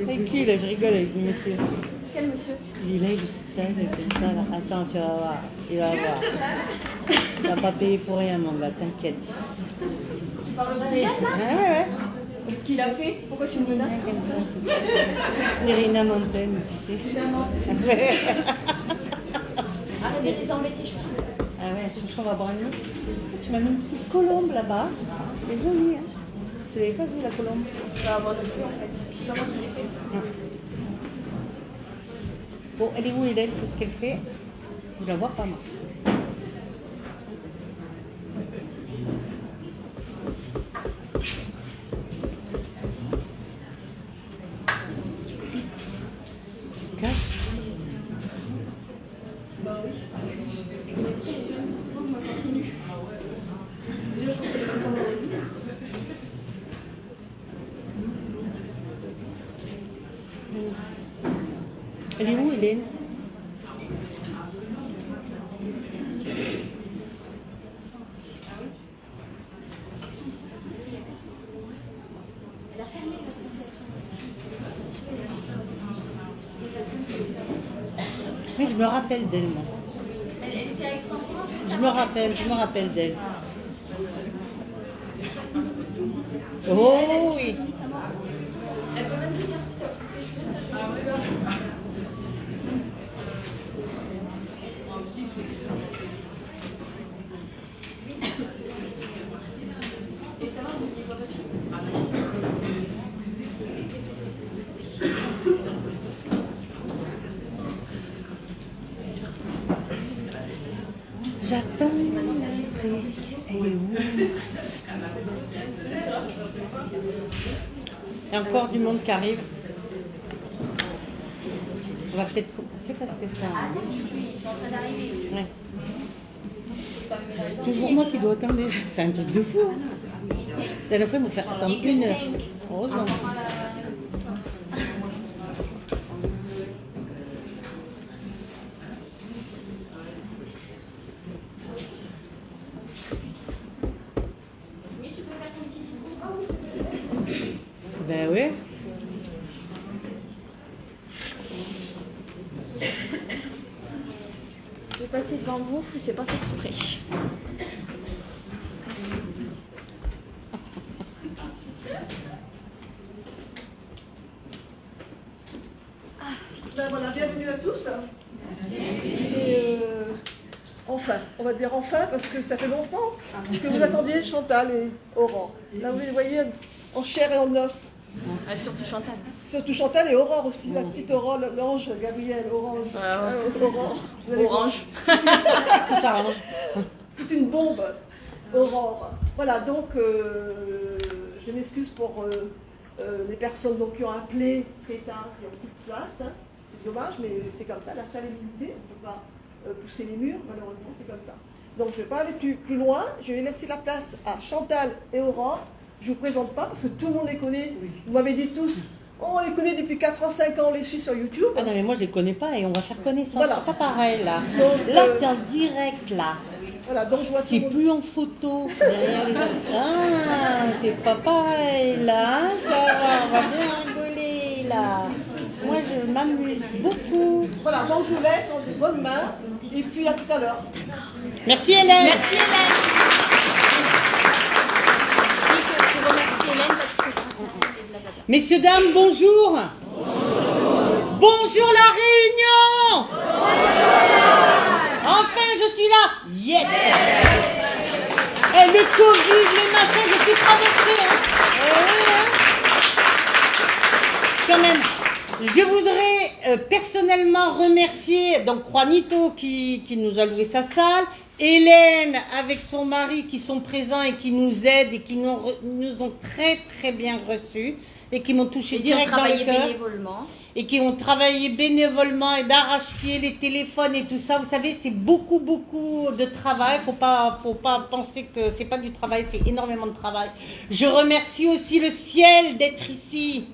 Tranquille, je rigole avec le monsieur. Quel monsieur? Il est seul, comme ça, là. Attends, tu vas voir. Il va voir. Tu vas pas payer pour rien, mon gars, t'inquiète. Tu parles de Diane, là? Ouais. Qu'est-ce qu'il a fait? Pourquoi tu me menaces comme ça? Irina Montaigne, tu sais. Évidemment. Arrêtez de les embêter, chouchou. Ah ouais, on va boire une autre. Tu m'as mis une petite colombe là-bas. Elle est jolie, hein. Tu l'avais pas vu, la colombe? Bah, moi non plus, en fait. C'est pas moi qui l'ai fait. Bon, elle est où, Hélène? Qu'est-ce qu'elle fait? Je la vois pas, moi. Cache. Bah oui. Elle est où, Hélène? Oui, je me rappelle d'elle, moi. Elle était avec son frère. Je me rappelle d'elle. Oh oui. Elle peut même me dire si t'as coupé les cheveux, ça je vais peur. Et ça va, vous n'oubliez pas votre fille? J'attends l'entrée. Elle est où? Il y a encore du monde qui arrive. On va peut-être commencer parce que ça... Attends, ils sont en train d'arriver. Ouais. C'est toujours moi qui dois attendre. C'est un truc de fou. Hein. La dernière fois, ils m'ont fait attendre une heure. Heureusement. Mais tu peux faire ton petit discours. Ah oui, c'est Ben oui. Je vais passer devant vous, c'est pas fait exprès. Ben voilà, bienvenue à tous. Et, enfin, on va dire enfin parce que ça fait longtemps que vous attendiez Chantal et Aurore. Là vous les voyez en chair et en os. Ah, surtout Chantal. Surtout Chantal et Aurore aussi, la petite Aurore, l'ange, Gabriel, Orange. Aurore. Vous allez voir. Orange. Tout ça, hein. C'est une bombe, Aurore. Voilà, donc je m'excuse pour les personnes donc, qui ont appelé très tard, qui ont beaucoup de place. Hein. C'est dommage, mais c'est comme ça, la salle est limitée, on ne peut pas pousser les murs, malheureusement, c'est comme ça. Donc je ne vais pas aller plus loin, je vais laisser la place à Chantal et Aurore. Je ne vous présente pas parce que tout le monde les connaît. Vous m'avez dit tous, oh, on les connaît depuis 4 ans, 5 ans, on les suit sur YouTube. Ah non, mais moi je les connais pas et on va faire connaissance. Voilà. C'est pas pareil là. Donc, Là c'est en direct là. Voilà, donc je vois tout C'est le monde. plus en photo derrière les autres. Ah, c'est pas pareil là. Ça va, on va bien rigoler là. Moi je m'amuse beaucoup. Voilà, donc je vous laisse en de bonnes mains et puis à tout à l'heure. Merci Hélène. Merci Hélène. Dis que tu remercies Hélène parce que c'est grâce à elle et blablabla. Messieurs, dames, bonjour. Bonjour la Réunion. Enfin, je suis là. Yes. Et le Covid, les machins, j'ai tout traversé. Hein. Quand même, je voudrais personnellement remercier donc Juanito qui nous a loué sa salle, Hélène avec son mari qui sont présents et qui nous aident et qui nous ont très très bien reçus et qui m'ont touché Et qui ont direct dans le travaillé cœur. bénévolement. Et qui ont travaillé bénévolement et d'arrache-pied les téléphones et tout ça. Vous savez, c'est beaucoup de travail. Faut pas penser que c'est pas du travail, c'est énormément de travail. Je remercie aussi le ciel d'être ici.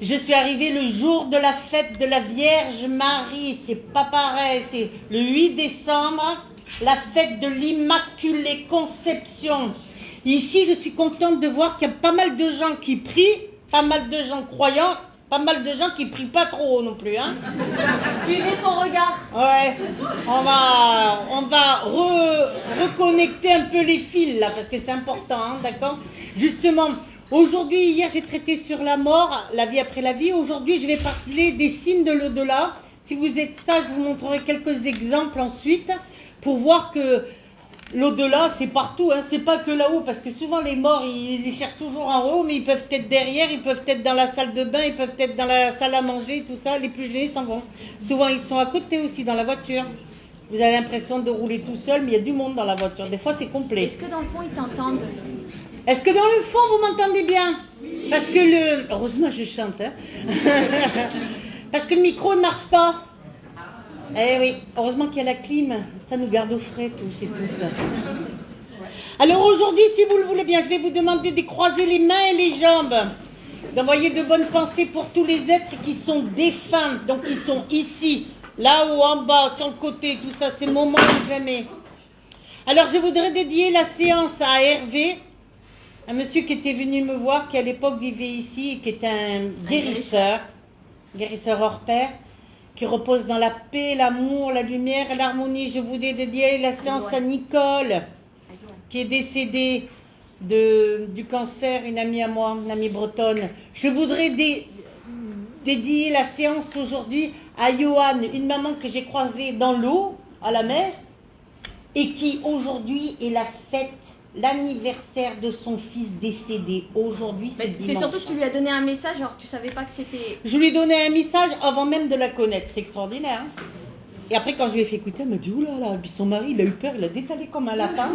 Je suis arrivée le jour de la fête de la Vierge Marie. C'est pas pareil. C'est le 8 décembre, la fête de l'Immaculée Conception. Ici, je suis contente de voir qu'il y a pas mal de gens qui prient, pas mal de gens croyants Pas mal de gens qui prient pas trop haut non plus, hein. Suivez son regard. Ouais, on va reconnecter un peu les fils là, parce que c'est important, hein, d'accord? Justement, aujourd'hui, hier j'ai traité sur la mort, la vie après la vie. Aujourd'hui, je vais parler des signes de l'au-delà. Si vous êtes sage, je vous montrerai quelques exemples ensuite pour voir que l'au-delà, c'est partout, hein. C'est pas que là-haut, parce que souvent les morts, ils cherchent toujours en haut, mais ils peuvent être derrière, ils peuvent être dans la salle de bain, ils peuvent être dans la salle à manger, tout ça. Les plus gênés s'en vont. Souvent, ils sont à côté aussi, dans la voiture. Vous avez l'impression de rouler tout seul, mais il y a du monde dans la voiture. Des fois, c'est complet. Est-ce que dans le fond, ils t'entendent? Est-ce que dans le fond, vous m'entendez bien? Parce que le... Heureusement, je chante, hein. Parce que le micro ne marche pas. Eh oui, heureusement qu'il y a la clim, ça nous garde au frais tous et toutes. Alors aujourd'hui, si vous le voulez bien, je vais vous demander de croiser les mains et les jambes, d'envoyer de bonnes pensées pour tous les êtres qui sont défunts, donc qui sont ici, là-haut, en bas, sur le côté, tout ça, c'est le moment ou jamais. Alors je voudrais dédier la séance à Hervé, un monsieur qui était venu me voir, qui à l'époque vivait ici, et qui était un guérisseur hors pair, qui repose dans la paix, l'amour, la lumière et l'harmonie. Je voudrais dédier la séance à Nicole, qui est décédée du cancer, une amie à moi, une amie bretonne. Je voudrais dédier la séance aujourd'hui à Johan, une maman que j'ai croisée dans l'eau, à la mer, et qui aujourd'hui est la fête, l'anniversaire de son fils décédé. Aujourd'hui, c'est dimanche. C'est surtout que tu lui as donné un message, alors tu savais pas que c'était... Je lui ai donné un message avant même de la connaître. C'est extraordinaire, hein. Et après, quand je lui ai fait écouter, elle m'a dit, oulala, puis son mari, il a eu peur, il a détalé comme un lapin.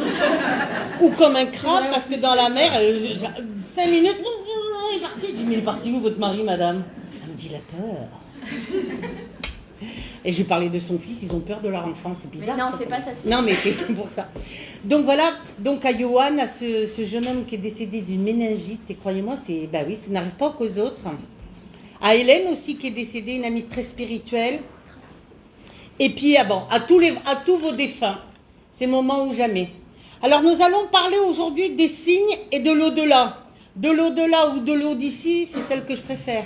Ou comme un crabe, parce que dans la mer, 5 minutes, il est parti. Je dis, mais il est parti où, votre mari, madame? Elle me dit, la peur. Et je lui parlais de son fils, ils ont peur de leur enfant, c'est bizarre. Mais non, c'est pas ça. Non, mais c'est pour ça. Donc voilà, donc à Johan, à ce jeune homme qui est décédé d'une méningite, et croyez-moi, bah oui, ça n'arrive pas qu'aux autres. À Hélène aussi, qui est décédée, une amie très spirituelle. Et puis, à tous vos défunts, c'est le moment ou jamais. Alors nous allons parler aujourd'hui des signes et de l'au-delà. De l'au-delà ou de l'eau d'ici, c'est celle que je préfère.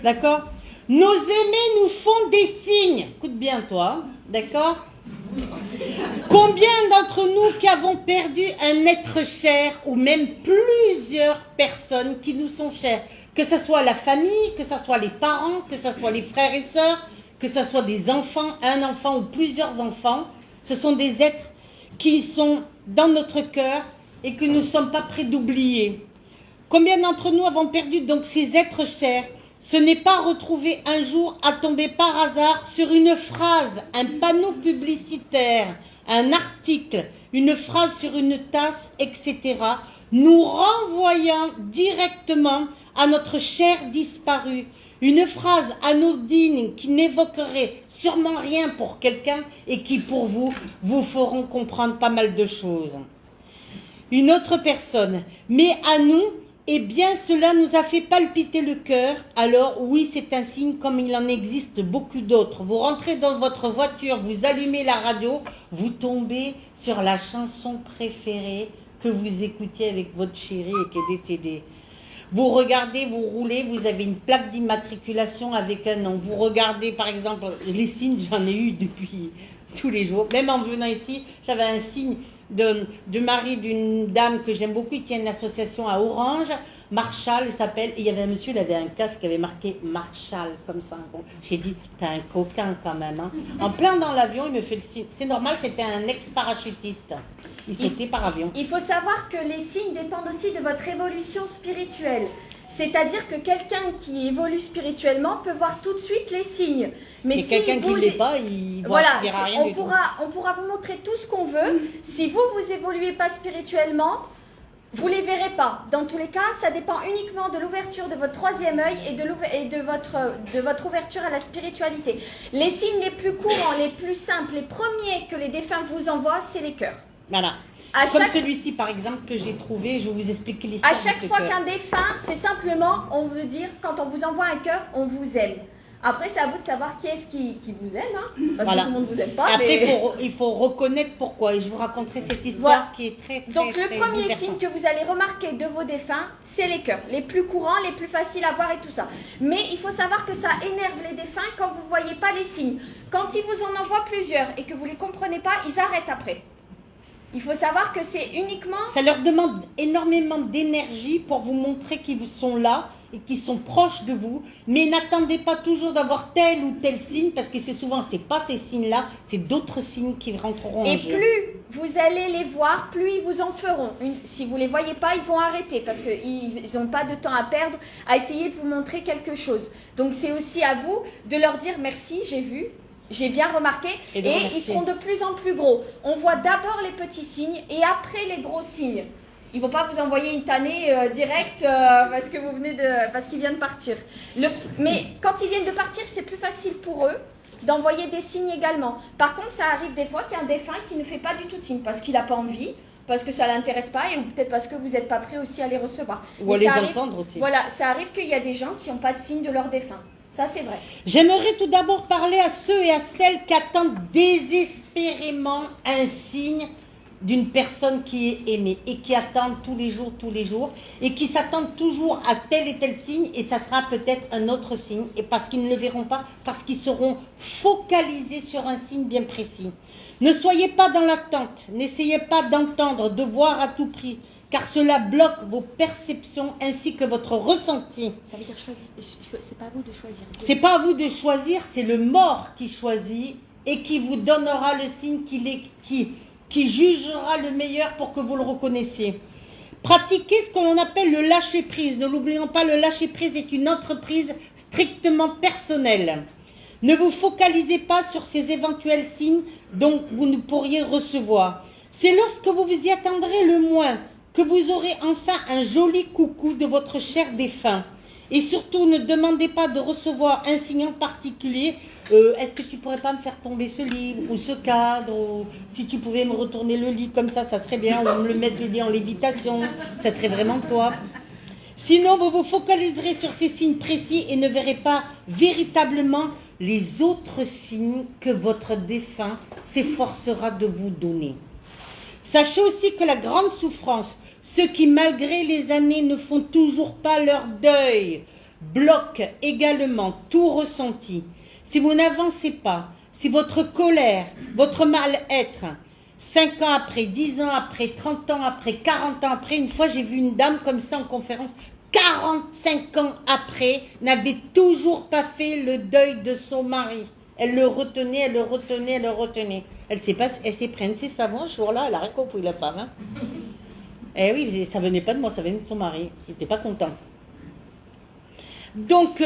D'accord? Nos aimés nous font des signes. Écoute bien toi, d'accord? Combien d'entre nous qui avons perdu un être cher ou même plusieurs personnes qui nous sont chères, que ce soit la famille, que ce soit les parents, que ce soit les frères et sœurs, que ce soit des enfants, un enfant ou plusieurs enfants, ce sont des êtres qui sont dans notre cœur et que nous ne sommes pas prêts d'oublier. Combien d'entre nous avons perdu donc ces êtres chers? Ce n'est pas retrouvé un jour à tomber par hasard sur une phrase, un panneau publicitaire, un article, une phrase sur une tasse, etc., nous renvoyant directement à notre cher disparu. Une phrase anodine qui n'évoquerait sûrement rien pour quelqu'un et qui pour vous feront comprendre pas mal de choses. Une autre personne, mais à nous, eh bien, cela nous a fait palpiter le cœur. Alors, oui, c'est un signe comme il en existe beaucoup d'autres. Vous rentrez dans votre voiture, vous allumez la radio, vous tombez sur la chanson préférée que vous écoutiez avec votre chérie et qui est décédée. Vous regardez, vous roulez, vous avez une plaque d'immatriculation avec un nom. Vous regardez, par exemple, les signes, j'en ai eu depuis tous les jours. Même en venant ici, j'avais un signe du mari d'une dame que j'aime beaucoup, il tient une association à Orange, Marshall il s'appelle, et il y avait un monsieur, il avait un casque qui avait marqué Marshall, comme ça. Bon, j'ai dit, t'as un coquin quand même, hein. En plein dans l'avion, il me fait le signe. C'est normal, c'était un ex-parachutiste. Il sautait par avion. Il faut savoir que les signes dépendent aussi de votre évolution spirituelle. C'est-à-dire que quelqu'un qui évolue spirituellement peut voir tout de suite les signes. Mais si quelqu'un qui ne l'est pas, il voit rien du tout. On pourra vous montrer tout ce qu'on veut. Si vous évoluez pas spirituellement, vous les verrez pas. Dans tous les cas, ça dépend uniquement de l'ouverture de votre troisième œil et de votre ouverture à la spiritualité. Les signes les plus courants, les plus simples, les premiers que les défunts vous envoient, c'est les cœurs. Voilà. Comme celui-ci, par exemple, que j'ai trouvé, je vais vous expliquer l'histoire. À chaque fois qu'un défunt, c'est simplement, on veut dire, quand on vous envoie un cœur, on vous aime. Après, c'est à vous de savoir qui est-ce qui vous aime, hein, parce Voilà. que tout le monde vous aime pas. Après, mais... il faut reconnaître pourquoi. Et je vous raconterai cette histoire Voilà. qui est très, très, Donc, très le premier bouleversante. signe que vous allez remarquer de vos défunts, c'est les cœurs. Les plus courants, les plus faciles à voir et tout ça. Mais il faut savoir que ça énerve les défunts quand vous ne voyez pas les signes. Quand ils vous en envoient plusieurs et que vous ne les comprenez pas, ils arrêtent après. Il faut savoir que c'est uniquement... Ça leur demande énormément d'énergie pour vous montrer qu'ils sont là et qu'ils sont proches de vous. Mais n'attendez pas toujours d'avoir tel ou tel signe, parce que c'est souvent, c'est pas ces signes-là, c'est d'autres signes qui rentreront Et en jeu. plus vous allez les voir, plus ils vous en feront. Si vous ne les voyez pas, ils vont arrêter parce qu'ils n'ont pas de temps à perdre à essayer de vous montrer quelque chose. Donc c'est aussi à vous de leur dire merci, j'ai vu, j'ai bien remarqué. Et Et de remercier. ils seront de plus en plus gros. On voit d'abord les petits signes et après les gros signes. Ils ne vont pas vous envoyer une tannée directe parce que parce qu'ils viennent de partir. Mais quand ils viennent de partir, c'est plus facile pour eux d'envoyer des signes également. Par contre, ça arrive des fois qu'il y a un défunt qui ne fait pas du tout de signe parce qu'il n'a pas envie, parce que ça ne l'intéresse pas et ou peut-être parce que vous n'êtes pas prêt aussi à les recevoir. Ou à Mais les ça arrive- entendre aussi. Voilà, ça arrive qu'il y a des gens qui n'ont pas de signe de leur défunt. Ça, c'est vrai. J'aimerais tout d'abord parler à ceux et à celles qui attendent désespérément un signe d'une personne qui est aimée et qui attendent tous les jours, et qui s'attendent toujours à tel et tel signe, et ça sera peut-être un autre signe, et parce qu'ils ne le verront pas, parce qu'ils seront focalisés sur un signe bien précis. Ne soyez pas dans l'attente, n'essayez pas d'entendre, de voir à tout prix, car cela bloque vos perceptions ainsi que votre ressenti. Ça veut dire choisir. C'est pas à vous de choisir. C'est pas à vous de choisir, c'est le mort qui choisit et qui vous donnera le signe qui jugera le meilleur pour que vous le reconnaissiez. Pratiquez ce qu'on appelle le lâcher-prise. Ne l'oublions pas, le lâcher-prise est une entreprise strictement personnelle. Ne vous focalisez pas sur ces éventuels signes dont vous ne pourriez recevoir. C'est lorsque vous vous y attendrez le moins que vous aurez enfin un joli coucou de votre cher défunt. Et surtout, ne demandez pas de recevoir un signe en particulier. Est-ce que tu pourrais pas me faire tomber ce livre ou ce cadre, ou si tu pouvais me retourner le lit comme ça serait bien, ou me le mettre le lit en lévitation, ça serait vraiment toi. Sinon, vous vous focaliserez sur ces signes précis et ne verrez pas véritablement les autres signes que votre défunt s'efforcera de vous donner. Sachez aussi que la grande souffrance, ceux qui malgré les années ne font toujours pas leur deuil, bloquent également tout ressenti. Si vous n'avancez pas, si votre colère, votre mal-être, 5 ans après, 10 ans après, 30 ans après, 40 ans après, une fois j'ai vu une dame comme ça en conférence, 45 ans après, n'avait toujours pas fait le deuil de son mari. Elle le retenait, elle le retenait, elle le retenait. Elle s'est pris ses savons ce jour-là, elle a rien compris la femme. Hein. Eh oui, ça venait pas de moi, ça venait de son mari. Il n'était pas content. Donc,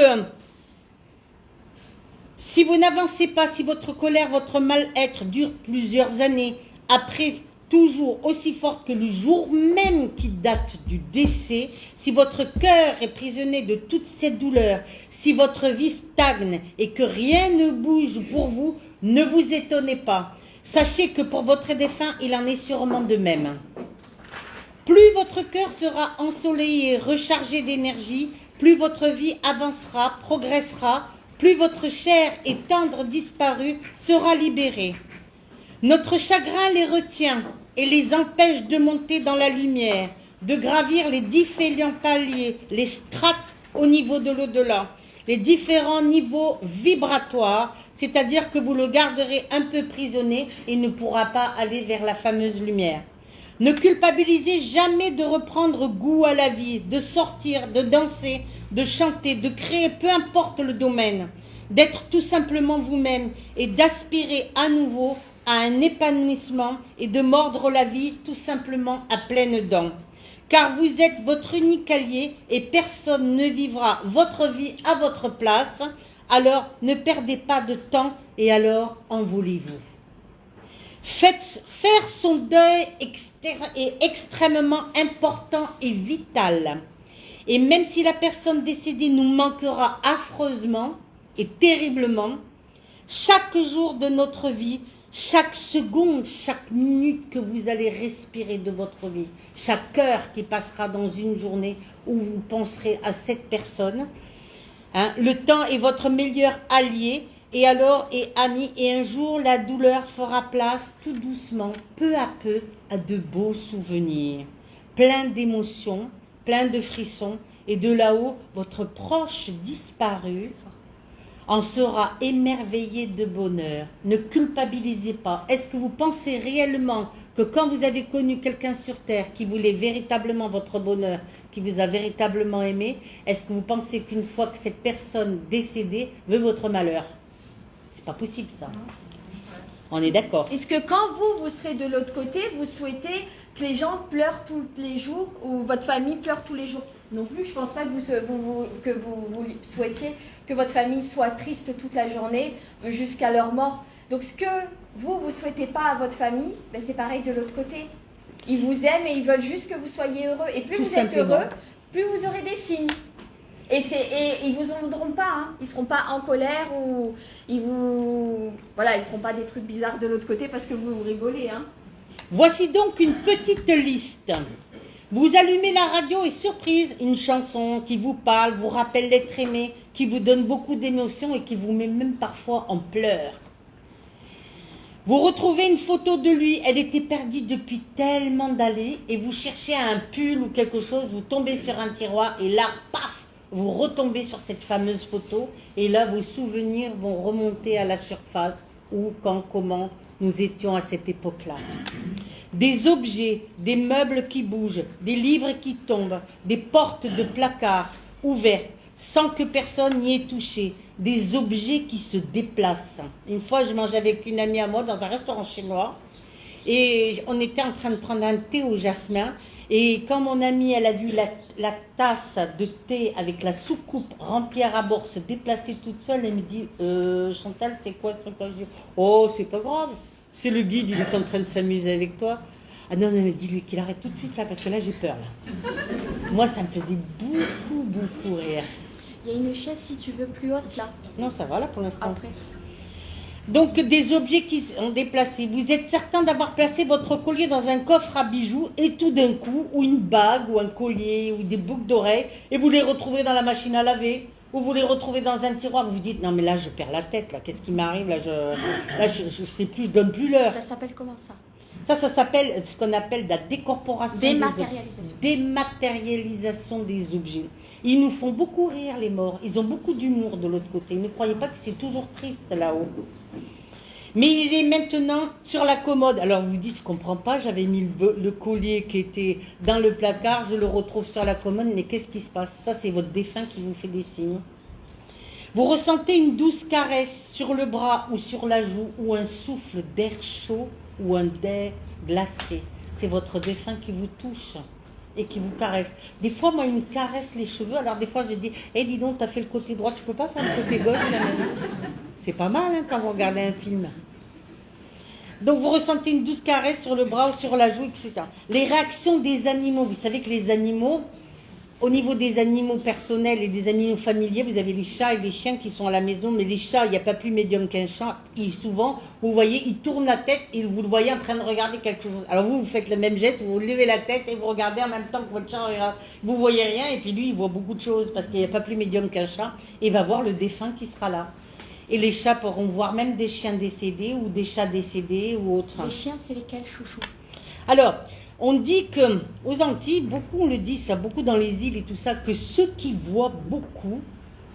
si vous n'avancez pas, si votre colère, votre mal-être dure plusieurs années, après toujours aussi forte que le jour même qui date du décès, si votre cœur est prisonnier de toutes ces douleurs, si votre vie stagne et que rien ne bouge pour vous, ne vous étonnez pas. Sachez que pour votre défunt, il en est sûrement de même. Plus votre cœur sera ensoleillé et rechargé d'énergie, plus votre vie avancera, progressera, plus votre chair et tendre disparue sera libérée. Notre chagrin les retient et les empêche de monter dans la lumière, de gravir les différents paliers, les strates au niveau de l'au-delà, les différents niveaux vibratoires, c'est-à-dire que vous le garderez un peu prisonnier et ne pourra pas aller vers la fameuse lumière. Ne culpabilisez jamais de reprendre goût à la vie, de sortir, de danser, de chanter, de créer, peu importe le domaine, d'être tout simplement vous-même et d'aspirer à nouveau à un épanouissement et de mordre la vie tout simplement à pleines dents. Car vous êtes votre unique allié et personne ne vivra votre vie à votre place, alors ne perdez pas de temps et alors envolez-vous. Faire son deuil est extrêmement important et vital. Et même si la personne décédée nous manquera affreusement et terriblement, chaque jour de notre vie, chaque seconde, chaque minute que vous allez respirer de votre vie, chaque heure qui passera dans une journée où vous penserez à cette personne, Hein, le temps est votre meilleur allié et alors est ami. Et un jour, la douleur fera place tout doucement, peu à peu, à de beaux souvenirs. Plein d'émotions, plein de frissons. Et de là-haut, votre proche disparu en sera émerveillé de bonheur. Ne culpabilisez pas. Est-ce que vous pensez réellement que quand vous avez connu quelqu'un sur Terre qui voulait véritablement votre bonheur, qui vous a véritablement aimé, est-ce que vous pensez qu'une fois que cette personne décédée veut votre malheur? C'est pas possible ça. On est d'accord. Est-ce que quand vous serez de l'autre côté, vous souhaitez que les gens pleurent tous les jours ou votre famille pleure tous les jours? Non plus, je pense pas que vous souhaitiez que votre famille soit triste toute la journée jusqu'à leur mort. Donc ce que vous souhaitez pas à votre famille, ben c'est pareil de l'autre côté. Ils vous aiment et ils veulent juste que vous soyez heureux. Et plus vous êtes heureux, plus vous aurez des signes. Et ils vous en voudront pas, hein. Ils seront pas en colère ou ils feront pas des trucs bizarres de l'autre côté parce que vous rigolez, hein. Voici donc une petite liste. Vous allumez la radio et surprise, une chanson qui vous parle, vous rappelle l'être aimé, qui vous donne beaucoup d'émotions et qui vous met même parfois en pleurs. Vous retrouvez une photo de lui, elle était perdue depuis tellement d'années et vous cherchez un pull ou quelque chose, vous tombez sur un tiroir et là, paf, vous retombez sur cette fameuse photo et là, vos souvenirs vont remonter à la surface où, quand, comment nous étions à cette époque-là. Des objets, des meubles qui bougent, des livres qui tombent, des portes de placard ouvertes sans que personne n'y ait touché, des objets qui se déplacent. Une fois, je mangeais avec une amie à moi dans un restaurant chinois et on était en train de prendre un thé au jasmin et quand mon amie, elle a vu la tasse de thé avec la soucoupe remplie à bord se déplacer toute seule, elle me dit « Chantal, c'est quoi ce truc-là » Je dis « Oh, c'est pas grave. C'est le guide, il est en train de s'amuser avec toi. » Ah non, mais dis-lui qu'il arrête tout de suite là, parce que là, j'ai peur. Là. Moi, ça me faisait beaucoup rire. Il y a une chaise, si tu veux, plus haute là. Non, ça va là pour l'instant. Après. Donc, des objets qui sont déplacés. Vous êtes certain d'avoir placé votre collier dans un coffre à bijoux et tout d'un coup, ou une bague, ou un collier, ou des boucles d'oreilles, et vous les retrouvez dans la machine à laver. Ou vous les retrouvez dans un tiroir, vous vous dites, non mais là je perds la tête, là, qu'est-ce qui m'arrive, là je sais plus, je donne plus l'heure. Ça s'appelle comment ça? Ça s'appelle ce qu'on appelle la décorporation. Dématérialisation. Dématérialisation des objets. Ils nous font beaucoup rire les morts, ils ont beaucoup d'humour de l'autre côté, ne croyez pas que c'est toujours triste là-haut. Mais il est maintenant sur la commode. Alors vous dites, je ne comprends pas, j'avais mis le collier qui était dans le placard, je le retrouve sur la commode, mais qu'est-ce qui se passe? Ça, c'est votre défunt qui vous fait des signes. Vous ressentez une douce caresse sur le bras ou sur la joue, ou un souffle d'air chaud ou un d'air glacé. C'est votre défunt qui vous touche et qui vous caresse. Des fois, moi, il me caresse les cheveux, alors des fois, je dis, dis donc, tu as fait le côté droit, tu peux pas faire le côté gauche là, c'est pas mal hein, quand vous regardez un film. Donc vous ressentez une douce caresse sur le bras ou sur la joue, etc. Les réactions des animaux. Vous savez que les animaux, au niveau des animaux personnels et des animaux familiers, vous avez les chats et les chiens qui sont à la maison. Mais les chats, il n'y a pas plus médium qu'un chat. Souvent, vous voyez, ils tournent la tête et vous le voyez en train de regarder quelque chose. Alors vous faites le même geste, vous levez la tête et vous regardez en même temps que votre chat regarde. Vous voyez rien et puis lui, il voit beaucoup de choses parce qu'il n'y a pas plus médium qu'un chat. Et il va voir le défunt qui sera là. Et les chats pourront voir même des chiens décédés ou des chats décédés ou autres. Les chiens, c'est lesquels, chouchou? Alors, on dit que aux Antilles, beaucoup on le dit, ça beaucoup dans les îles et tout ça, que ceux qui voient beaucoup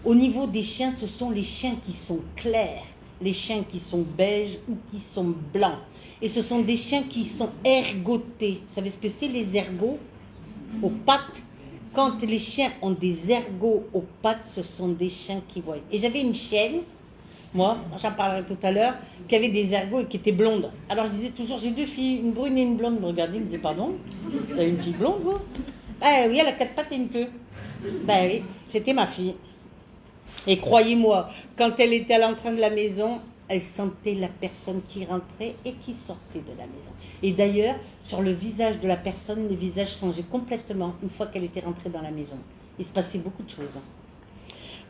au niveau des chiens, ce sont les chiens qui sont clairs, les chiens qui sont beiges ou qui sont blancs. Et ce sont des chiens qui sont ergotés. Vous savez ce que c'est les ergots aux pattes? Quand les chiens ont des ergots aux pattes, ce sont des chiens qui voient. Et j'avais une chienne, moi, j'en parlerai tout à l'heure, qui avait des ergots et qui était blonde. Alors je disais toujours, j'ai deux filles, une brune et une blonde. Me regardez, me disait, pardon, vous avez une fille blonde, vous? Ben oui, elle a 4 pattes et une queue. Ben oui, c'était ma fille. Et croyez-moi, quand elle était à l'entrée de la maison, elle sentait la personne qui rentrait et qui sortait de la maison. Et d'ailleurs, sur le visage de la personne, le visage changeait complètement une fois qu'elle était rentrée dans la maison. Il se passait beaucoup de choses.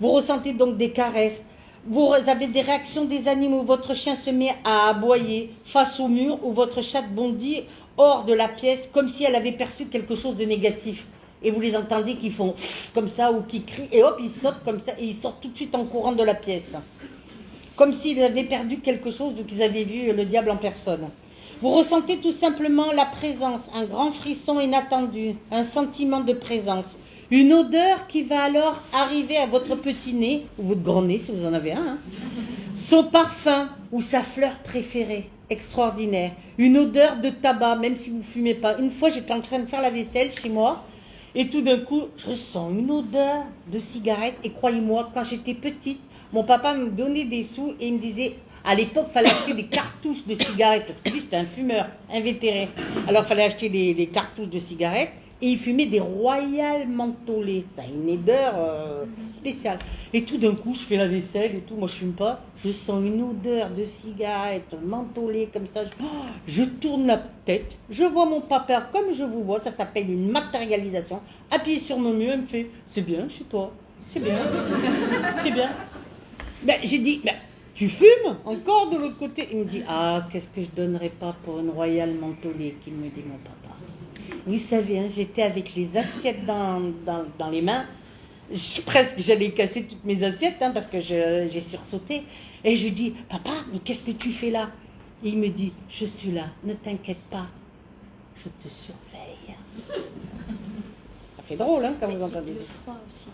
Vous ressentez donc des caresses. Vous avez des réactions des animaux. Votre chien se met à aboyer face au mur ou votre chatte bondit hors de la pièce comme si elle avait perçu quelque chose de négatif. et vous les entendez qui font comme ça ou qui crient et hop, ils sautent comme ça et ils sortent tout de suite en courant de la pièce. Comme s'ils avaient perdu quelque chose ou qu'ils avaient vu le diable en personne. Vous ressentez tout simplement la présence, un grand frisson inattendu, un sentiment de présence. Une odeur qui va alors arriver à votre petit nez, ou votre grand nez si vous en avez un. Hein. Son parfum ou sa fleur préférée, extraordinaire. Une odeur de tabac, même si vous ne fumez pas. Une fois, j'étais en train de faire la vaisselle chez moi, et tout d'un coup, je sens une odeur de cigarette. Et croyez-moi, quand j'étais petite, mon papa me donnait des sous et il me disait, à l'époque, il fallait acheter des cartouches de cigarettes, parce que lui, c'était un fumeur invétéré. Alors, il fallait acheter les cartouches de cigarettes. Et il fumait des Royal mentholés. Ça a une odeur spéciale. Et tout d'un coup, je fais la vaisselle et tout. Moi, je fume pas. Je sens une odeur de cigarette mentholée comme ça. Je tourne la tête. Je vois mon papa comme je vous vois. Ça s'appelle une matérialisation. Appuyé sur mon mur, il me fait « C'est bien chez toi. C'est bien. C'est bien. » Ben, j'ai dit ben, « Tu fumes encore de l'autre côté ?» Il me dit « Ah, qu'est-ce que je donnerais pas pour une Royal mentholée ?» qu'il me dit mon papa. Vous savez, hein, j'étais avec les assiettes dans les mains. J'allais casser toutes mes assiettes hein, parce que j'ai sursauté. Et je dis, papa, mais qu'est-ce que tu fais là? Et il me dit, je suis là, ne t'inquiète pas, je te surveille. Ça fait drôle hein, quand vous entendez ça. Le froid aussi.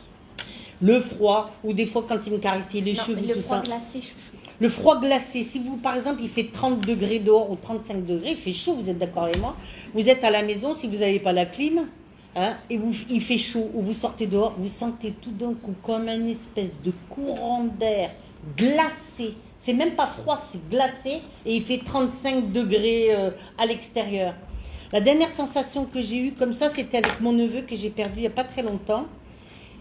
Le froid, ou des fois quand il me caressait les cheveux, mais le tout froid ça. glacé, chouchou. Le froid glacé, si vous, par exemple, il fait 30 degrés dehors ou 35 degrés, il fait chaud, vous êtes d'accord avec moi? Vous êtes à la maison, si vous n'avez pas la clim, hein, et il fait chaud, ou vous sortez dehors, vous sentez tout d'un coup comme une espèce de courant d'air glacé. C'est même pas froid, c'est glacé, et il fait 35 degrés à l'extérieur. La dernière sensation que j'ai eue comme ça, c'était avec mon neveu que j'ai perdu il n'y a pas très longtemps.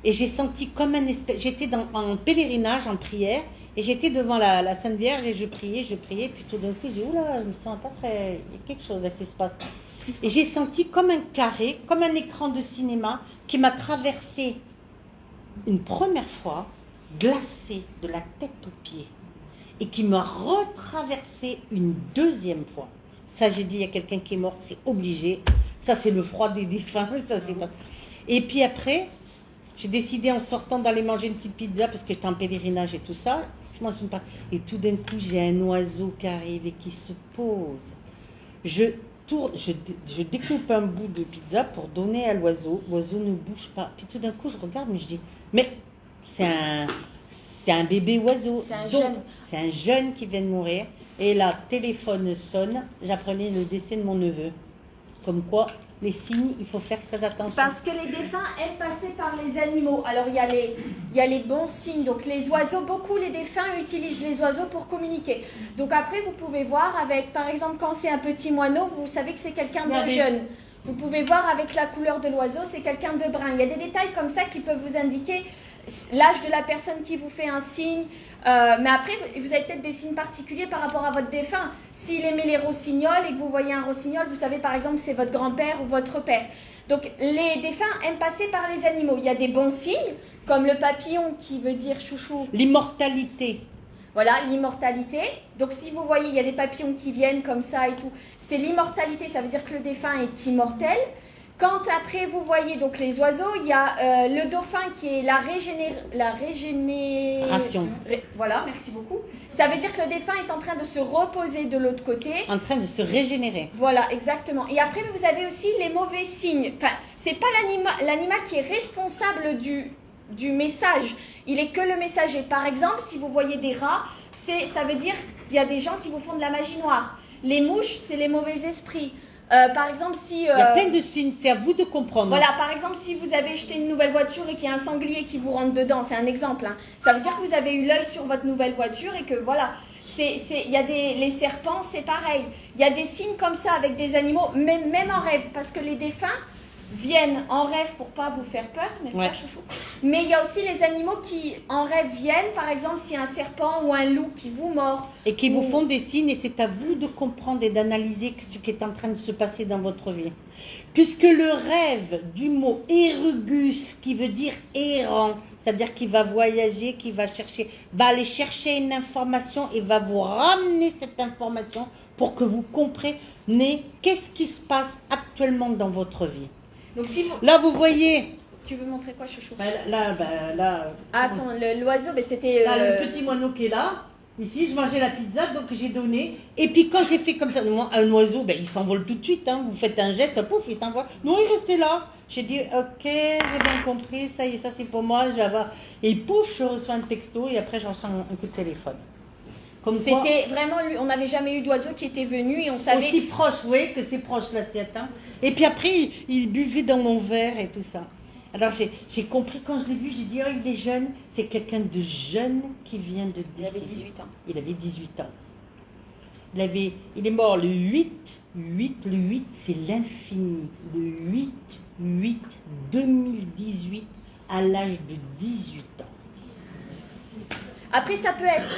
Et j'ai senti comme un espèce... J'étais en pèlerinage, en prière, et j'étais devant la Sainte Vierge et je priais, puis tout d'un coup, j'ai dit, oula, je me sens pas très... Il y a quelque chose là qui se passe. Et j'ai senti comme un carré, comme un écran de cinéma qui m'a traversé une première fois, glacé de la tête aux pieds, et qui m'a retraversé une deuxième fois. Ça, j'ai dit, il y a quelqu'un qui est mort, c'est obligé. Ça, c'est le froid des défunts. Ça, c'est pas... Et puis après, j'ai décidé en sortant d'aller manger une petite pizza parce que j'étais en pèlerinage et tout ça. Je m'en souviens pas. Et tout d'un coup, j'ai un oiseau qui arrive et qui se pose. Je découpe un bout de pizza pour donner à l'oiseau. L'oiseau ne bouge pas. Puis tout d'un coup, je regarde, mais je dis, mais c'est un bébé oiseau. C'est un Donc, jeune. C'est un jeune qui vient de mourir. Et là, téléphone sonne. J'apprenais le décès de mon neveu. Comme quoi, les signes, il faut faire très attention. Parce que les défunts aiment passer par les animaux. Alors il y a les bons signes. Donc les oiseaux, beaucoup les défunts utilisent les oiseaux pour communiquer. Donc après vous pouvez voir avec, par exemple quand c'est un petit moineau, vous savez que c'est quelqu'un de jeune. Vous pouvez voir avec la couleur de l'oiseau, c'est quelqu'un de brun. Il y a des détails comme ça qui peuvent vous indiquer l'âge de la personne qui vous fait un signe. Mais après, vous avez peut-être des signes particuliers par rapport à votre défunt. S'il aimait les rossignols et que vous voyez un rossignol, vous savez par exemple que c'est votre grand-père ou votre père. Donc les défunts aiment passer par les animaux. Il y a des bons signes, comme le papillon qui veut dire chouchou. L'immortalité. Voilà, l'immortalité. Donc si vous voyez, il y a des papillons qui viennent comme ça et tout. C'est l'immortalité, ça veut dire que le défunt est immortel. Quand après vous voyez donc les oiseaux, il y a le dauphin qui est la régénération. Voilà, merci beaucoup. Ça veut dire que le défunt est en train de se reposer de l'autre côté. En train de se régénérer. Voilà, exactement. Et après vous avez aussi les mauvais signes. Enfin, c'est pas l'animal qui est responsable du message. Il est que le messager. Par exemple, si vous voyez des rats, ça veut dire qu'il y a des gens qui vous font de la magie noire. Les mouches, c'est les mauvais esprits. Par exemple, si... Il y a plein de signes, c'est à vous de comprendre. Voilà, par exemple, si vous avez acheté une nouvelle voiture et qu'il y a un sanglier qui vous rentre dedans, c'est un exemple, hein, ça veut dire que vous avez eu l'œil sur votre nouvelle voiture et que voilà, il y a les serpents, c'est pareil. Il y a des signes comme ça avec des animaux, même en rêve, parce que les défunts viennent en rêve pour pas vous faire peur, n'est-ce pas, chouchou? Mais il y a aussi les animaux qui en rêve viennent, par exemple, s'il y a un serpent ou un loup qui vous mord. Et qui vous font des signes, et c'est à vous de comprendre et d'analyser ce qui est en train de se passer dans votre vie. Puisque le rêve du mot erugus, qui veut dire errant, c'est-à-dire qu'il va voyager, qu'il va aller chercher une information et va vous ramener cette information pour que vous compreniez qu'est-ce qui se passe actuellement dans votre vie. Donc si vous... Là, vous voyez. Tu veux montrer quoi, chouchou? Là. Ah, attends, l'oiseau, mais c'était... Là, le petit moineau qui est là. Ici, je mangeais la pizza, donc j'ai donné. Et puis quand j'ai fait comme ça, un oiseau, il s'envole tout de suite. Hein. Vous faites un jet, pouf, il s'envole. Non, il restait là. J'ai dit, ok, j'ai bien compris, ça y est, ça c'est pour moi, je vais avoir... Et pouf, je reçois un texto et après, je reçois un coup de téléphone. C'était vraiment, on n'avait jamais eu d'oiseau qui était venu et on savait... Aussi proche, oui, que c'est proche l'assiette. Hein. Et puis après, il buvait dans mon verre et tout ça. Alors j'ai compris quand je l'ai vu, j'ai dit, oh, il est jeune, c'est quelqu'un de jeune qui vient de décéder. Il avait 18 ans. Il avait 18 ans. Il est mort le 8, le 8 c'est l'infini, le 8, 2018, à l'âge de 18 ans. Après, ça peut être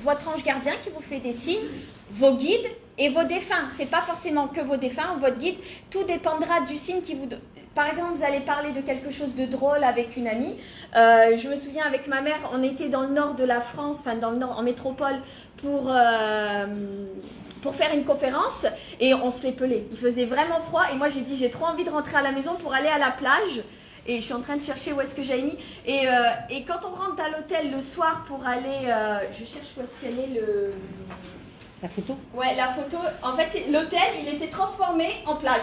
votre ange gardien qui vous fait des signes, vos guides et vos défunts. C'est pas forcément que vos défunts ou votre guide. Tout dépendra du signe qui vous... Par exemple, vous allez parler de quelque chose de drôle avec une amie. Je me souviens avec ma mère, on était dans le nord de la France, enfin dans le nord, en métropole, pour faire une conférence et on se les pelait. Il faisait vraiment froid et moi j'ai dit j'ai trop envie de rentrer à la maison pour aller à la plage. Et je suis en train de chercher où est-ce que j'ai mis. Et quand on rentre à l'hôtel le soir pour aller... je cherche où est-ce qu'elle est La photo? Ouais, la photo. En fait, l'hôtel, il était transformé en plage.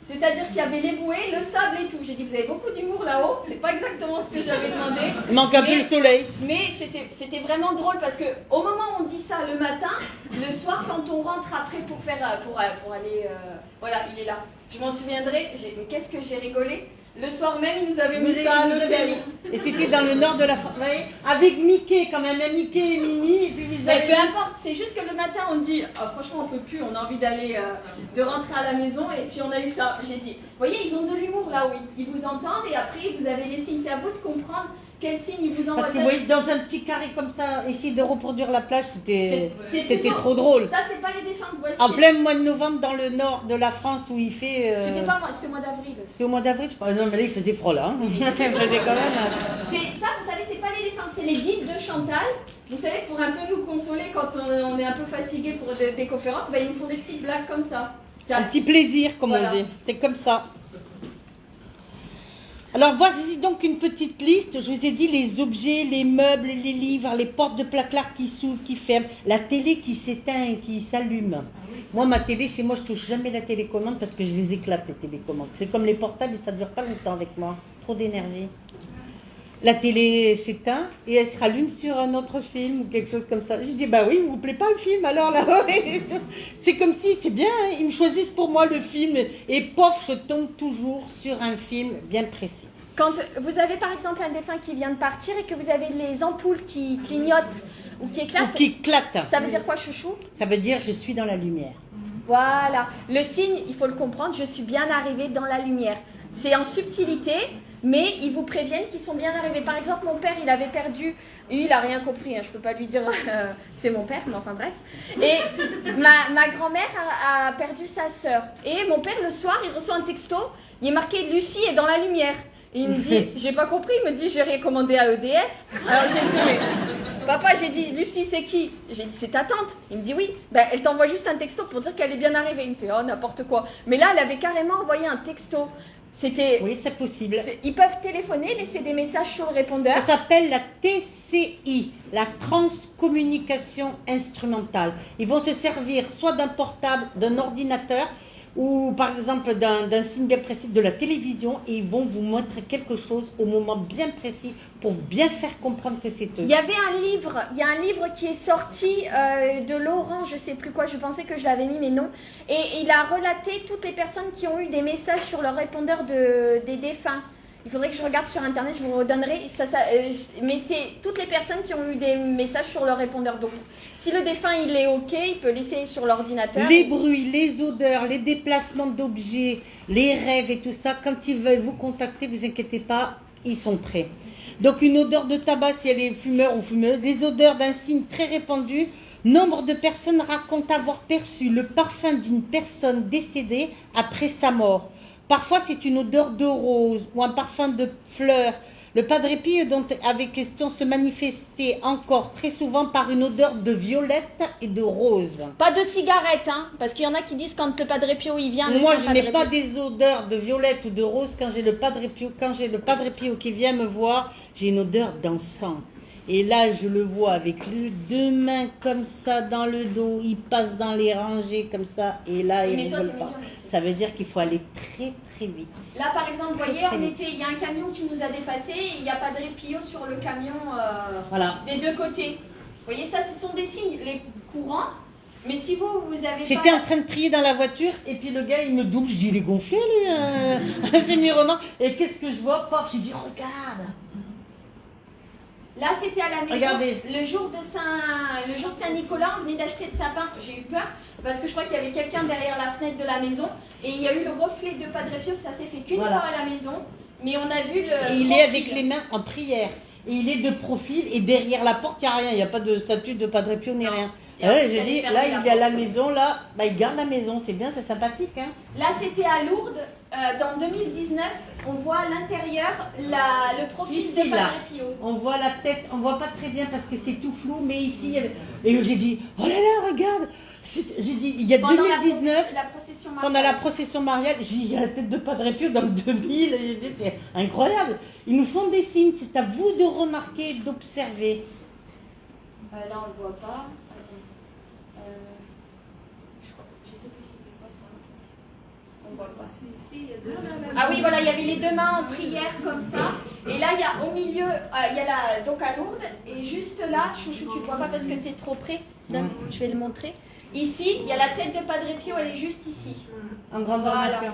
C'est-à-dire qu'il y avait les bouées, le sable et tout. J'ai dit, vous avez beaucoup d'humour là-haut. C'est pas exactement ce que j'avais demandé. Il manque un peu le soleil. Mais c'était vraiment drôle parce que au moment où on dit ça le matin, le soir, quand on rentre après pour aller... voilà, il est là. Je m'en souviendrai. Mais qu'est-ce que j'ai rigolé. Le soir même, il nous avait mis ça à l'hôtel. Et c'était dans le nord de la France. Avec Mickey, quand même, Mickey et Minnie. Et puis mais peu importe, c'est juste que le matin, on dit franchement, on peut plus, on a envie d'aller, de rentrer à la maison. Et puis on a eu ça. J'ai dit, vous voyez, ils ont de l'humour là, oui. Ils vous entendent et après, vous avez les signes. C'est à vous de comprendre quel signe ils vous envoient. Parce que vous voyez, dans un petit carré comme ça, essayer de reproduire la plage, c'était trop drôle. Ça, c'est pas les défunts, vous voyez. En plein mois de novembre, dans le nord de la France, où il fait... C'était pas moi, c'était au mois d'avril. C'était au mois d'avril, je crois. Non, mais là, il faisait froid, là. Hein. Il faisait quand même... Ça, vous savez, c'est pas les défunts, c'est les guides de Chantal. Vous savez, pour un peu nous consoler quand on est un peu fatigué pour des conférences, ils nous font des petites blagues comme ça. Un petit plaisir, comme on dit. C'est comme ça. Alors voici donc une petite liste. Je vous ai dit les objets, les meubles, les livres, les portes de placard qui s'ouvrent, qui ferment, la télé qui s'éteint et qui s'allume. Moi, ma télé, chez moi, je touche jamais la télécommande parce que je les éclate, les télécommandes. C'est comme les portables et ça ne dure pas longtemps avec moi. Trop d'énergie. La télé s'éteint et elle se rallume sur un autre film ou quelque chose comme ça. Je dis, bah oui, vous vous plaît pas le film alors là. C'est comme si, c'est bien, hein, ils me choisissent pour moi le film et pof, je tombe toujours sur un film bien précis. Quand vous avez par exemple un défunt qui vient de partir et que vous avez les ampoules qui clignotent ou qui éclatent, ça veut dire quoi, chouchou? Ça veut dire je suis dans la lumière. Voilà, le signe, il faut le comprendre, je suis bien arrivé dans la lumière. C'est en subtilité, mais ils vous préviennent qu'ils sont bien arrivés. Par exemple, mon père, il avait perdu, il n'a rien compris, hein, je ne peux pas lui dire c'est mon père, mais enfin bref. Et ma grand-mère a perdu sa sœur. Et mon père, le soir, il reçoit un texto, il est marqué « Lucie est dans la lumière ». Et il me dit, j'ai pas compris, il me dit, j'ai rien commandé à EDF. Alors j'ai dit, mais papa, j'ai dit, Lucie, c'est qui? J'ai dit, c'est ta tante. Il me dit, oui. Ben, elle t'envoie juste un texto pour dire qu'elle est bien arrivée. Il me fait, oh, n'importe quoi. Mais là, elle avait carrément envoyé un texto. Oui, c'est possible. Ils peuvent téléphoner, laisser des messages sur le répondeur. Ça s'appelle la TCI, la transcommunication instrumentale. Ils vont se servir soit d'un portable, d'un ordinateur, ou par exemple d'un signe bien précis de la télévision, et ils vont vous montrer quelque chose au moment bien précis pour bien faire comprendre que c'est eux. Il y a un livre qui est sorti de Laurent, je sais plus quoi, je pensais que je l'avais mis mais non, et il a relaté toutes les personnes qui ont eu des messages sur leur répondeur des défunts. Il faudrait que je regarde sur internet, je vous redonnerai. Mais c'est toutes les personnes qui ont eu des messages sur leur répondeur. Donc, si le défunt il est OK, il peut laisser sur l'ordinateur. Les bruits, les odeurs, les déplacements d'objets, les rêves et tout ça, quand ils veulent vous contacter, vous inquiétez pas, ils sont prêts. Donc, une odeur de tabac, si elle est fumeur ou fumeuse, les odeurs d'un signe très répandu. Nombre de personnes racontent avoir perçu le parfum d'une personne décédée après sa mort. Parfois, c'est une odeur de rose ou un parfum de fleurs. Le Padre Pio dont avait question se manifestait encore très souvent par une odeur de violette et de rose. Pas de cigarette, hein, parce qu'il y en a qui disent quand le Padre Pio il vient. Moi, je n'ai pas des odeurs de violette ou de rose quand j'ai le Padre Pio. Quand j'ai le Padre Pio qui vient me voir, j'ai une odeur d'encens. Et là, je le vois avec lui, 2 mains comme ça dans le dos, il passe dans les rangées comme ça, et là, il ne rigole pas. Ça veut dire qu'il faut aller très très vite. Là, par exemple, vous voyez, il y a un camion qui nous a dépassé, et il y a Padre Pio sur le camion voilà. Des 2 côtés. Vous voyez, ça, ce sont des signes, les courants. Mais si vous avez J'étais en train de prier dans la voiture, et puis le gars, il me double, je dis, il est gonflé, lui, c'est mironement. Et qu'est-ce que je vois? Paf, j'ai dit, regarde. Là, c'était à la maison. Regardez. Le jour de Saint-Nicolas, on venait d'acheter le sapin. J'ai eu peur parce que je crois qu'il y avait quelqu'un derrière la fenêtre de la maison. Et il y a eu le reflet de Padre Pio. Ça s'est fait qu'une fois à la maison. Mais on a vu le. Et il est avec les mains en prière. Et il est de profil. Et derrière la porte, il n'y a rien. Il n'y a pas de statue de Padre Pio ni rien. Ouais, je dis, là, il est à la maison. Là, bah, il garde la maison. C'est bien, c'est sympathique. Hein. Là, c'était à Lourdes. Dans 2019, on voit à l'intérieur le profil ici, de Padre Pio. On voit la tête, on voit pas très bien parce que c'est tout flou, mais ici, il y avait... Et j'ai dit, oh là là, regarde. J'ai dit, il y a Pendant 2019, la procession mariale. pendant la procession mariale, j'ai dit, il y a la tête de Padre Pio dans le 2000. J'ai dit, c'est incroyable. Ils nous font des signes, c'est à vous de remarquer, d'observer. Là, on ne le voit pas. Je sais plus c'était quoi ça. On voit pas. Ah oui, voilà, il y avait les 2 mains en prière comme ça. Et là, il y a au milieu, il y a donc à Lourdes. Et juste là, Chouchou, tu ne vois pas parce que tu es trop près. Je vais le montrer. Ici, il y a la tête de Padre Pio, elle est juste ici. En grandeur nature.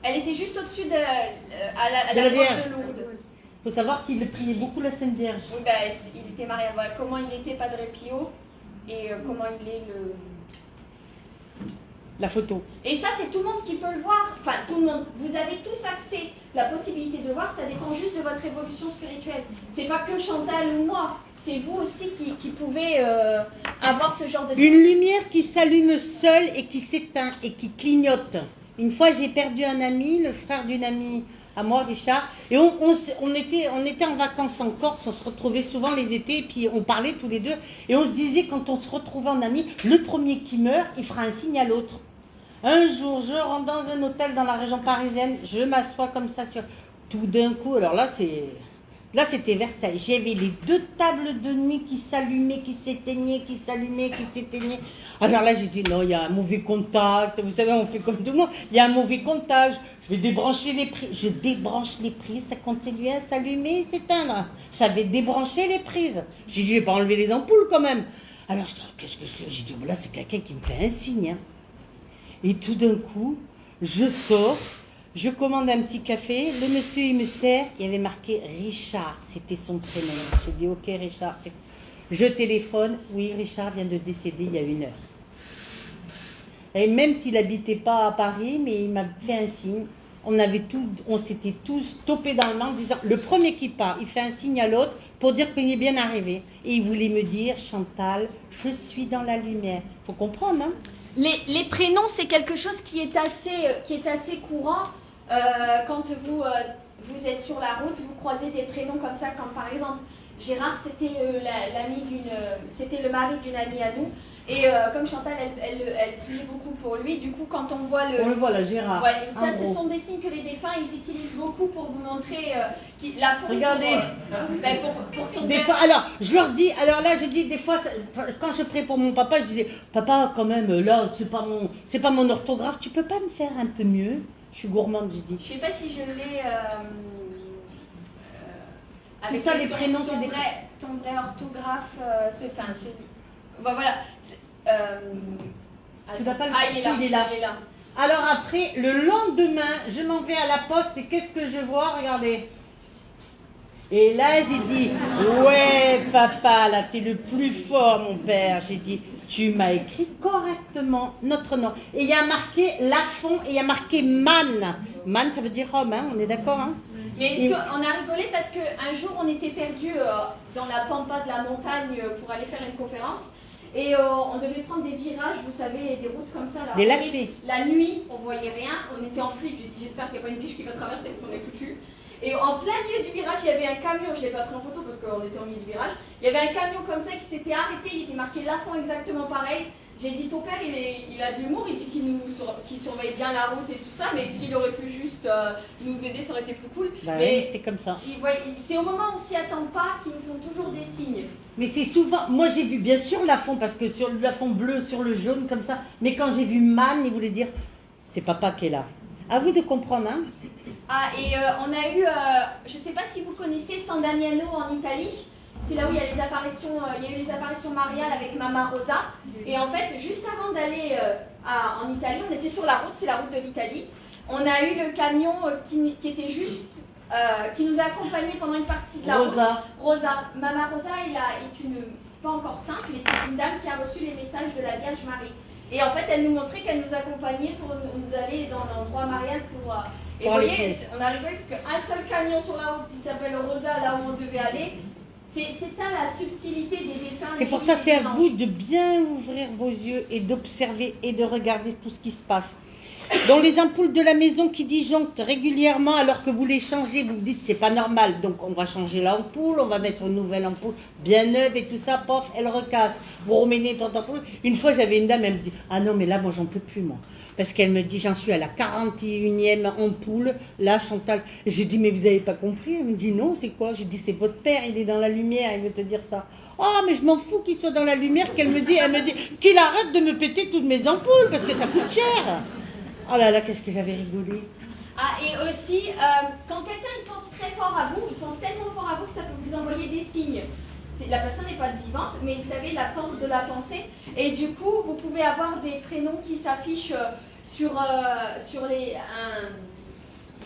Elle était juste au-dessus de la porte de Lourdes. Il faut savoir qu'il priait beaucoup la Sainte Vierge. Oui, ben, il était marié. Voilà comment il était Padre Pio et comment il est le... La photo. Et ça, c'est tout le monde qui peut le voir. Enfin, tout le monde. Vous avez tous accès, la possibilité de le voir. Ça dépend juste de votre évolution spirituelle. C'est pas que Chantal ou moi. C'est vous aussi qui pouvez avoir ce genre de... Une lumière qui s'allume seule et qui s'éteint et qui clignote. Une fois, j'ai perdu un ami, le frère d'une amie à moi, Richard, et on était en vacances en Corse, on se retrouvait souvent les étés, et puis on parlait tous les deux, et on se disait, quand on se retrouvait en amis, le premier qui meurt, il fera un signe à l'autre. Un jour, je rentre dans un hôtel dans la région parisienne, je m'assois comme ça sur... Tout d'un coup, alors là, c'était Versailles. J'avais les 2 tables de nuit qui s'allumaient, qui s'éteignaient, qui s'allumaient, qui s'éteignaient. Alors là, j'ai dit, non, il y a un mauvais contact. Vous savez, on fait comme tout le monde. Il y a un mauvais contact. Je vais débrancher les prises. Je débranche les prises, ça continue à s'allumer et s'éteindre. J'avais débranché les prises. J'ai dit, je vais pas enlever les ampoules quand même. Alors, je dis, qu'est-ce que c'est? J'ai dit, voilà, c'est quelqu'un qui me fait un signe. Hein. Et tout d'un coup, je sors. Je commande un petit café, le monsieur il me sert, il y avait marqué Richard, c'était son prénom. J'ai dit ok Richard, je téléphone, oui Richard vient de décéder il y a 1 heure. Et même s'il n'habitait pas à Paris, mais il m'a fait un signe, on s'était tous topés dans le main en disant, le premier qui part, il fait un signe à l'autre pour dire qu'il est bien arrivé. Et il voulait me dire, Chantal, je suis dans la lumière. Faut comprendre, hein. Les prénoms, c'est quelque chose qui est assez courant. Quand vous êtes sur la route, vous croisez des prénoms comme ça, comme par exemple Gérard, c'était c'était le mari d'une amie à nous, et comme Chantal, elle priait beaucoup pour lui. Du coup, quand on voit on le voit là, Gérard. Ouais, ça, ce sont des signes que les défunts ils utilisent beaucoup pour vous montrer la forme. Regardez. Pour son des fois, alors, je leur dis, alors là, je dis des fois, quand je prie pour mon papa, je disais, papa, quand même, là, c'est pas mon orthographe, tu peux pas me faire un peu mieux? Je suis gourmande, j'ai dit. Je sais pas si je l'ai. Avec ça, les prénoms, c'est des... Ton vrai orthographe, voilà. Tu vas pas le il est là. Alors après, le lendemain, je m'en vais à la poste et qu'est-ce que je vois? Regardez. Et là, j'ai dit, ouais, papa, là, t'es le plus fort, mon père. J'ai dit, tu m'as écrit correctement notre nom. Et il y a marqué Lafont et il y a marqué Man. Man, ça veut dire homme, hein, on est d'accord, hein? Mais on a rigolé parce qu'un jour, on était perdus dans la pampa de la montagne pour aller faire une conférence. Et on devait prendre des virages, vous savez, des routes comme ça. Là. Des lacets. La nuit, on voyait rien, on était en flic. J'ai dit, j'espère qu'il n'y a pas une biche qui va traverser parce qu'on est foutus. Et en plein milieu du virage, il y avait un camion, je ne l'ai pas pris en photo parce qu'on était au milieu du virage, il y avait un camion comme ça qui s'était arrêté, il était marqué Lafont exactement pareil. J'ai dit ton père il a de l'humour, il dit qu'il surveille bien la route et tout ça, mais s'il aurait pu juste nous aider, ça aurait été plus cool. Bah mais oui, c'était comme ça. C'est au moment où on s'y attend pas qu'ils nous font toujours des signes. Mais c'est souvent, moi j'ai vu bien sûr Lafont, parce que sur le Lafont bleu, sur le jaune comme ça, mais quand j'ai vu Man, il voulait dire, c'est papa qui est là. À vous de comprendre, hein. Ah, et on a eu, je ne sais pas si vous connaissez San Damiano en Italie. C'est là où il y a les apparitions, il y a eu les apparitions mariales avec Mama Rosa. Et en fait, juste avant d'aller en Italie, on était sur la route, c'est la route de l'Italie. On a eu le camion qui était juste, qui nous a accompagnés pendant une partie de la route. Rosa. Mama Rosa est une, pas encore sainte, mais c'est une dame qui a reçu les messages de la Vierge Marie. Et en fait, elle nous montrait qu'elle nous accompagnait pour nous aller dans l'endroit marial pour... et vous voyez, on a rigolé parce qu'un seul camion sur la route qui s'appelle Rosa, là où on devait aller, c'est ça la subtilité des défunts. C'est pour ça, c'est à vous de bien ouvrir vos yeux et d'observer et de regarder tout ce qui se passe. Dans les ampoules de la maison qui disjonctent régulièrement alors que vous les changez, vous vous dites c'est pas normal, donc on va changer l'ampoule, on va mettre une nouvelle ampoule bien neuve et tout ça, pof, elle recasse. Vous remenez ton ampoule. Une fois j'avais une dame, elle me dit ah non mais là moi j'en peux plus moi. Parce qu'elle me dit, j'en suis à la 41e ampoule, là Chantal. J'ai dit, mais vous n'avez pas compris? Elle me dit, non, c'est quoi? J'ai dit, c'est votre père, il est dans la lumière, il veut te dire ça. Oh, mais je m'en fous qu'il soit dans la lumière, elle me dit qu'il arrête de me péter toutes mes ampoules, parce que ça coûte cher. Oh là là, qu'est-ce que j'avais rigolé. Ah, et aussi, quand quelqu'un il pense très fort à vous, il pense tellement fort à vous que ça peut vous envoyer des signes. La personne n'est pas vivante, mais vous savez, la force de la pensée. Et du coup, vous pouvez avoir des prénoms qui s'affichent sur les...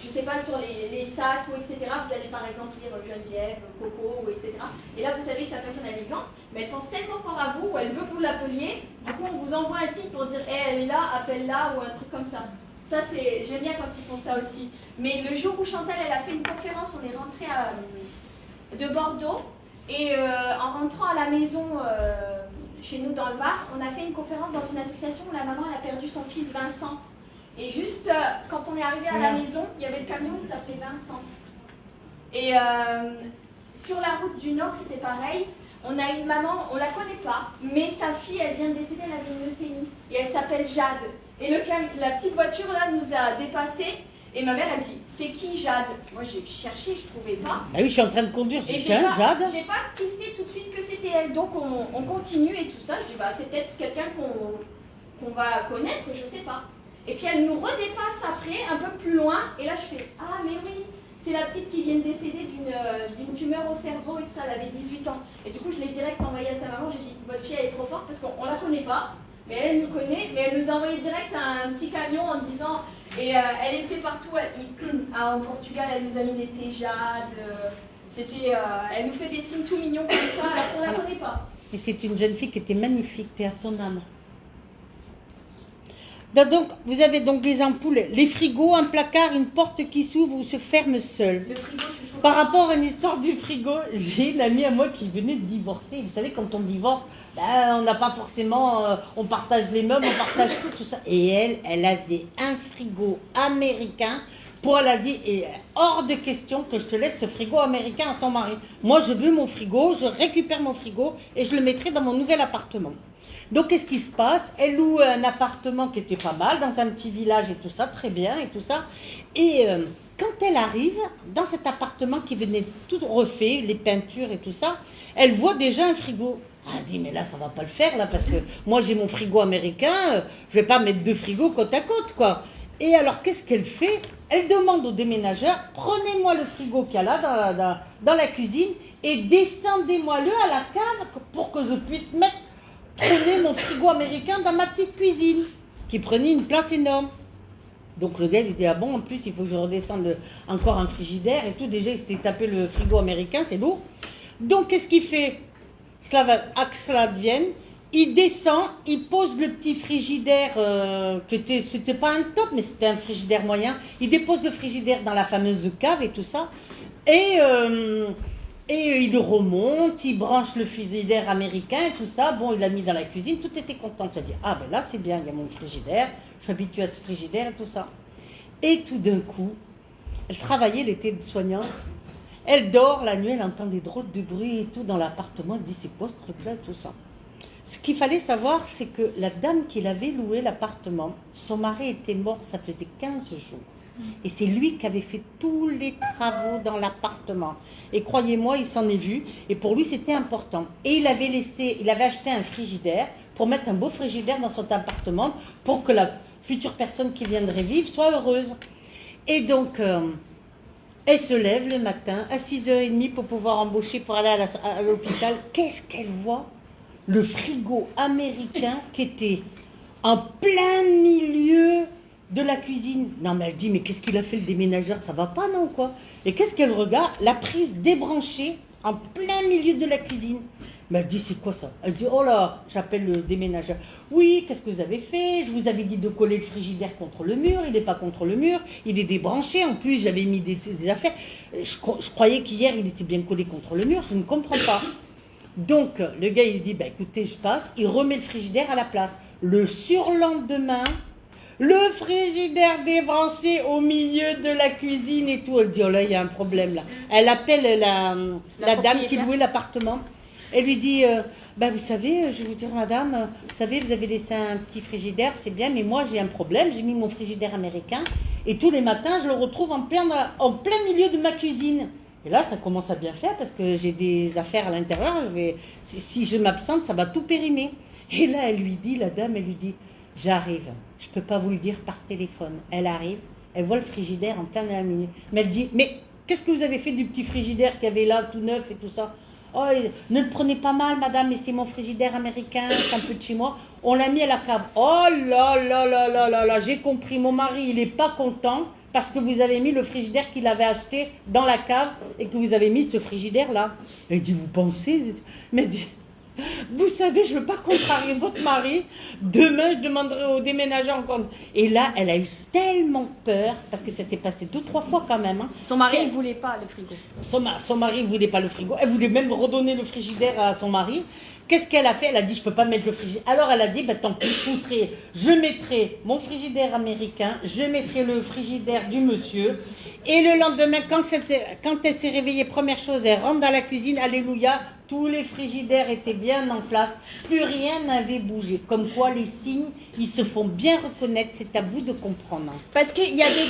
je sais pas, sur les sacs, ou etc. Vous allez par exemple lire Geneviève, Coco, ou etc. Et là, vous savez que la personne est vivante, mais elle pense tellement fort à vous, elle veut que vous l'appeliez. Du coup, on vous envoie un signe pour dire hey, elle est là, appelle-la, ou un truc comme ça. Ça, j'aime bien quand ils font ça aussi. Mais le jour où Chantal, elle a fait une conférence, on est rentré de Bordeaux. Et en rentrant à la maison, chez nous dans le Var, on a fait une conférence dans une association où la maman elle a perdu son fils Vincent. Et juste quand on est arrivé à la maison, il y avait le camion, il s'appelait Vincent. Et sur la route du Nord, c'était pareil. On a une maman, on la connaît pas, mais sa fille, elle vient de décéder, elle avait une leucémie. Et elle s'appelle Jade. Et la petite voiture là nous a dépassés. Et ma mère, elle dit, c'est qui Jade? Moi, j'ai cherché, je trouvais pas. Ah oui, je suis en train de conduire, Et tiens, Jade. J'ai pas tilté tout de suite que c'était elle. Donc, on continue et tout ça. Je dis, bah, c'est peut-être quelqu'un qu'on va connaître, je sais pas. Et puis, elle nous redépasse après, un peu plus loin. Et là, je fais, ah, mais oui, c'est la petite qui vient de décéder d'une tumeur au cerveau et tout ça. Elle avait 18 ans. Et du coup, je l'ai direct envoyée à sa maman. J'ai dit, votre fille, elle est trop forte parce qu'on la connaît pas. Mais elle nous connaît. Mais elle nous a envoyé direct un petit camion en disant... Et elle était partout, en Portugal, elle nous a mis des thés Jade, elle nous fait des signes tout mignons comme ça, alors qu'on ne la connaît pas. Et c'est une jeune fille qui était magnifique, paix à son âme. Donc, vous avez donc des ampoules, les frigos, un placard, une porte qui s'ouvre ou se ferme seule. Le frigo, je suis Par rapport à une histoire du frigo, j'ai une amie à moi qui venait de divorcer. Vous savez, quand on divorce, on n'a pas forcément, on partage les meubles, on partage tout ça. Et elle avait un frigo américain. Elle a dit, et hors de question que je te laisse ce frigo américain à son mari. Moi, je veux mon frigo, je récupère mon frigo et je le mettrai dans mon nouvel appartement. Donc, qu'est-ce qui se passe? Elle loue un appartement qui était pas mal, dans un petit village et tout ça, très bien et tout ça. Et quand elle arrive dans cet appartement qui venait tout refait, les peintures et tout ça, elle voit déjà un frigo. Elle dit, mais là, ça va pas le faire, là, parce que moi, j'ai mon frigo américain, je vais pas mettre deux frigos côte à côte, quoi. Et alors, qu'est-ce qu'elle fait? Elle demande au déménageur, prenez-moi le frigo qu'il y a là, dans la cuisine, et descendez-moi-le à la cave pour que je puisse trouver mon frigo américain dans ma petite cuisine, qui prenait une place énorme. Donc le gars il dit ah bon, en plus il faut que je redescende encore un frigidaire et tout, déjà il s'était tapé le frigo américain, c'est lourd. Donc qu'est-ce qu'il fait? Cela advienne, il descend, il pose le petit frigidaire, c'était pas un top mais c'était un frigidaire moyen, il dépose le frigidaire dans la fameuse cave et tout ça, et il le remonte, il branche le frigidaire américain et tout ça. Bon, il l'a mis dans la cuisine, tout était content. Il a dit, ah ben là c'est bien, il y a mon frigidaire, je suis habitué à ce frigidaire et tout ça. Et tout d'un coup, Elle travaillait, elle était soignante. Elle dort la nuit, elle entend des drôles de bruit et tout dans l'appartement. Elle dit c'est quoi ce truc-là et tout ça. Ce qu'il fallait savoir, c'est que la dame qui l'avait loué l'appartement, son mari était mort, ça faisait 15 jours. Et c'est lui qui avait fait tous les travaux dans l'appartement. Et croyez-moi, il s'en est vu. Et pour lui, c'était important. Et il avait acheté un frigidaire pour mettre un beau frigidaire dans son appartement pour que la future personne qui viendrait vivre soit heureuse. Et donc, elle se lève le matin à 6h30 pour pouvoir embaucher pour aller à l'hôpital. Qu'est-ce qu'elle voit? Le frigo américain qui était en plein milieu de la cuisine. Non, mais elle dit, mais qu'est-ce qu'il a fait le déménageur? Ça va pas, non, quoi? Et qu'est-ce qu'elle regarde? La prise débranchée en plein milieu de la cuisine. Mais elle dit, c'est quoi ça? Elle dit, oh là, j'appelle le déménageur. Oui, qu'est-ce que vous avez fait? Je vous avais dit de coller le frigidaire contre le mur. Il n'est pas contre le mur. Il est débranché. En plus, j'avais mis des affaires. Je croyais qu'hier, il était bien collé contre le mur. Je ne comprends pas. Donc, le gars, il dit, bah, écoutez, je passe. Il remet le frigidaire à la place. Le surlendemain, le frigidaire débranché au milieu de la cuisine et tout. Elle dit, oh là, il y a un problème là. Elle appelle la dame qui louait l'appartement. Elle lui dit, bah, vous savez, je vais vous dire, madame, vous savez, vous avez laissé un petit frigidaire, c'est bien, mais moi, j'ai un problème. J'ai mis mon frigidaire américain et tous les matins, je le retrouve en plein milieu de ma cuisine. Et là, ça commence à bien faire parce que j'ai des affaires à l'intérieur. Si je m'absente, ça va tout périmer. Et là, elle lui dit, la dame, elle lui dit, j'arrive. Je ne peux pas vous le dire par téléphone. Elle arrive, elle voit le frigidaire en plein milieu. Mais elle dit, mais qu'est-ce que vous avez fait du petit frigidaire qu'il y avait là, tout neuf et tout ça? Oh, ne le prenez pas mal, madame, mais c'est mon frigidaire américain, c'est un peu de chez moi. On l'a mis à la cave. Oh là là là là là là, j'ai compris, mon mari, il n'est pas content parce que vous avez mis le frigidaire qu'il avait acheté dans la cave et que vous avez mis ce frigidaire-là. Elle dit, vous pensez? Mais elle dit, vous savez, je ne veux pas contrarier votre mari. Demain, je demanderai au déménageur encore. Et là, elle a eu tellement peur, parce que ça s'est passé 2-3 fois quand même. Hein, son mari ne voulait pas le frigo. Son mari ne voulait pas le frigo. Elle voulait même redonner le frigidaire à son mari. Qu'est-ce qu'elle a fait? Elle a dit, je ne peux pas mettre le frigidaire. Alors elle a dit, bah, tant pis, je mettrai mon frigidaire américain, je mettrai le frigidaire du monsieur. Et le lendemain, quand elle s'est réveillée, première chose, elle rentre dans la cuisine, alléluia, tous les frigidaires étaient bien en place, plus rien n'avait bougé. Comme quoi les signes, ils se font bien reconnaître, c'est à vous de comprendre. Parce qu'il y a des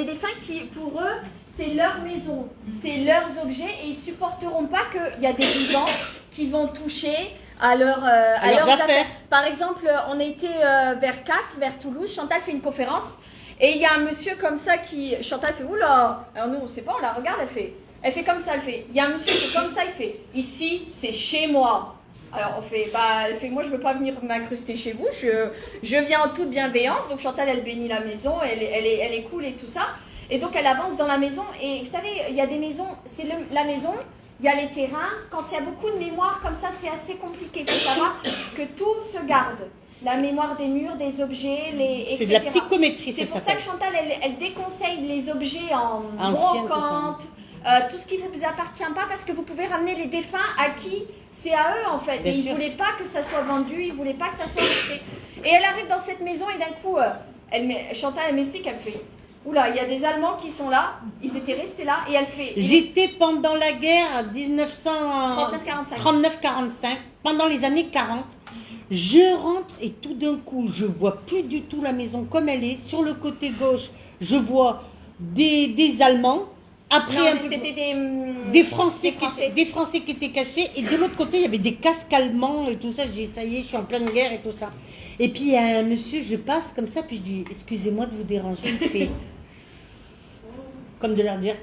défunts qui, pour eux, c'est leur maison, c'est leurs objets et ils supporteront pas qu'il y a des vivants qui vont toucher à leurs affaires. Par exemple, on était vers Castres, vers Toulouse, Chantal fait une conférence et il y a un monsieur comme ça qui... Chantal fait, oula, alors nous on sait pas, on la regarde, elle fait comme ça, il y a un monsieur qui est comme ça, il fait, ici c'est chez moi. Alors on fait, bah, elle fait, moi je veux pas venir m'incruster chez vous, je viens en toute bienveillance, donc Chantal elle bénit la maison, elle est cool et tout ça. Et donc elle avance dans la maison et vous savez, il y a des maisons, la maison, il y a les terrains, quand il y a beaucoup de mémoire comme ça, c'est assez compliqué. Il faut savoir que tout se garde. La mémoire des murs, des objets, etc. C'est de la psychométrie, c'est pour ça que Chantal, elle déconseille les objets en ancienne, brocante, tout ce qui ne vous appartient pas, parce que vous pouvez ramener les défunts à qui c'est à eux en fait. Et ils ne voulaient pas que ça soit vendu, ils ne voulaient pas que ça soit resté. Et elle arrive dans cette maison et d'un coup, Chantal, elle m'explique, elle fait... Oula, il y a des Allemands qui sont là, ils étaient restés là, et elle fait... J'étais pendant la guerre 39-45, pendant les années 40. Je rentre et tout d'un coup, je vois plus du tout la maison comme elle est. Sur le côté gauche, je vois des Allemands. Après, c'était des Français qui étaient cachés. Et de l'autre côté, il y avait des casques allemands et tout ça. J'ai dit, ça y est, je suis en pleine guerre et tout ça. Et puis, il y a un monsieur, je passe comme ça, puis je dis, excusez-moi de vous déranger. Il me fait, comme de leur dire,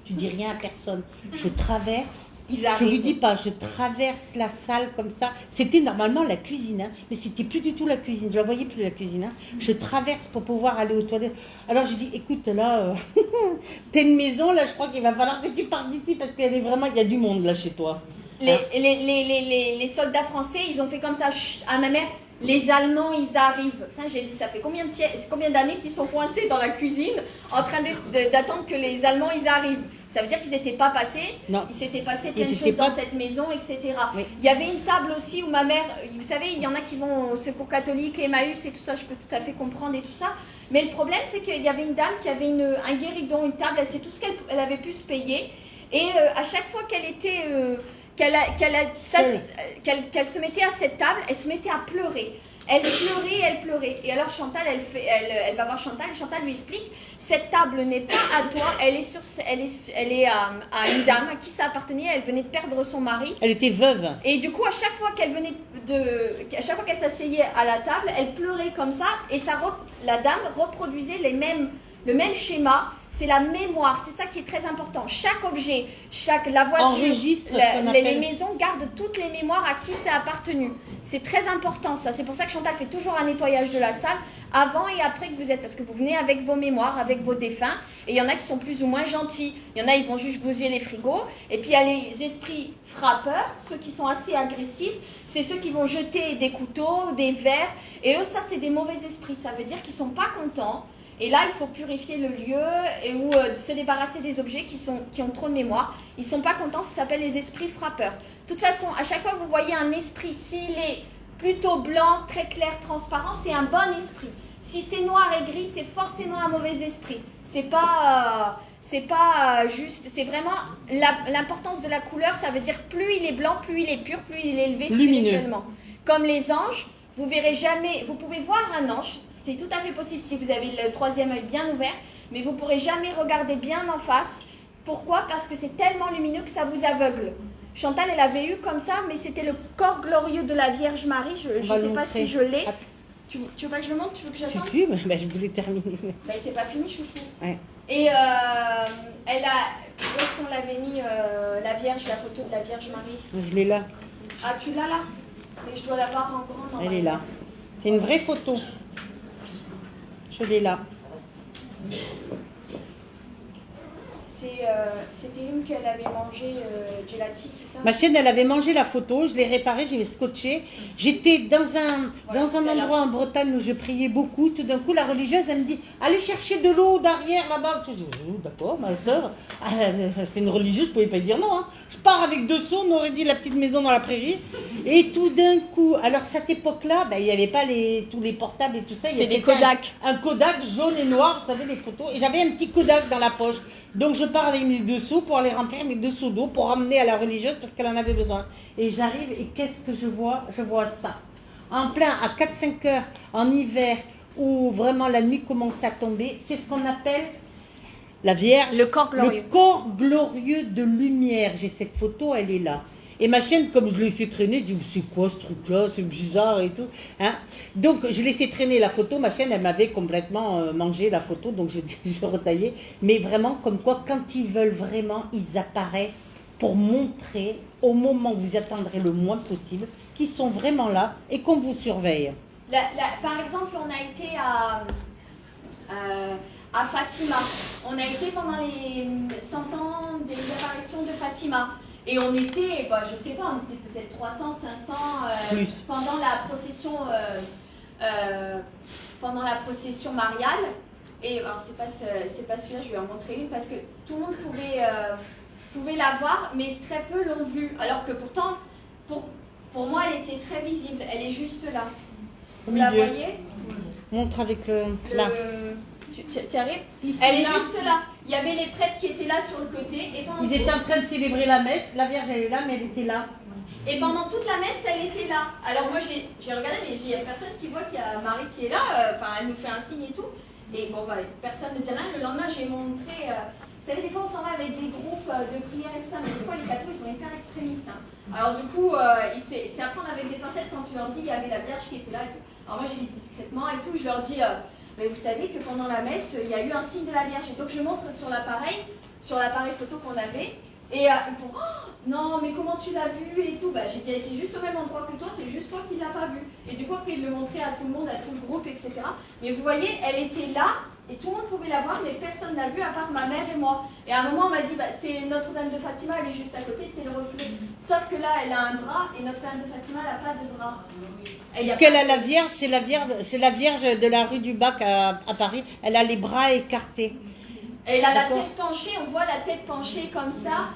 tu dis rien à personne. Je traverse. Je vous dis pas, je traverse la salle comme ça. C'était normalement la cuisine, hein, mais c'était plus du tout la cuisine. Je la voyais plus la cuisine. Hein. Je traverse pour pouvoir aller aux toilettes. Alors je dis, écoute, là, t'as une maison, là, je crois qu'il va falloir que tu partes d'ici parce qu'il y a vraiment, il y a du monde là chez toi. Les soldats français, ils ont fait comme ça à ma mère. Les Allemands, ils arrivent. Putain, j'ai dit, ça fait combien d'années qu'ils sont coincés dans la cuisine en train d'attendre que les Allemands, ils arrivent. Ça veut dire qu'ils n'étaient pas passés. Non. Il s'était passé plein de choses dans cette maison, etc. Oui. Il y avait une table aussi où ma mère, vous savez, il y en a qui vont au Secours catholique, Emmaüs et tout ça, je peux tout à fait comprendre et tout ça. Mais le problème, c'est qu'il y avait une dame qui avait un guéridon, une table, c'est tout ce qu'elle avait pu se payer. Et à chaque fois qu'elle était... qu'elle se mettait à cette table, elle se mettait à pleurer. Elle pleurait. Et alors Chantal, elle va voir Chantal, et Chantal lui explique, cette table n'est pas à toi, elle est à une dame à qui ça appartenait, elle venait de perdre son mari. Elle était veuve. Et du coup, à chaque fois qu'elle s'asseyait à la table, elle pleurait comme ça, et la dame reproduisait le même schéma. C'est la mémoire, c'est ça qui est très important. Chaque objet, la voiture, Enregistre les maisons gardent toutes les mémoires à qui ça a appartenu. C'est très important ça. C'est pour ça que Chantal fait toujours un nettoyage de la salle avant et après que vous êtes, parce que vous venez avec vos mémoires, avec vos défunts. Et il y en a qui sont plus ou moins gentils. Il y en a, ils vont juste bouger les frigos. Et puis il y a les esprits frappeurs, ceux qui sont assez agressifs. C'est ceux qui vont jeter des couteaux, des verres. Et eux, ça, c'est des mauvais esprits. Ça veut dire qu'ils sont pas contents. Et là, il faut purifier le lieu ou se débarrasser des objets qui ont trop de mémoire. Ils ne sont pas contents, ça s'appelle les esprits frappeurs. De toute façon, à chaque fois que vous voyez un esprit, s'il est plutôt blanc, très clair, transparent, c'est un bon esprit. Si c'est noir et gris, c'est forcément un mauvais esprit. C'est pas juste, c'est vraiment l'importance de la couleur. Ça veut dire plus il est blanc, plus il est pur, plus il est élevé spirituellement. Comme les anges, vous verrez jamais, vous pouvez voir un ange. C'est tout à fait possible si vous avez le troisième œil bien ouvert, mais vous ne pourrez jamais regarder bien en face. Pourquoi? Parce que c'est tellement lumineux que ça vous aveugle. Chantal, elle avait eu comme ça, mais c'était le corps glorieux de la Vierge Marie. Je ne sais pas si je l'ai. Tu veux pas que je le montre? Tu veux que j'attende? Si, mais je voulais terminer. Mais c'est pas fini, chouchou. Ouais. Et elle a... Où est-ce qu'on l'avait mis, la Vierge, la photo de la Vierge Marie? Je l'ai là. Ah, tu l'as là? Mais je dois l'avoir en grand. Elle est là. C'est une vraie photo. Je l'ai là. C'était une qu'elle avait mangée, Gelati, c'est ça? Ma chienne, elle avait mangé la photo, je l'ai réparée, je l'ai scotché. J'étais dans un endroit en Bretagne où je priais beaucoup. Tout d'un coup, la religieuse, elle me dit, allez chercher de l'eau derrière là-bas. Je dis, oh, d'accord, ma soeur. C'est une religieuse, je ne pouvais pas dire non. Hein. Je pars avec 2 seaux, on aurait dit la petite maison dans la prairie. Et tout d'un coup, alors cette époque-là, il n'y avait pas tous les portables et tout ça. C'était des Kodak. Un Kodak jaune et noir, vous savez, les photos. Et j'avais un petit Kodak dans la poche. Donc je pars avec mes 2 seaux pour aller remplir mes 2 seaux d'eau pour ramener à la religieuse parce qu'elle en avait besoin. Et j'arrive et qu'est-ce que je vois? Je vois ça. En plein, à 4-5 heures, en hiver, où vraiment la nuit commence à tomber, c'est ce qu'on appelle la Vierge. Le corps glorieux. Le corps glorieux de lumière. J'ai cette photo, elle est là. Et ma chienne, comme je l'ai fait traîner, je dis, c'est quoi ce truc-là, c'est bizarre et tout. Hein? Donc, je laissais traîner la photo. Ma chienne, elle m'avait complètement mangé la photo, donc je retaillais. Mais vraiment, comme quoi, quand ils veulent vraiment, ils apparaissent pour montrer, au moment où vous attendrez le moins possible, qu'ils sont vraiment là et qu'on vous surveille. Par exemple, on a été à Fatima. On a été pendant les 100 ans des apparitions de Fatima. Et on était, je sais pas, on était peut-être 300, 500 pendant la procession mariale. Et alors c'est pas celui-là, je vais en montrer une parce que tout le monde pouvait la voir, mais très peu l'ont vue. Alors que pourtant, pour moi, elle était très visible. Elle est juste là. Vous la voyez? Montre avec là. Tu arrives? Elle est juste là. Il y avait les prêtres qui étaient là sur le côté. Et ils étaient en train de célébrer la messe. La Vierge, elle est là, mais elle était là. Et pendant toute la messe, elle était là. Alors moi, j'ai regardé, mais il n'y a personne qui voit qu'il y a Marie qui est là. Enfin, elle nous fait un signe et tout. Et bon, personne ne dit rien. Le lendemain, j'ai montré... vous savez, des fois, on s'en va avec des groupes de prière et tout ça. Mais des fois, les cathos, ils sont hyper extrémistes. Hein. Alors du coup, c'est à prendre avec des pincettes quand tu leur dis il y avait la Vierge qui était là et tout. Alors moi, j'ai dit discrètement et tout. Je leur dis... mais vous savez que pendant la messe, il y a eu un signe de la Vierge. Et donc je montre sur l'appareil photo qu'on avait. Et ils font oh, non, mais comment tu l'as vu et tout. Bah, j'ai dit, elle était juste au même endroit que toi, c'est juste toi qui ne l'as pas vu. Et du coup, après, il le montrait à tout le monde, à tout le groupe, etc. Mais vous voyez, elle était là et tout le monde pouvait la voir, mais personne ne l'a vue à part ma mère et moi. Et à un moment, on m'a dit, bah, c'est Notre-Dame de Fatima, elle est juste à côté, c'est le reflet. Sauf que là, elle a un bras et Notre-Dame de Fatima, elle n'a pas de bras. Parce qu'elle a la Vierge, c'est la Vierge de la rue du Bac à Paris. Elle a les bras écartés. Elle a la tête penchée, on voit la tête penchée comme ça.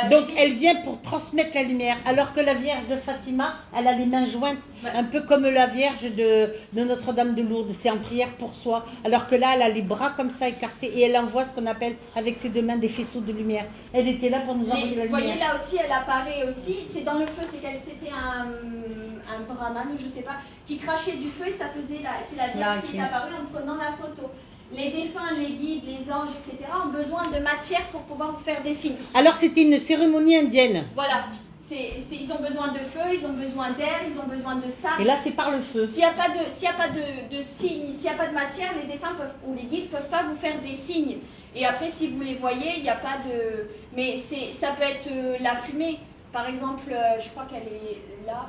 Donc elle vient pour transmettre la lumière, alors que la Vierge de Fatima, elle a les mains jointes, un peu comme la Vierge de Notre-Dame de Lourdes, c'est en prière pour soi. Alors que là, elle a les bras comme ça écartés et elle envoie ce qu'on appelle avec ses deux mains des faisceaux de lumière. Elle était là pour nous envoyer la lumière. Vous voyez là aussi, elle apparaît aussi, c'est dans le feu, c'était un brahman, je sais pas, qui crachait du feu et ça faisait c'est la Vierge qui est apparue en prenant la photo. Les défunts, les guides, les anges, etc. ont besoin de matière pour pouvoir faire des signes. Alors c'était une cérémonie indienne. Voilà. Ils ont besoin de feu, ils ont besoin d'air, ils ont besoin de ça. Et là c'est par le feu. S'il n'y a pas de signes, s'il n'y a pas de matière, les défunts ou les guides ne peuvent pas vous faire des signes. Et après, si vous les voyez, il n'y a pas de... Mais ça peut être la fumée. Par exemple, je crois qu'elle est là.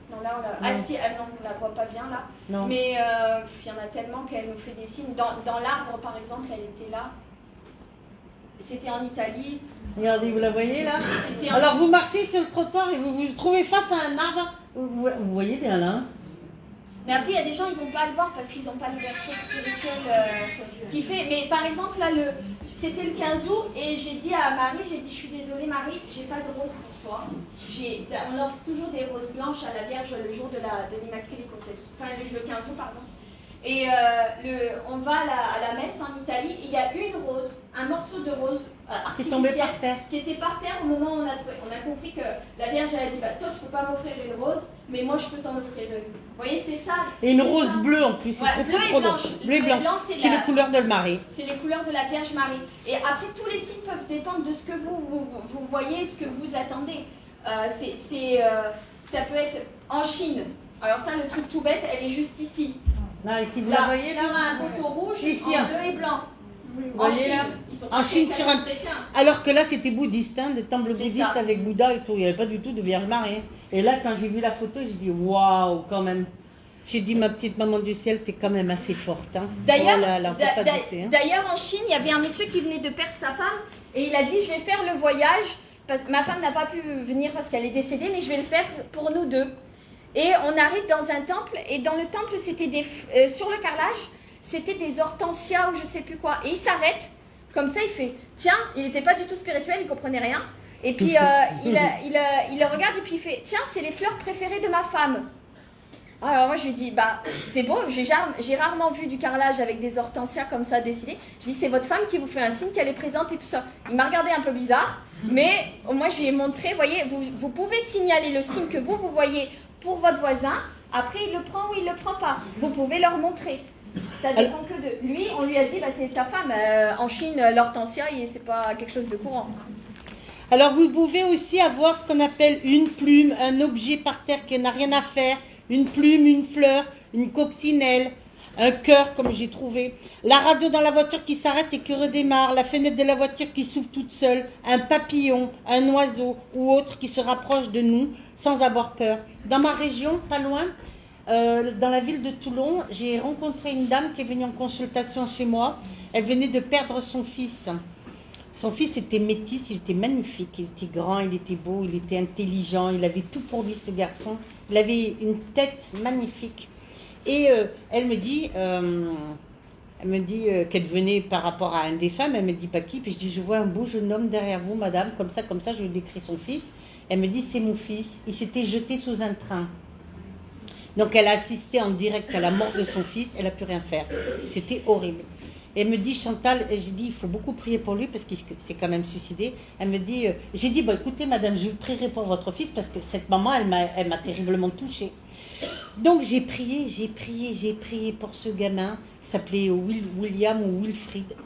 Non, là, on la... Ah si, non, on ne la voit pas bien là. Non. Mais il y en a tellement qu'elle nous fait des signes. Dans l'arbre, par exemple, elle était là. C'était en Italie. Regardez, vous la voyez là? Alors vous marchez sur le trottoir et vous vous trouvez face à un arbre. Vous voyez bien là. Mais après, il y a des gens, ils ne vont pas le voir parce qu'ils n'ont pas l'ouverture spirituelle qui fait. Mais par exemple, là, c'était le 15 août et j'ai dit à Marie, je suis désolée Marie, j'ai pas de rose pour toi. On offre toujours des roses blanches à la Vierge le jour de l'Immaculée Conception, enfin le 15 août, pardon. Et on va à la messe en Italie, et il y a une rose, un morceau de rose artificielle qui était par terre au moment où on a compris que la Vierge elle a dit, bah, toi tu peux pas m'offrir une rose, mais moi je peux t'en offrir une. Vous voyez, c'est ça. Et une rose bleue en plus, c'est ouais, bleu et blanche. Bleu et blanche, c'est les couleurs de Marie. C'est les couleurs de la Vierge Marie. Et après, tous les signes peuvent dépendre de ce que vous voyez, ce que vous attendez. Ça peut être en Chine. Alors ça, le truc tout bête, elle est juste ici. Là, ici, vous la voyez là? Sur un poteau rouge, ici, en bleu et blanc. Vous voyez là? En Chine, sur un... Alors que là, c'était bouddhiste, hein, des temples bouddhistes avec Bouddha et tout. Il n'y avait pas du tout de Vierge Marie. Et là, quand j'ai vu la photo, j'ai dit waouh, quand même. J'ai dit, ma petite maman du ciel, t'es quand même assez forte. Hein. D'ailleurs, hein. En Chine, il y avait un monsieur qui venait de perdre sa femme et il a dit, je vais faire le voyage. Ma femme n'a pas pu venir parce qu'elle est décédée, mais je vais le faire pour nous deux. Et on arrive dans un temple, et dans le temple, c'était sur le carrelage, c'était des hortensias ou je sais plus quoi. Et il s'arrête, comme ça, il fait, tiens, il n'était pas du tout spirituel, il comprenait rien. Et puis il le regarde et puis il fait, tiens, c'est les fleurs préférées de ma femme. Alors moi je lui dis, bah c'est beau, j'ai rarement vu du carrelage avec des hortensias comme ça décidées. Je dis, c'est votre femme qui vous fait un signe qu'elle est présente et tout ça. Il m'a regardé un peu bizarre, mais moi je lui ai montré, voyez, vous pouvez signaler le signe que vous voyez pour votre voisin, après il le prend ou il ne le prend pas. Vous pouvez leur montrer. Ça dépend que de lui. On lui a dit, bah, c'est ta femme. En Chine, l'hortensia, c'est pas quelque chose de courant. Alors vous pouvez aussi avoir ce qu'on appelle une plume, un objet par terre qui n'a rien à faire, une plume, une fleur, une coccinelle, un cœur comme j'ai trouvé, la radio dans la voiture qui s'arrête et qui redémarre, la fenêtre de la voiture qui s'ouvre toute seule, un papillon, un oiseau ou autre qui se rapproche de nous sans avoir peur. Dans ma région, pas loin, dans la ville de Toulon, j'ai rencontré une dame qui est venue en consultation chez moi. Elle venait de perdre son fils. Son fils était métis, il était magnifique, il était grand, il était beau, il était intelligent, il avait tout pour lui ce garçon. Il avait une tête magnifique. Et elle me dit qu'elle venait par rapport à un des femmes, elle me dit pas qui, puis je dis je vois un beau jeune homme derrière vous madame, comme ça, je lui décris son fils. Elle me dit c'est mon fils, il s'était jeté sous un train. Donc elle a assisté en direct à la mort de son fils, elle n'a pu rien faire. C'était horrible. Et elle me dit, Chantal, j'ai dit, il faut beaucoup prier pour lui parce qu'il s'est quand même suicidé. Elle me dit, j'ai dit, écoutez madame, je prierai pour votre fils parce que cette maman, elle m'a terriblement touchée. Donc j'ai prié pour ce gamin, qui s'appelait William ou Wilfried.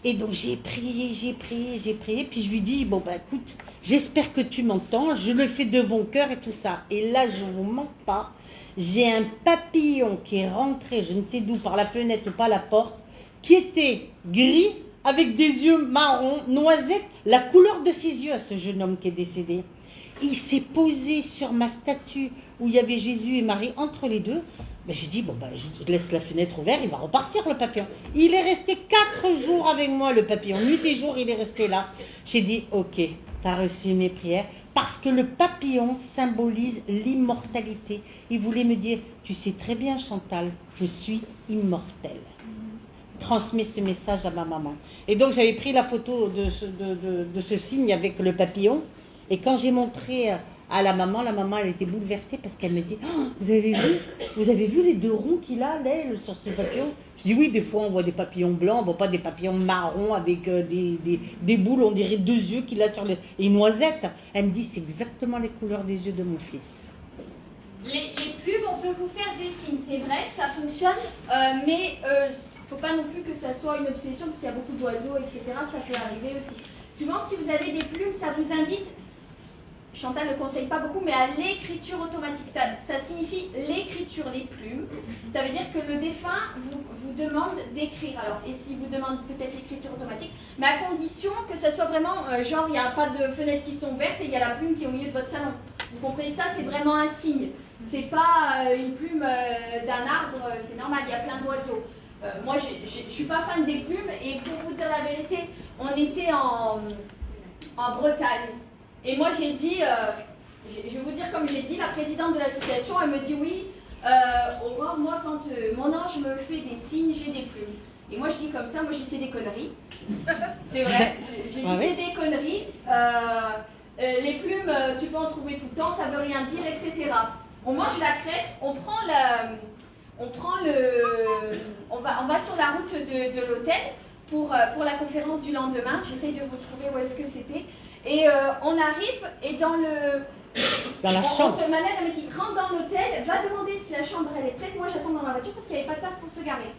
Et donc j'ai prié, puis je lui dis, écoute, j'espère que tu m'entends, je le fais de bon cœur et tout ça. Et là, je ne vous mens pas, j'ai un papillon qui est rentré, je ne sais d'où, par la fenêtre ou par la porte, qui était gris avec des yeux marrons, noisettes, la couleur de ses yeux à ce jeune homme qui est décédé. Il s'est posé sur ma statue où il y avait Jésus et Marie entre les deux. Ben, j'ai dit, bon, ben, je laisse la fenêtre ouverte, il va repartir le papillon. Il est resté 4 jours avec moi, le papillon. Nuit et jour, il est resté là. J'ai dit, ok, tu as reçu mes prières. Parce que le papillon symbolise l'immortalité. Il voulait me dire, tu sais très bien Chantal, je suis immortelle. Transmets ce message à ma maman. Et donc j'avais pris la photo de ce signe avec le papillon. Et quand j'ai montré à la maman elle était bouleversée parce qu'elle me dit, oh, vous avez vu les 2 ronds qu'il a là, sur ce papillon? Je dis oui, des fois on voit des papillons blancs, on voit pas des papillons marrons avec des boules, on dirait 2 yeux qu'il a sur les noisettes. Elle me dit, c'est exactement les couleurs des yeux de mon fils. Les plumes, on peut vous faire des signes, c'est vrai, ça fonctionne, mais faut pas non plus que ça soit une obsession parce qu'il y a beaucoup d'oiseaux, etc. Ça peut arriver aussi. Souvent, si vous avez des plumes, ça vous invite, Chantal ne conseille pas beaucoup, mais à l'écriture automatique. Ça signifie l'écriture, les plumes. Ça veut dire que le défunt vous demande d'écrire. Alors, et s'il vous demande peut-être l'écriture automatique, mais à condition que ça soit vraiment, genre, il n'y a pas de fenêtres qui sont ouvertes et il y a la plume qui est au milieu de votre salon. Vous comprenez ça? C'est vraiment un signe. C'est pas une plume d'un arbre, c'est normal, il y a plein d'oiseaux. Moi, je suis pas fan des plumes et pour vous dire la vérité, on était en Bretagne. Et moi, j'ai dit, je vais vous dire comme j'ai dit, la présidente de l'association, elle me dit oui, Aurore, moi, quand mon ange me fait des signes, j'ai des plumes. Et moi, je dis comme ça, moi, je dis c'est des conneries. C'est vrai, j'ai dit c'est des conneries. Les plumes, tu peux en trouver tout le temps, ça veut rien dire, etc. On mange la crêpe, on va sur la route de l'hôtel pour la conférence du lendemain. J'essaye de vous trouver où est-ce que c'était. Et on arrive et dans la chambre. Ma mère, elle me dit, rentre dans l'hôtel, va demander si la chambre elle est prête. Moi, j'attends dans la voiture parce qu'il n'y avait pas de place pour se garer.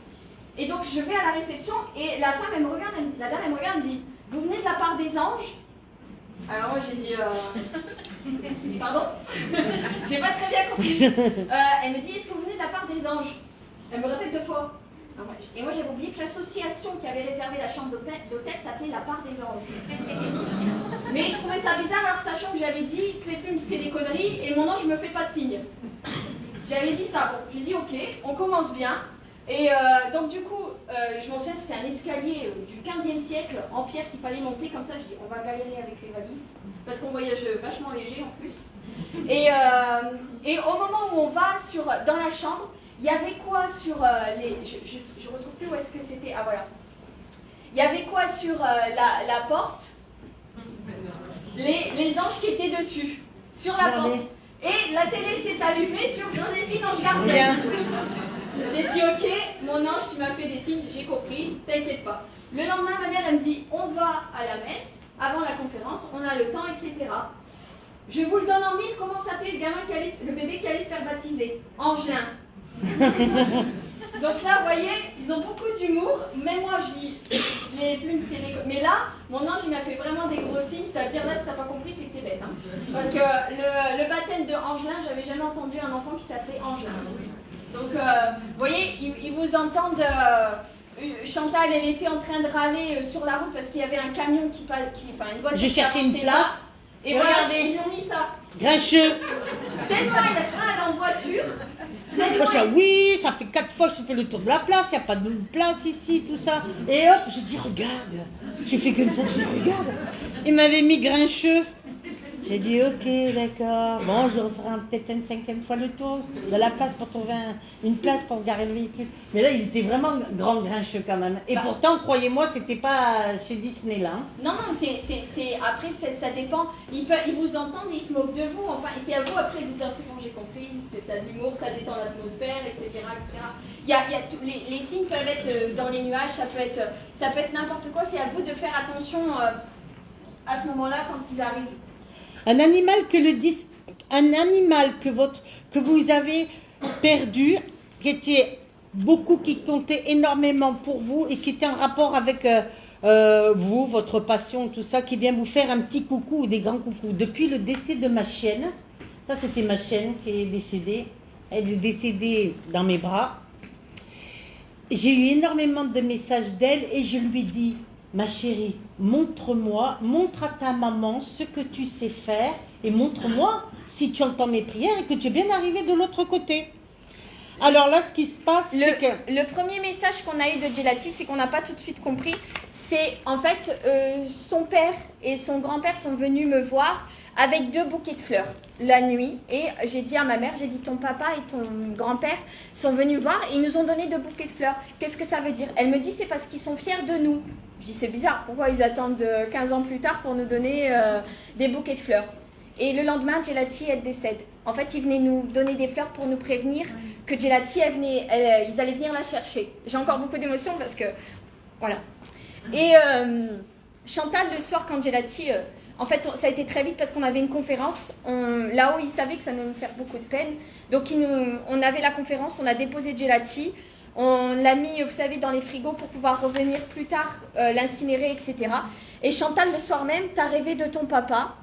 Et donc, je vais à la réception et la dame, elle me regarde, elle me dit, vous venez de la part des anges? Alors moi, j'ai dit, pardon? J'ai pas très bien compris. Elle me dit, est-ce que vous venez de la part des anges? Elle me répète 2 fois. Et moi, j'avais oublié que l'association qui avait réservé la chambre d'hôtel s'appelait La Part des Anges. Mais je trouvais ça bizarre, alors sachant que j'avais dit que les plumes c'était des conneries et mon ange me fait pas de signe. J'avais dit ça. Bon, j'ai dit ok, on commence bien. Et donc du coup, je m'en souviens, c'était un escalier du 15e siècle en pierre qu'il fallait monter comme ça. Je dis, on va galérer avec les valises parce qu'on voyage vachement léger en plus. Et au moment où on va dans la chambre, il y avait quoi sur les... Je retrouve plus où est-ce que c'était. Ah voilà. Il y avait quoi sur la porte? Les anges qui étaient dessus, sur la porte. Et la télé s'est allumée sur Joséphine Ange Gardien. J'ai dit ok, mon ange, tu m'as fait des signes, j'ai compris, t'inquiète pas. Le lendemain, ma mère, elle me dit, on va à la messe, avant la conférence, on a le temps, etc. Je vous le donne en mille, comment s'appelait le bébé qui allait se faire baptiser? Angelin. Donc là, vous voyez, ils ont beaucoup d'humour. Même moi, je dis, les plumes, c'était des... Mais là, mon ange, il m'a fait vraiment des gros signes. C'est-à-dire, là, si t'as pas compris, c'est que t'es bête. Hein. Parce que le baptême de Angelin, j'avais jamais entendu un enfant qui s'appelait Angelin. Donc, vous voyez, ils vous entendent... Chantal, elle était en train de râler sur la route parce qu'il y avait un camion enfin, une voiture. Je cherchais une place. Et voilà, ils ont mis ça. Grincheux. Tellement elle est en voiture. Moi, je dis, oui, ça fait 4 fois que je fais le tour de la place, il n'y a pas de place ici, tout ça. Et hop, je dis, regarde. Je fais comme ça, je dis, regarde. Il m'avait mis Grincheux. J'ai dit, ok, d'accord. Bon, je referai peut-être une 5e fois le tour de la place pour trouver une place pour garer le véhicule. Mais là, il était vraiment grand Grincheux quand même. Et pourtant, croyez-moi, c'était pas chez Disney là. Hein. Non, après, ça dépend. Ils vous entendent, ils se moquent de vous. Enfin, c'est à vous après de vous dire, c'est bon, j'ai compris, c'est de l'humour, ça détend l'atmosphère, etc. Les signes peuvent être dans les nuages, ça peut être n'importe quoi. C'est à vous de faire attention à ce moment-là quand ils arrivent. Un animal que vous avez perdu, qui comptait énormément pour vous et qui était en rapport avec vous, votre passion, tout ça, qui vient vous faire un petit coucou ou des grands coucous. Depuis le décès de ma chienne, ça c'était ma chienne qui est décédée, elle est décédée dans mes bras. J'ai eu énormément de messages d'elle et je lui dis, ma chérie, montre-moi, montre à ta maman ce que tu sais faire et montre-moi si tu entends mes prières et que tu es bien arrivé de l'autre côté. Alors là, ce qui se passe, c'est que... Le premier message qu'on a eu de Gelati, c'est qu'on n'a pas tout de suite compris. C'est en fait, son père et son grand-père sont venus me voir avec 2 bouquets de fleurs la nuit. Et j'ai dit à ma mère, j'ai dit ton papa et ton grand-père sont venus voir et ils nous ont donné 2 bouquets de fleurs. Qu'est-ce que ça veut dire? Elle me dit c'est parce qu'ils sont fiers de nous. Je dis c'est bizarre, pourquoi ils attendent 15 ans plus tard pour nous donner des bouquets de fleurs? Et le lendemain, Gelati, elle décède. En fait, ils venaient nous donner des fleurs pour nous prévenir que Gelati, ils allaient venir la chercher. J'ai encore beaucoup d'émotions parce que... Voilà. Et Chantal, le soir, quand Gelati... en fait, ça a été très vite parce qu'on avait une conférence. Là-haut, ils savaient que ça allait nous faire beaucoup de peine. Donc, on avait la conférence, on a déposé Gelati. On l'a mis, vous savez, dans les frigos pour pouvoir revenir plus tard, l'incinérer, etc. Et Chantal, le soir même, t'as rêvé de ton papa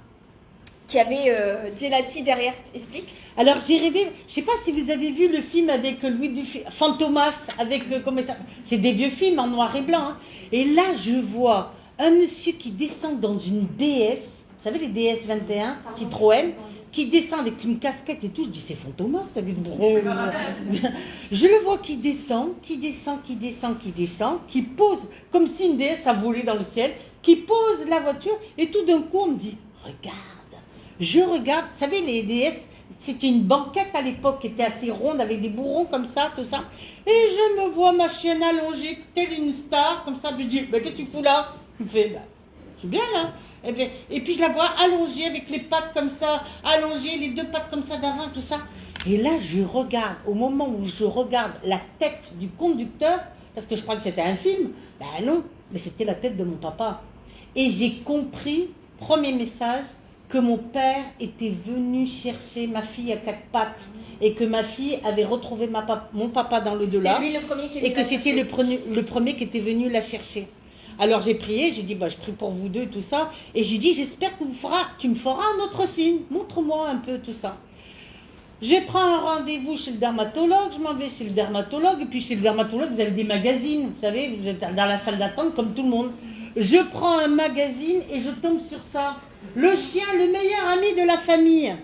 qui avait Gelati derrière, explique. Alors j'ai rêvé, je sais pas si vous avez vu le film avec Louis Dufay, Fantomas, avec comment ça, c'est des vieux films en noir et blanc. Hein. Et là je vois un monsieur qui descend dans une DS, vous savez les DS 21 Citroën, qui descend avec une casquette et tout. Je dis c'est Fantomas, ça vient de... Je le vois qui descend, qui pose comme si une DS a volé dans le ciel, qui pose la voiture et tout d'un coup on me dit regarde. Je regarde, vous savez, les DS, c'était une banquette à l'époque qui était assez ronde avec des bourrons comme ça, tout ça. Et je me vois ma chienne allongée, telle une star, comme ça. Puis je dis, bah, qu'est-ce que tu fous là? Il me fait, bah, je suis bien là. Et puis je la vois allongée avec les pattes comme ça, allongée, les 2 pattes comme ça d'avant, tout ça. Et là, je regarde, au moment où je regarde la tête du conducteur, parce que je crois que c'était un film, ben non, mais c'était la tête de mon papa. Et j'ai compris, premier message, que mon père était venu chercher ma fille à 4 pattes et que ma fille avait retrouvé mon papa dans l'au-delà. C'était lui le premier qui est venu et que c'était le premier qui était venu la chercher. Alors j'ai prié, j'ai dit bah, je prie pour vous deux et tout ça. Et j'ai dit j'espère que tu me feras un autre signe. Montre-moi un peu tout ça. Je prends un rendez-vous chez le dermatologue, je m'en vais chez le dermatologue. Et puis chez le dermatologue, vous avez des magazines. Vous savez, vous êtes dans la salle d'attente comme tout le monde. Je prends un magazine et je tombe sur ça. Le chien, le meilleur ami de la famille.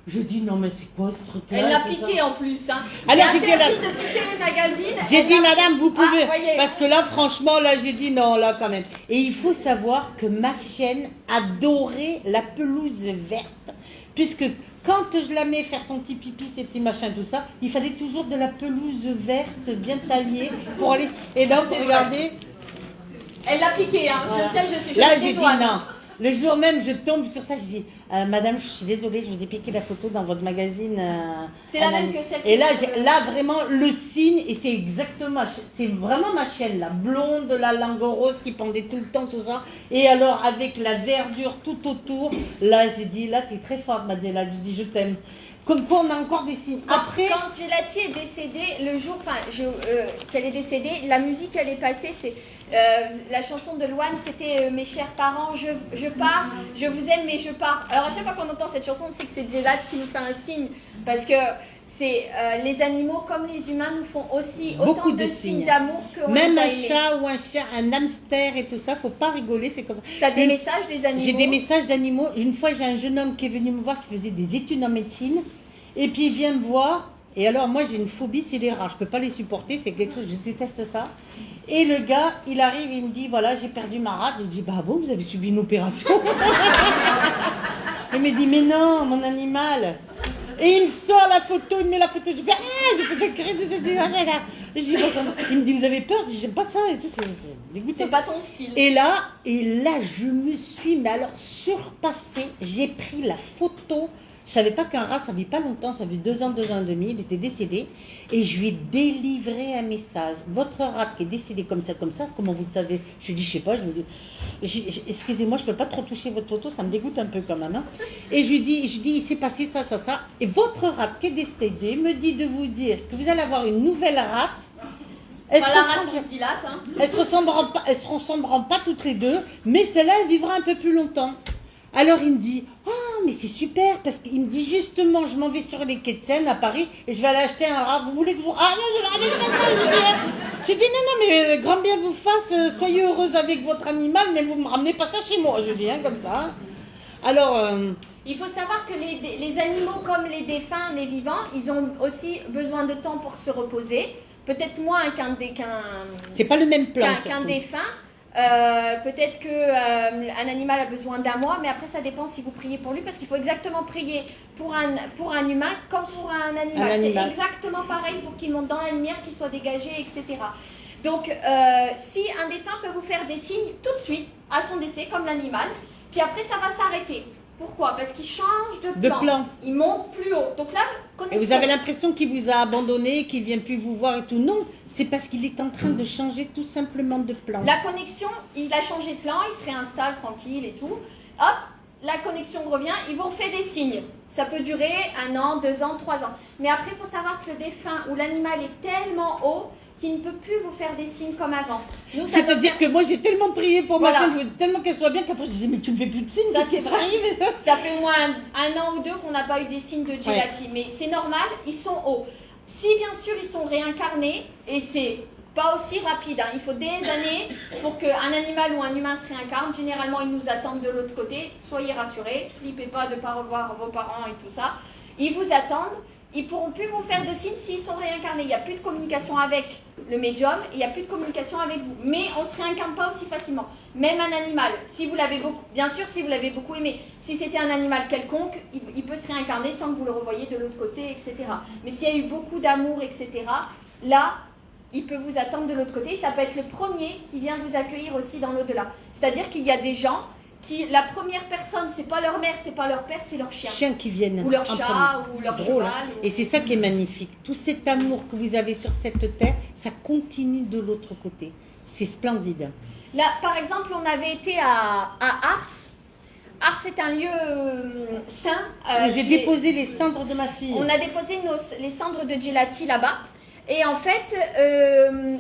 Je dis non mais c'est quoi ce truc-là? Elle l'a piqué en plus. Hein. Alors c'est interdit de piquer les magazines. J'ai dit madame vous pouvez. Ah, parce que là franchement là j'ai dit non là quand même. Et il faut savoir que ma chienne adorait la pelouse verte. Puisque quand je la mets faire son petit pipi, ses petits machins, tout ça, il fallait toujours de la pelouse verte bien taillée pour aller. Et là vous regardez. Elle l'a piqué, hein. Voilà. Je suis là j'ai dit non. Le jour même, je tombe sur ça, je dis madame, je suis désolée, je vous ai piqué la photo dans votre magazine. C'est la même que celle. Et là, là vraiment le signe, et c'est exactement, c'est vraiment ma chienne, la blonde, la langue rose qui pendait tout le temps, tout ça. Et alors avec la verdure tout autour, là j'ai dit, là t'es très forte, Madela, je dis je t'aime. Comme quoi on a encore des signes. Après, quand Gelati est décédée, le jour qu'elle est décédée, la musique elle est passée, c'est la chanson de Loane, c'était mes chers parents, je pars, je vous aime mais je pars. Alors à chaque fois qu'on entend cette chanson, on sait que c'est Gelati qui nous fait un signe, parce que c'est les animaux comme les humains nous font aussi autant de signes d'amour que même un chat ou un chien, un hamster et tout ça, faut pas rigoler, c'est comme ça. T'as des messages des animaux? J'ai des messages d'animaux. Une fois, j'ai un jeune homme qui est venu me voir qui faisait des études en médecine. Et puis il vient me voir, et alors moi j'ai une phobie, c'est les rats, je peux pas les supporter, c'est quelque chose, je déteste ça. Et le gars, il arrive, il me dit, voilà, j'ai perdu ma rate. Je dis, bah bon, vous avez subi une opération. Il me dit, mais non, mon animal. Et il me sort la photo, il me met la photo, je fais, je peux écrire de cette je dis, il me dit, vous avez peur? Je dis, j'aime pas ça, c'est pas ton style. Et là, je me suis, mais alors surpassée, j'ai pris la photo. Je savais pas qu'un rat, ça vit pas longtemps, ça vit 2 ans, 2 ans et demi, il était décédé. Et je lui ai délivré un message. Votre rat qui est décédé comme ça, comment vous le savez? Je lui ai dit, je sais pas, excusez-moi, je peux pas trop toucher votre photo, ça me dégoûte un peu quand même. Hein. Et je lui dis, il s'est passé ça. Et votre rat qui est décédé me dit de vous dire que vous allez avoir une nouvelle rate. La rate qui se dilate. Hein. Elles se ressembleront pas toutes les deux, mais celle-là, elle vivra un peu plus longtemps. Alors il me dit, ah mais c'est super, parce qu'il me dit justement, je m'en vais sur les quais de Seine à Paris et je vais aller acheter un rat, vous voulez que vous... Ah non, je vais aller maintenant. J'ai dit, non, mais grand bien vous fasse, soyez heureuse avec votre animal, mais vous me ramenez pas ça chez moi, je dis, hein, comme ça. Alors... Il faut savoir que les animaux comme les défunts, les vivants, ils ont aussi besoin de temps pour se reposer. Peut-être moins c'est pas le même plan. Qu'un défunt. Peut-être qu'un animal a besoin d'un mois, mais après ça dépend si vous priez pour lui, parce qu'il faut exactement prier pour un humain comme pour un animal. C'est exactement pareil pour qu'il monte dans la lumière, qu'il soit dégagé, etc. Donc si un défunt peut vous faire des signes tout de suite à son décès, comme l'animal, puis après ça va s'arrêter. Pourquoi? Parce qu'il change de plan. Il monte plus haut. Donc là, connexion. Et vous avez l'impression qu'il vous a abandonné, qu'il ne vient plus vous voir et tout. Non, c'est parce qu'il est en train de changer tout simplement de plan. La connexion, il a changé de plan, il se réinstalle tranquille et tout. Hop, la connexion revient, il vous refait des signes. Ça peut durer 1 an, 2 ans, 3 ans. Mais après, il faut savoir que le défunt ou l'animal est tellement haut qu'il ne peut plus vous faire des signes comme avant. C'est-à-dire que moi, j'ai tellement prié pour ma femme, je voulais tellement qu'elle soit bien, qu'après je disais, mais tu ne me fais plus de signes, ça arrive. Ça fait au moins un an ou 2 qu'on n'a pas eu des signes de Gelati. Ouais. Mais c'est normal, ils sont hauts. Si bien sûr, ils sont réincarnés, et c'est pas aussi rapide, hein. Il faut des années pour qu'un animal ou un humain se réincarne. Généralement, ils nous attendent de l'autre côté. Soyez rassurés, flippez pas de ne pas revoir vos parents et tout ça. Ils vous attendent. Ils ne pourront plus vous faire de signes s'ils sont réincarnés. Il n'y a plus de communication avec le médium et il n'y a plus de communication avec vous. Mais on ne se réincarne pas aussi facilement. Même un animal, si vous l'avez beaucoup, bien sûr si vous l'avez beaucoup aimé, si c'était un animal quelconque, il peut se réincarner sans que vous le revoyiez de l'autre côté, etc. Mais s'il y a eu beaucoup d'amour, etc., là, il peut vous attendre de l'autre côté. Ça peut être le premier qui vient vous accueillir aussi dans l'au-delà. C'est-à-dire qu'il y a des gens qui, la première personne, c'est pas leur mère, c'est pas leur père, c'est leur chien. Chiens qui viennent. Ou leur chat, ou leur cheval. Ou... Et c'est ça qui est magnifique. Tout cet amour que vous avez sur cette terre, ça continue de l'autre côté. C'est splendide. Là, par exemple, on avait été à Ars. Ars est un lieu saint. J'ai déposé les cendres de ma fille. On a déposé les cendres de Gelati là-bas. Et en fait,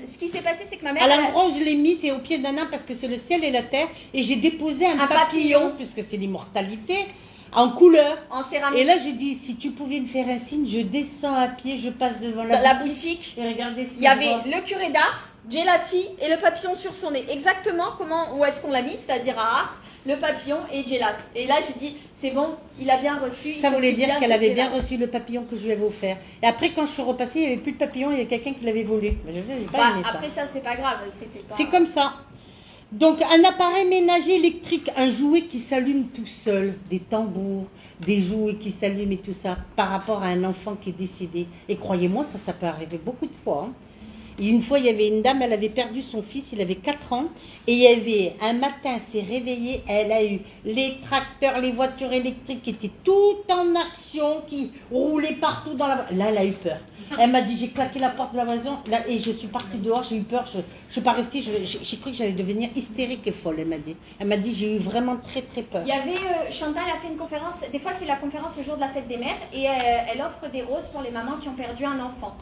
ce qui s'est passé, c'est que ma mère... À l'endroit où je l'ai mis, c'est au pied d'un arbre parce que c'est le ciel et la terre. Et j'ai déposé un papillon, puisque c'est l'immortalité, en couleur. En céramique. Et là, je dis, si tu pouvais me faire un signe, je descends à pied, je passe devant la boutique. Et regardez ce il y avait le curé d'Ars, Gelati et le papillon sur son nez. Exactement où est-ce qu'on l'a mis, c'est-à-dire à Ars, le papillon et Gelat. Et là, j'ai dit, c'est bon, il a bien reçu. Ça voulait dire qu'elle avait bien reçu le papillon que je lui avais offert. Et après, quand je suis repassée, il n'y avait plus de papillon, il y a quelqu'un qui l'avait volé. Mais je n'ai pas aimé ça. Après ça, c'est pas grave. C'est comme ça. Donc, un appareil ménager électrique, un jouet qui s'allume tout seul, des tambours, des jouets qui s'allument et tout ça, par rapport à un enfant qui est décédé. Et croyez-moi, ça peut arriver beaucoup de fois. Hein. Et une fois, il y avait une dame, elle avait perdu son fils, il avait 4 ans. Et il y avait, un matin, elle s'est réveillée, elle a eu les tracteurs, les voitures électriques qui étaient toutes en action, qui roulaient partout dans la... Là, elle a eu peur. Elle m'a dit, j'ai claqué la porte de la maison, là, et je suis partie dehors, j'ai eu peur, je ne suis pas restée, j'ai cru que j'allais devenir hystérique et folle, elle m'a dit. Elle m'a dit, j'ai eu vraiment très très peur. Il y avait, Chantal a fait une conférence, des fois elle fait la conférence le jour de la fête des mères, et elle offre des roses pour les mamans qui ont perdu un enfant,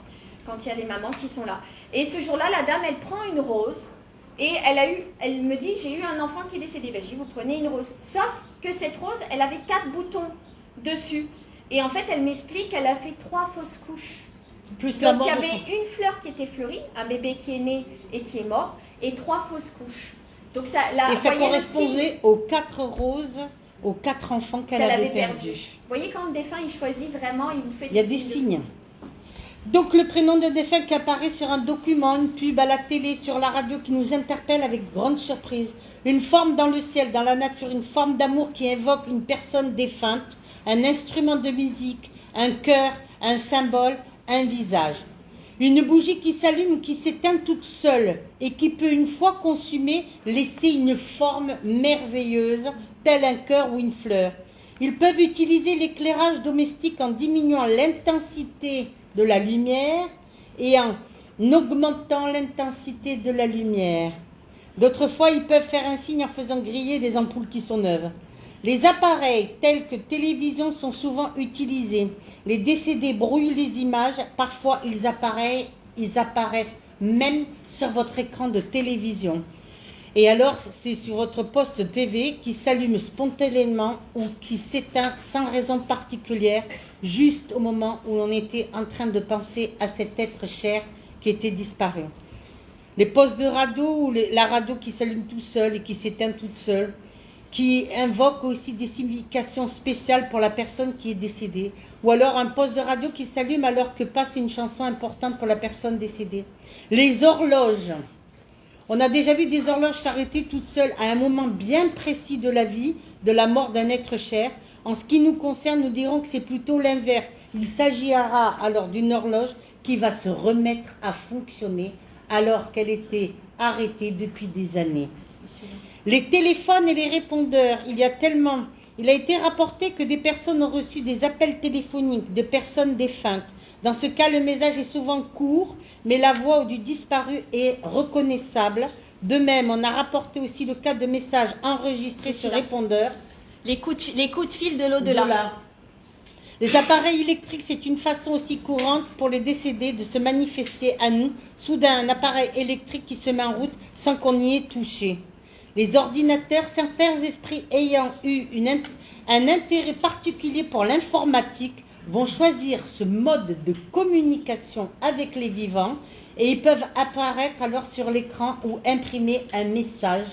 quand il y a des mamans qui sont là. Et ce jour-là, la dame, elle prend une rose, et elle me dit, j'ai eu un enfant qui est décédé. Ben, je dis, vous prenez une rose. Sauf que cette rose, elle avait 4 boutons dessus. Et en fait, elle m'explique qu'elle a fait 3 fausses couches. Plus donc il y avait une fleur qui était fleurie, un bébé qui est né et qui est mort, et 3 fausses couches. Donc ça, et ça correspondait aux 4 roses, aux 4 enfants qu'elle avait perdus. Vous voyez, quand le défunt il choisit vraiment, il vous fait des signes. Il y a des signes. Donc le prénom de défunt qui apparaît sur un document, une pub, à la télé, sur la radio, qui nous interpelle avec grande surprise. Une forme dans le ciel, dans la nature, une forme d'amour qui invoque une personne défunte, un instrument de musique, un cœur, un symbole, un visage. Une bougie qui s'allume, qui s'éteint toute seule et qui peut, une fois consumée, laisser une forme merveilleuse, telle un cœur ou une fleur. Ils peuvent utiliser l'éclairage domestique en diminuant l'intensité de la lumière et en augmentant l'intensité de la lumière. D'autres fois, ils peuvent faire un signe en faisant griller des ampoules qui sont neuves. Les appareils tels que télévision sont souvent utilisés. Les décédés brouillent les images. Parfois, ils apparaissent même sur votre écran de télévision. Et alors, c'est sur votre poste TV qui s'allume spontanément ou qui s'éteint sans raison particulière, juste au moment où on était en train de penser à cet être cher qui était disparu. Les postes de radio ou la radio qui s'allume tout seul et qui s'éteint toute seule, qui invoque aussi des significations spéciales pour la personne qui est décédée, ou alors un poste de radio qui s'allume alors que passe une chanson importante pour la personne décédée. Les horloges. On a déjà vu des horloges s'arrêter toutes seules à un moment bien précis de la vie, de la mort d'un être cher. En ce qui nous concerne, nous dirons que c'est plutôt l'inverse. Il s'agira alors d'une horloge qui va se remettre à fonctionner alors qu'elle était arrêtée depuis des années. Les téléphones et les répondeurs, il a été rapporté que des personnes ont reçu des appels téléphoniques de personnes défuntes. Dans ce cas, le message est souvent court, mais la voix du disparu est reconnaissable. De même, on a rapporté aussi le cas de messages enregistrés sur répondeur. Les coups de fil de l'au-delà. Les appareils électriques, c'est une façon aussi courante pour les décédés de se manifester à nous. Soudain, un appareil électrique qui se met en route sans qu'on y ait touché. Les ordinateurs, certains esprits ayant eu un intérêt particulier pour l'informatique, vont choisir ce mode de communication avec les vivants et ils peuvent apparaître alors sur l'écran ou imprimer un message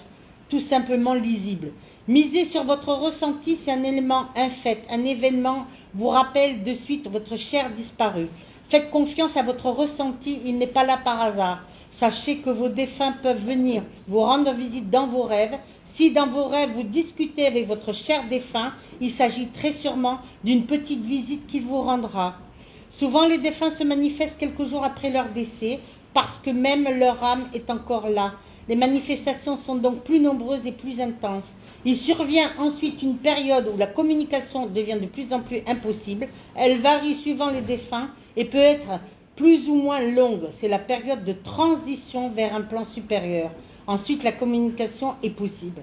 tout simplement lisible. Misez sur votre ressenti si un élément, un fait, un événement vous rappelle de suite votre cher disparu. Faites confiance à votre ressenti, il n'est pas là par hasard. Sachez que vos défunts peuvent venir vous rendre visite dans vos rêves. Si dans vos rêves vous discutez avec votre cher défunt, il s'agit très sûrement d'une petite visite qu'il vous rendra. Souvent les défunts se manifestent quelques jours après leur décès parce que même leur âme est encore là. Les manifestations sont donc plus nombreuses et plus intenses. Il survient ensuite une période où la communication devient de plus en plus impossible. Elle varie suivant les défunts et peut être plus ou moins longue. C'est la période de transition vers un plan supérieur. Ensuite, la communication est possible.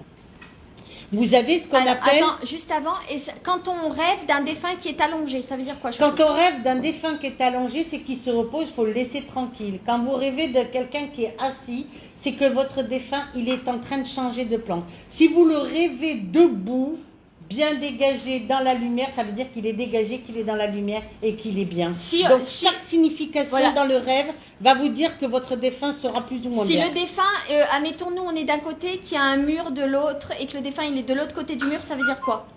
Vous avez ce qu'on appelle... Attends, juste avant, quand on rêve d'un défunt qui est allongé, ça veut dire quoi? Quand on rêve d'un défunt qui est allongé, c'est qu'il se repose, il faut le laisser tranquille. Quand vous rêvez de quelqu'un qui est assis, c'est que votre défunt, il est en train de changer de plan. Si vous le rêvez debout, bien dégagé dans la lumière, ça veut dire qu'il est dégagé, qu'il est dans la lumière et qu'il est bien. Donc chaque signification dans le rêve va vous dire que votre défunt sera plus ou moins bien. Si le défunt, admettons nous on est d'un côté, qu'il y a un mur de l'autre et que le défunt il est de l'autre côté du mur, ça veut dire quoi?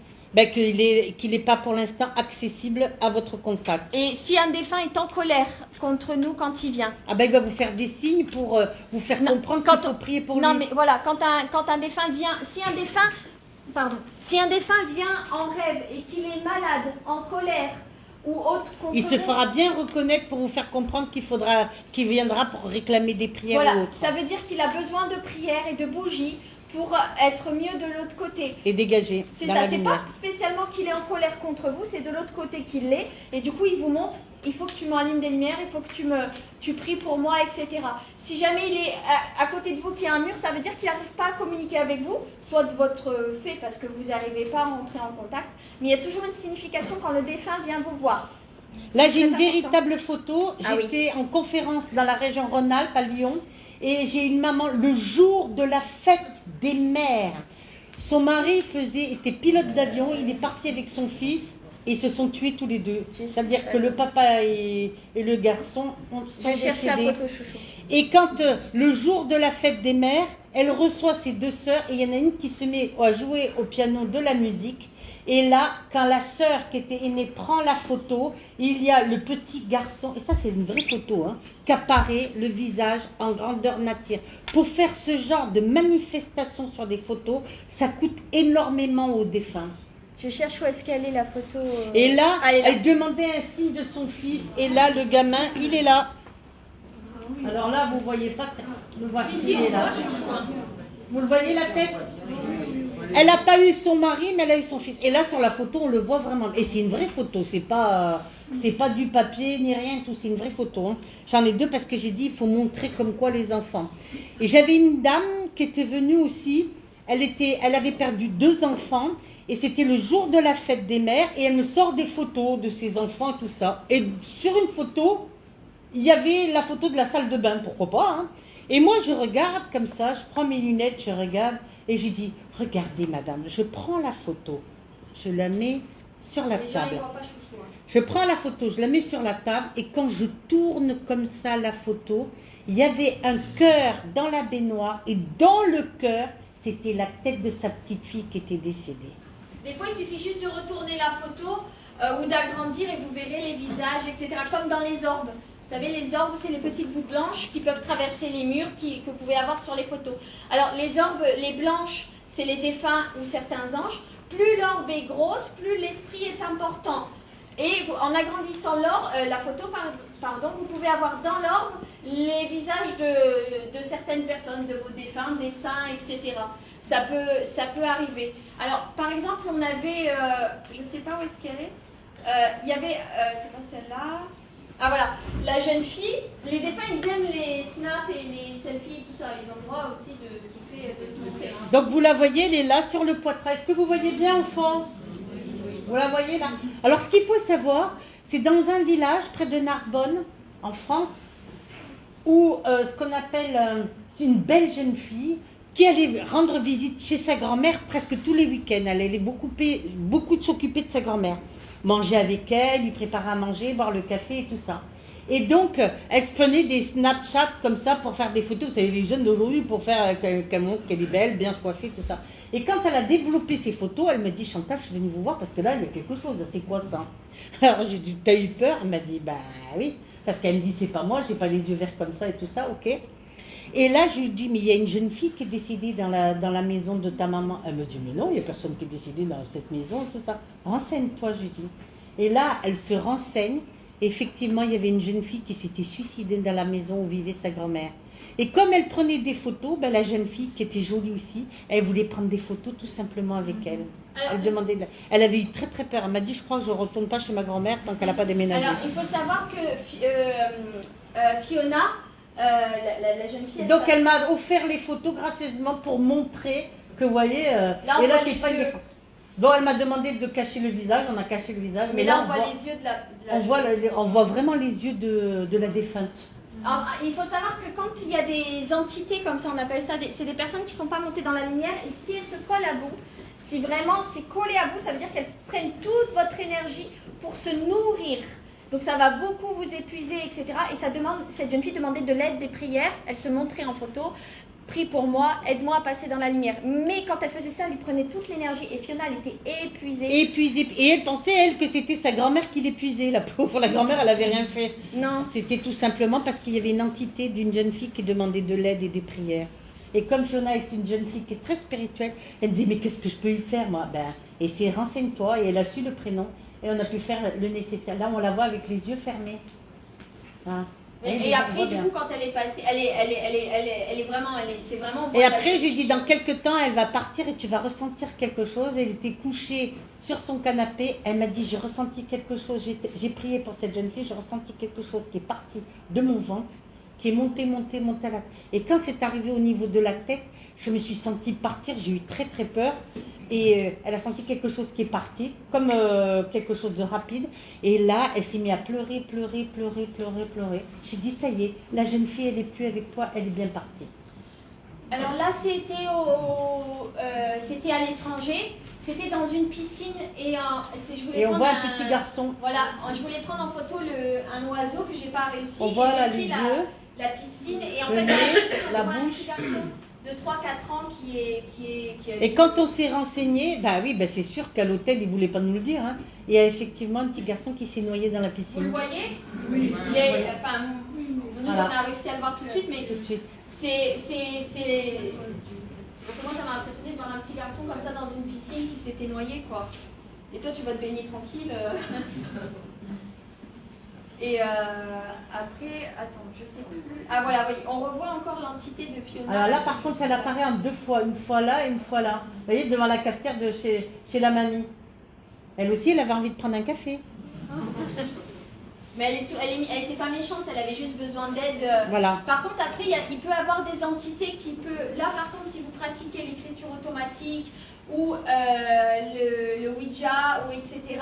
Qu'il n'est pas pour l'instant accessible à votre contact. Et si un défunt est en colère contre nous quand il vient? Il va vous faire des signes pour vous faire comprendre qu'il faut prier pour lui. Non mais voilà, quand un défunt vient, si un défunt vient en rêve et qu'il est malade, en colère ou autre contre il se fera bien reconnaître pour vous faire comprendre qu'il viendra pour réclamer des prières ou autre. Ça veut dire qu'il a besoin de prières et de bougies pour être mieux de l'autre côté. Et dégager. C'est ça, c'est pas spécialement qu'il est en colère contre vous, c'est de l'autre côté qu'il l'est. Et du coup, il vous montre, il faut que tu m'allumes des lumières, il faut que tu pries pour moi, etc. Si jamais il est à côté de vous qu'il y a un mur, ça veut dire qu'il n'arrive pas à communiquer avec vous, soit de votre fait parce que vous n'arrivez pas à rentrer en contact. Mais il y a toujours une signification quand le défunt vient vous voir. Là, j'ai une véritable photo. J'étais en conférence dans la région Rhône-Alpes, à Lyon. Et j'ai une maman, le jour de la fête des mères, son mari était pilote d'avion, il est parti avec son fils et ils se sont tués tous les deux. C'est-à-dire que le papa et le garçon sont décédés. Je cherche la photo, chouchou. Et quand le jour de la fête des mères, elle reçoit ses deux sœurs et il y en a une qui se met à jouer au piano de la musique. Et là, quand la sœur qui était aînée prend la photo, il y a le petit garçon, et ça c'est une vraie photo, qui apparaît le visage en grandeur nature. Pour faire ce genre de manifestation sur des photos, ça coûte énormément aux défunts. Je cherche où est-ce qu'elle est la photo. Et là, elle demandait un signe de son fils, et là le gamin, il est là. Alors là, vous ne voyez pas, le voici, il est là. Vous le voyez la tête ? Elle n'a pas eu son mari, mais elle a eu son fils. Et là, sur la photo, on le voit vraiment. Et c'est une vraie photo, c'est pas du papier ni rien, tout. C'est une vraie photo. J'en ai deux parce que j'ai dit, il faut montrer comme quoi les enfants. Et j'avais une dame qui était venue aussi. Elle avait perdu 2 enfants. Et c'était le jour de la fête des mères. Et elle me sort des photos de ses enfants et tout ça. Et sur une photo, il y avait la photo de la salle de bain, pourquoi pas, Et moi, je regarde comme ça, je prends mes lunettes, je regarde, et je dis, regardez madame, je prends la photo, je la mets sur la Les gens, ils table. voient pas chouchou. Hein. Je prends la photo, je la mets sur la table, et quand je tourne comme ça la photo, il y avait un cœur dans la baignoire, et dans le cœur, c'était la tête de sa petite fille qui était décédée. Des fois, il suffit juste de retourner la photo ou d'agrandir et vous verrez les visages, etc. Comme dans les orbes. Vous savez, les orbes, c'est les petites bouts blanches qui peuvent traverser les murs que vous pouvez avoir sur les photos. Alors, les orbes, les blanches, c'est les défunts ou certains anges. Plus l'orbe est grosse, plus l'esprit est important. Et en agrandissant la photo, vous pouvez avoir dans l'orbe les visages de certaines personnes, de vos défunts, des saints, etc. Ça peut arriver. Alors, par exemple, on avait, je ne sais pas où est-ce qu'elle est, il y avait, c'est pas celle-là. Ah voilà, la jeune fille, les défunts, ils aiment les snaps et les selfies et tout ça. Ils ont le droit aussi de kiffer, de se montrer. Hein. Donc vous la voyez, elle est là sur le poitrail. Est-ce que vous voyez bien, enfant? Vous la voyez là? Alors ce qu'il faut savoir, c'est dans un village près de Narbonne, en France, où ce qu'on appelle c'est une belle jeune fille qui allait rendre visite chez sa grand-mère presque tous les week-ends. Elle allait beaucoup de s'occuper de sa grand-mère. Manger avec elle, lui préparer à manger, boire le café et tout ça. Et donc, elle se prenait des Snapchat comme ça pour faire des photos. Vous savez, les jeunes d'aujourd'hui, pour faire qu'elle montre qu'elle est belle, bien se coiffer, tout ça. Et quand elle a développé ces photos, elle me dit, Chantal, je suis venue vous voir parce que là, il y a quelque chose. C'est quoi ça? Alors, j'ai dit, t'as eu peur? Elle m'a dit, bah oui. Parce qu'elle me dit, c'est pas moi, j'ai pas les yeux verts comme ça et tout ça, ok. Et là, je lui dis, mais il y a une jeune fille qui est décédée dans la maison de ta maman. Elle me dit, mais non, il n'y a personne qui est décédée dans cette maison et tout ça. Renseigne-toi, je lui dis. Et là, elle se renseigne. Effectivement, il y avait une jeune fille qui s'était suicidée dans la maison où vivait sa grand-mère. Et comme elle prenait des photos, ben, la jeune fille, qui était jolie aussi, elle voulait prendre des photos tout simplement avec elle. Elle avait eu très très peur. Elle m'a dit, je crois que je ne retourne pas chez ma grand-mère tant qu'elle n'a pas déménagé. Alors, il faut savoir que Fiona, la jeune fille... Donc elle m'a offert les photos gracieusement pour montrer que, vous voyez... là, on et là, voit c'est les pas yeux. Bon, elle m'a demandé de cacher le visage, on a caché le visage. Mais là, on voit les yeux de la on voit vraiment les yeux de la défunte. Alors, il faut savoir que quand il y a des entités comme ça, on appelle ça, c'est des personnes qui ne sont pas montées dans la lumière, et si elles se collent à vous, si vraiment c'est collé à vous, ça veut dire qu'elles prennent toute votre énergie pour se nourrir. Donc ça va beaucoup vous épuiser, etc. Et cette jeune fille demandait de l'aide, des prières, elle se montrait en photo, prie pour moi, aide-moi à passer dans la lumière. Mais quand elle faisait ça, elle lui prenait toute l'énergie, et Fiona, elle était épuisée. Épuisée. Et elle pensait, elle, que c'était sa grand-mère qui l'épuisait, la pauvre. La grand-mère, elle n'avait rien fait. Non. C'était tout simplement parce qu'il y avait une entité d'une jeune fille qui demandait de l'aide et des prières. Et comme Fiona est une jeune fille qui est très spirituelle, elle me dit, mais qu'est-ce que je peux lui faire, moi? Ben, et c'est renseigne-toi, et elle a su le prénom, et on a pu faire le nécessaire. Là, on la voit avec les yeux fermés. Hein. Et après, du coup, quand elle est passée, c'est vraiment... Et après, je lui dis, dans quelques temps, elle va partir et tu vas ressentir quelque chose. Elle était couchée sur son canapé. Elle m'a dit, j'ai ressenti quelque chose. J'ai prié pour cette jeune fille. J'ai ressenti quelque chose qui est parti de mon ventre, qui est monté à la... Et quand c'est arrivé au niveau de la tête, je me suis sentie partir. J'ai eu très, très peur. Et elle a senti quelque chose qui est parti, comme quelque chose de rapide. Et là, elle s'est mise à pleurer. J'ai dit, ça y est, la jeune fille, elle n'est plus avec toi, elle est bien partie. Alors là, c'était à l'étranger. C'était dans une piscine et on voit un petit garçon. Voilà, je voulais prendre en photo un oiseau que j'ai pas réussi. On voit là j'ai les pris yeux, la piscine et en le fait nez, la on voit un bouche. petit garçon de 3-4 ans qui est Et quand on s'est renseigné, bah oui, bah c'est sûr qu'à l'hôtel, ils ne voulaient pas nous le dire. Hein. Il y a effectivement un petit garçon qui s'est noyé dans la piscine. Vous le voyez? Oui. Nous, Voilà. on a réussi à le voir tout de suite, mais Tout de suite. c'est parce que moi, ça m'a impressionné de voir un petit garçon comme ça dans une piscine qui s'était noyé, quoi. Et toi, tu vas te baigner tranquille. Et après, attends, je sais plus. Ah voilà, oui, on revoit encore l'entité de Fiona. Alors là, par contre, elle apparaît en deux fois. Une fois là et une fois là. Vous voyez, devant la cafetière de chez la mamie. Elle aussi, elle avait envie de prendre un café. Mais elle était pas méchante, elle avait juste besoin d'aide. Voilà. Par contre, après, il peut y avoir des entités qui peuvent... Là, par contre, si vous pratiquez l'écriture automatique ou le Ouija, ou etc.,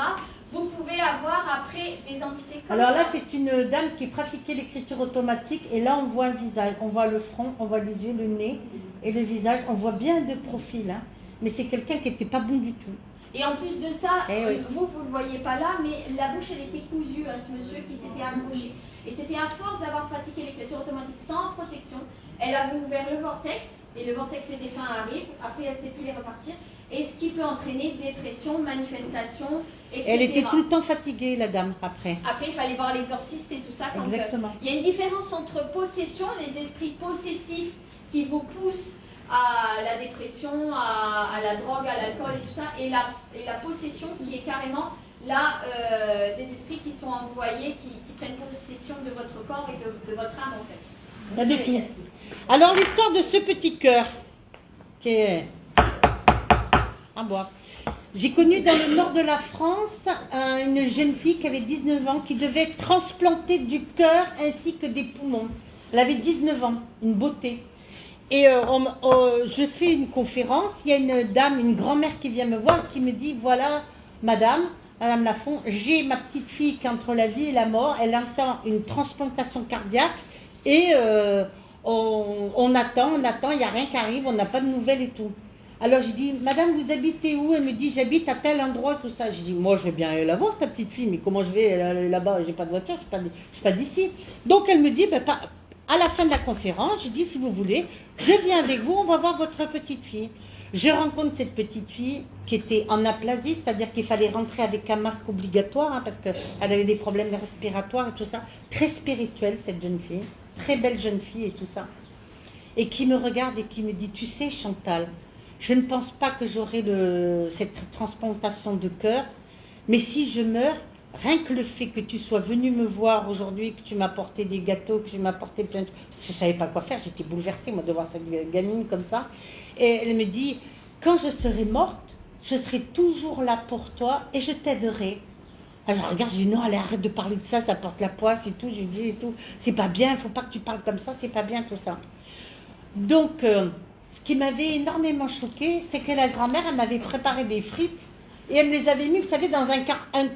vous pouvez avoir après des entités comme Alors là, ça. c'est une dame qui pratiquait l'écriture automatique et là, on voit un visage. On voit le front, on voit les yeux, le nez et le visage. On voit bien de profil, hein. Mais c'est quelqu'un qui n'était pas bon du tout. Et en plus de ça, oui. vous ne le voyez pas là, mais la bouche, elle était cousue à ce monsieur qui s'était accroché. Et c'était à force d'avoir pratiqué l'écriture automatique sans protection, elle avait ouvert le vortex, et le vortex des défunts arrive, après elle ne sait plus les repartir, et ce qui peut entraîner dépression, manifestation, etc. Elle était tout le temps fatiguée, la dame, après. Après, il fallait voir l'exorciste et tout ça. Quand, Exactement. il y a une différence entre possession, les esprits possessifs qui vous poussent à la dépression, à la drogue, à l'alcool et tout ça, et la possession qui est carrément là des esprits qui sont envoyés, qui prennent possession de votre corps et de votre âme en fait. Pas du tout. Alors l'histoire de ce petit cœur, qui est en bois. J'ai connu dans le nord de la France une jeune fille qui avait 19 ans qui devait transplanter du cœur ainsi que des poumons. Elle avait 19 ans, une beauté. Et je fais une conférence, il y a une dame, une grand-mère qui vient me voir, qui me dit, voilà, madame Lafont, j'ai ma petite fille qui est entre la vie et la mort, elle entend une transplantation cardiaque et on attend, il n'y a rien qui arrive, on n'a pas de nouvelles et tout. Alors je dis, madame, vous habitez où? Elle me dit, j'habite à tel endroit, tout ça. Je dis, moi je vais bien aller la voir, ta petite fille, mais comment je vais aller là-bas? J'ai pas de voiture, je ne suis pas d'ici. Donc elle me dit, ben, à la fin de la conférence, je dis, si vous voulez, je viens avec vous, on va voir votre petite fille. Je rencontre cette petite fille qui était en aplasie, c'est-à-dire qu'il fallait rentrer avec un masque obligatoire, hein, parce qu'elle avait des problèmes respiratoires et tout ça. Très spirituelle, cette jeune fille, très belle jeune fille et tout ça. Et qui me regarde et qui me dit, tu sais Chantal, je ne pense pas que j'aurai cette transplantation de cœur, mais si je meurs, rien que le fait que tu sois venu me voir aujourd'hui, que tu m'as apporté des gâteaux, que tu m'as apporté plein de choses, parce que je ne savais pas quoi faire, j'étais bouleversée moi de voir cette gamine comme ça. Et elle me dit, quand je serai morte, je serai toujours là pour toi et je t'aiderai. Alors je regarde, je dis non, allez, arrête de parler de ça, ça porte la poisse et tout, je dis et tout, c'est pas bien, il ne faut pas que tu parles comme ça, c'est pas bien tout ça. Donc, ce qui m'avait énormément choquée, c'est que la grand-mère, elle m'avait préparé des frites. Et elle me les avait mis, vous savez, dans un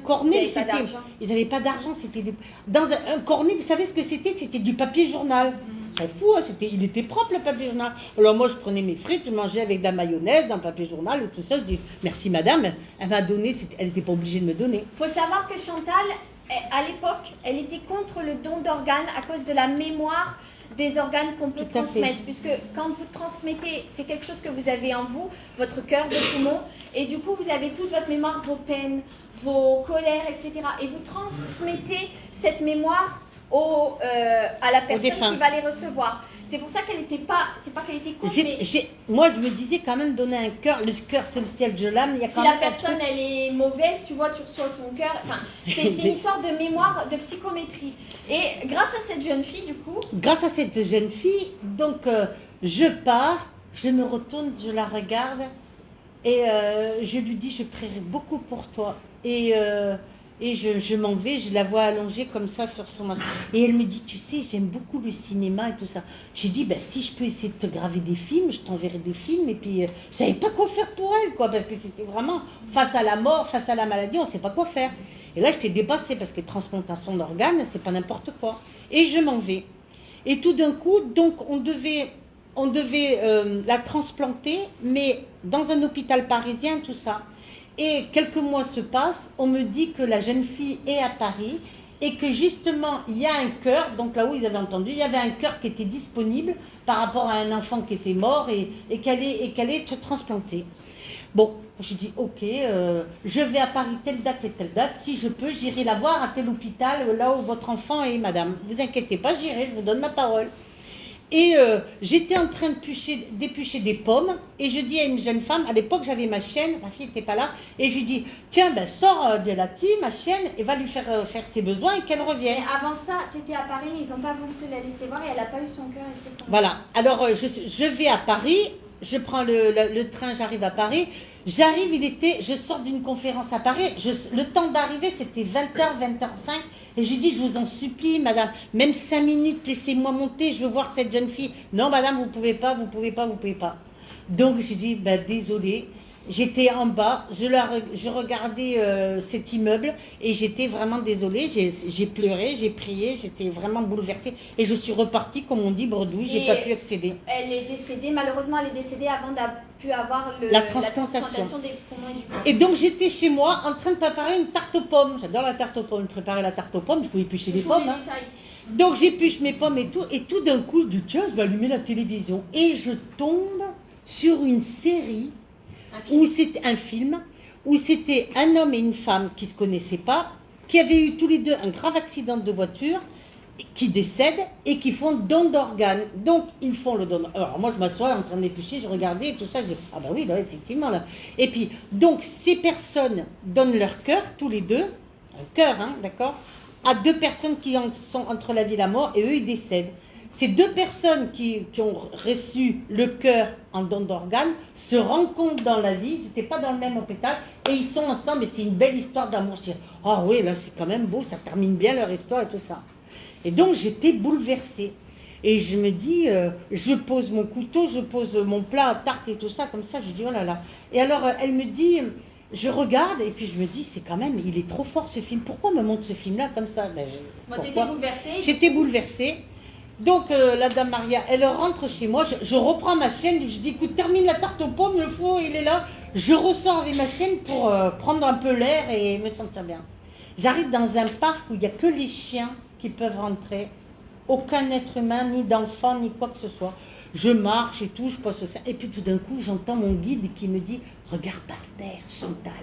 cornet. Ils n'avaient pas d'argent, c'était dans un cornet, vous savez ce que c'était? C'était du papier journal. C'est fou, hein, il était propre le papier journal. Alors moi, je prenais mes frites, je mangeais avec de la mayonnaise, dans le papier journal et tout ça. Je dis, merci madame, elle m'a donné, elle n'était pas obligée de me donner. Il faut savoir que Chantal, à l'époque, elle était contre le don d'organes à cause de la mémoire des organes qu'on peut transmettre, puisque quand vous transmettez, c'est quelque chose que vous avez en vous, votre cœur, vos poumons, et du coup vous avez toute votre mémoire, vos peines, vos colères, etc. Et vous transmettez cette mémoire à la personne qui va les recevoir. C'est pour ça qu'elle n'était pas, c'est pas qu'elle était contre, moi je me disais quand même donner un cœur, le cœur c'est le ciel de l'âme. Si la personne elle est mauvaise, tu vois, tu reçois son cœur. Enfin, c'est une histoire de mémoire, de psychométrie. Et grâce à cette jeune fille, du coup. Grâce à cette jeune fille, donc je pars, je me retourne, je la regarde et je lui dis je prierai beaucoup pour toi. Et je m'en vais, je la vois allongée comme ça sur son masque. Et elle me dit, tu sais, j'aime beaucoup le cinéma et tout ça. J'ai dit, ben, si je peux essayer de te graver des films, je t'enverrai des films. Et puis, je savais pas quoi faire pour elle, quoi, parce que c'était vraiment face à la mort, face à la maladie, on sait pas quoi faire. Et là, j'étais dépassée parce que transplantation d'organes, c'est pas n'importe quoi. Et je m'en vais. Et tout d'un coup, donc, on devait la transplanter, mais dans un hôpital parisien, tout ça. Et quelques mois se passent, on me dit que la jeune fille est à Paris et que justement, il y a un cœur, donc là où ils avaient entendu, il y avait un cœur qui était disponible par rapport à un enfant qui était mort et qu'elle allait être transplantée. Bon, je dis, ok, je vais à Paris telle date et telle date, si je peux, j'irai la voir à tel hôpital, là où votre enfant est, madame. Ne vous inquiétez pas, j'irai, je vous donne ma parole. Et j'étais en train d'éplucher des pommes et je dis à une jeune femme, à l'époque j'avais ma chienne, ma fille n'était pas là, et je lui dis, tiens, ben, sors de la ma chienne, et va lui faire ses besoins et qu'elle revienne. Mais avant ça, tu étais à Paris, mais ils n'ont pas voulu te la laisser voir et elle n'a pas eu son cœur. Et c'est pas... Voilà, alors je vais à Paris, je prends le train, j'arrive à Paris, je sors d'une conférence à Paris, le temps d'arriver c'était 20h, 20h05, et je lui dis, je vous en supplie, madame, même 5 minutes, laissez-moi monter, je veux voir cette jeune fille. Non, madame, vous pouvez pas. Donc, je dis, ben, désolée. J'étais en bas, je regardais cet immeuble et j'étais vraiment désolée. J'ai pleuré, j'ai prié, j'étais vraiment bouleversée. Et je suis repartie, comme on dit, bredouille, j'ai pas pu accéder. Elle est décédée, malheureusement, elle est décédée avant d'avoir pu avoir la transplantation des poumons et du cœur. Et donc j'étais chez moi en train de préparer une tarte aux pommes. J'adore la tarte aux pommes. Préparer la tarte aux pommes, il faut éplucher les pommes. Donc j'épluche mes pommes et tout d'un coup, je dis tiens, je vais allumer la télévision. Et je tombe sur une série, où c'était un film, où c'était un homme et une femme qui ne se connaissaient pas, qui avaient eu tous les deux un grave accident de voiture, qui décèdent et qui font don d'organes. Donc ils font le don. Alors moi je m'assois en train d'éplucher, je regardais et tout ça, je dis ah ben oui, là effectivement là. Et puis donc ces personnes donnent leur cœur, tous les deux, un cœur, hein, d'accord, à deux personnes qui sont entre la vie et la mort, et eux ils décèdent. Ces deux personnes qui ont reçu le cœur en don d'organes se rencontrent dans la vie, ils n'étaient pas dans le même hôpital, et ils sont ensemble, et c'est une belle histoire d'amour. Je dis, ah oui, là c'est quand même beau, ça termine bien leur histoire et tout ça. Et donc j'étais bouleversée. Et je me dis, je pose mon couteau, je pose mon plat à tarte et tout ça, comme ça, je dis, oh là là. Et alors elle me dit, je regarde, et puis je me dis, c'est quand même, il est trop fort ce film, pourquoi on me montre ce film-là comme ça? Moi, t'étais bouleversée? J'étais bouleversée. Donc la dame Maria, elle rentre chez moi, je reprends ma chienne, je dis écoute, termine la tarte aux pommes, le four il est là. Je ressors avec ma chienne pour prendre un peu l'air et me sentir bien. J'arrive dans un parc où il n'y a que les chiens qui peuvent rentrer, aucun être humain, ni d'enfant, ni quoi que ce soit. Je marche et tout, je passe ça. Et puis tout d'un coup, j'entends mon guide qui me dit regarde par terre, Chantal.